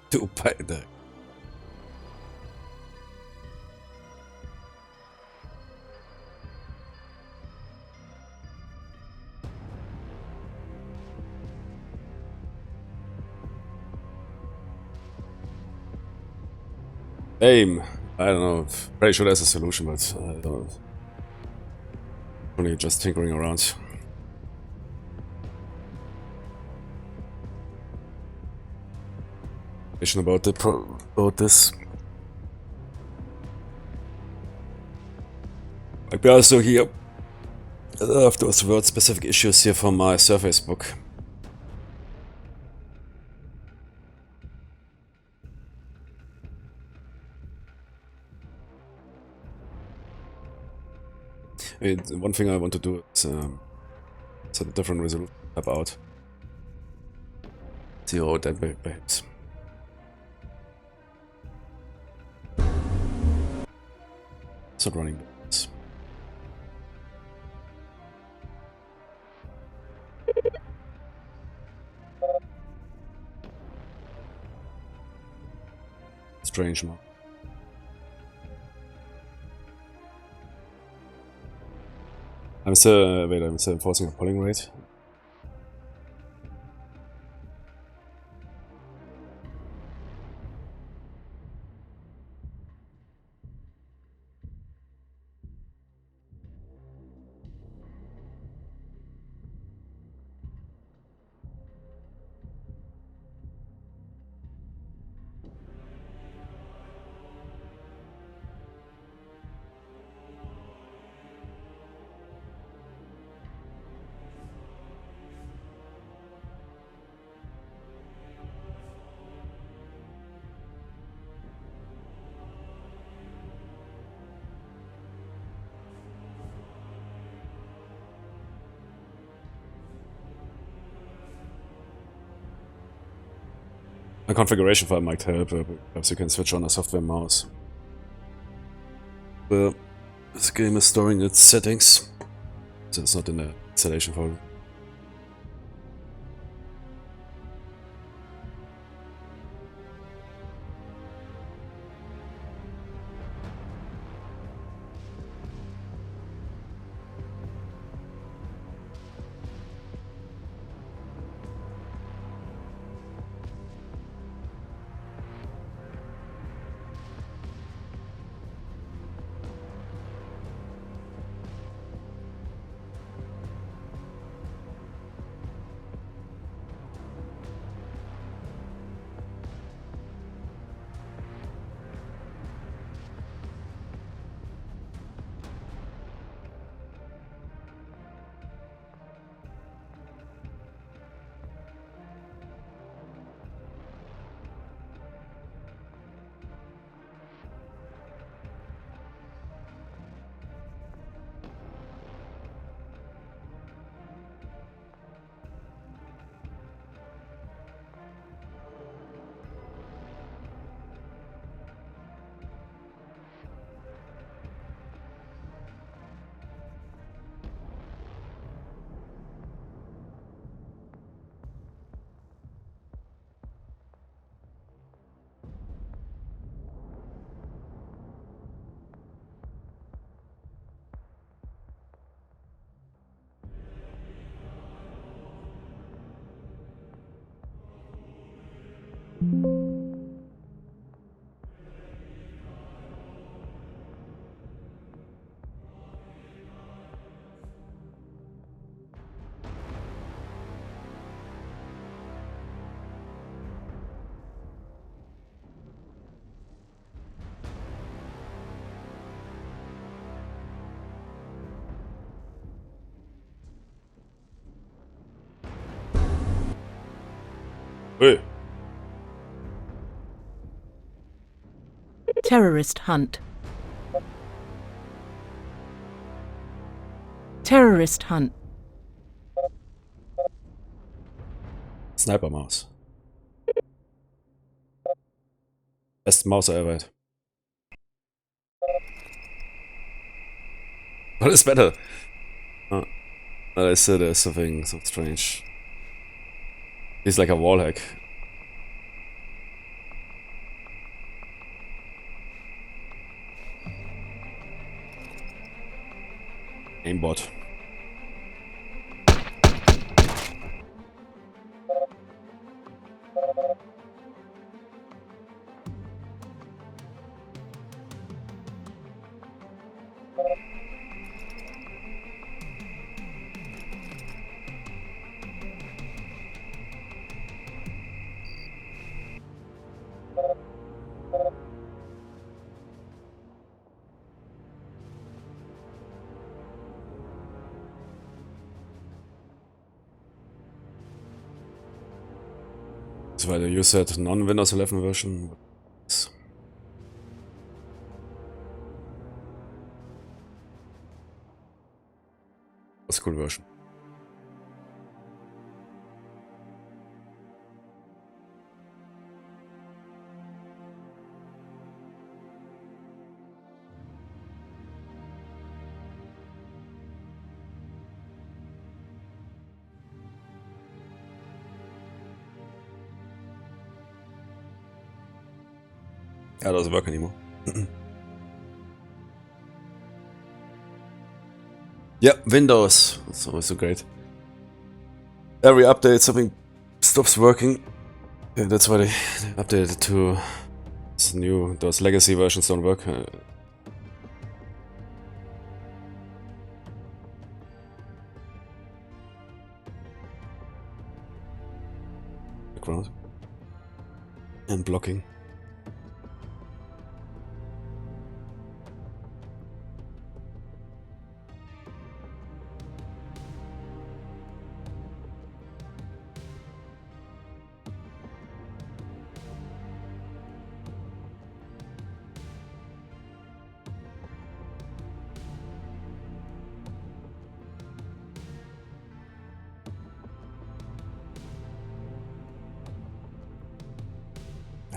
Du beide. Aim. I don't know. Pretty sure there's a solution, but I don't know. Only just tinkering around. About this. Like we also here have those word-specific issues here from my Surface book. I mean, one thing I want to do is set a different resolution tab out. See how that behaves. It's not running. Strange man. I'm still enforcing a polling rate. A configuration file might help, perhaps you can switch on a software mouse. This game is storing its settings, so it's not in the installation folder. Hey. Terrorist hunt. Terrorist hunt. Sniper mouse. Best mouse ever had. What is better? Oh, I said there's something so strange. He's like a wall hack. Aimbot. Das war der USET non-Windows 11 version. Das ist cool Version. Yeah, it doesn't work anymore. Yeah, Windows. It's always so great. Every update, something stops working. Yeah, that's why they updated it to this new. Those legacy versions don't work. Background and blocking.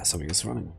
Something is running.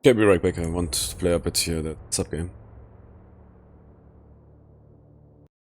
Okay, be right back. I want to play a bit here that sub game.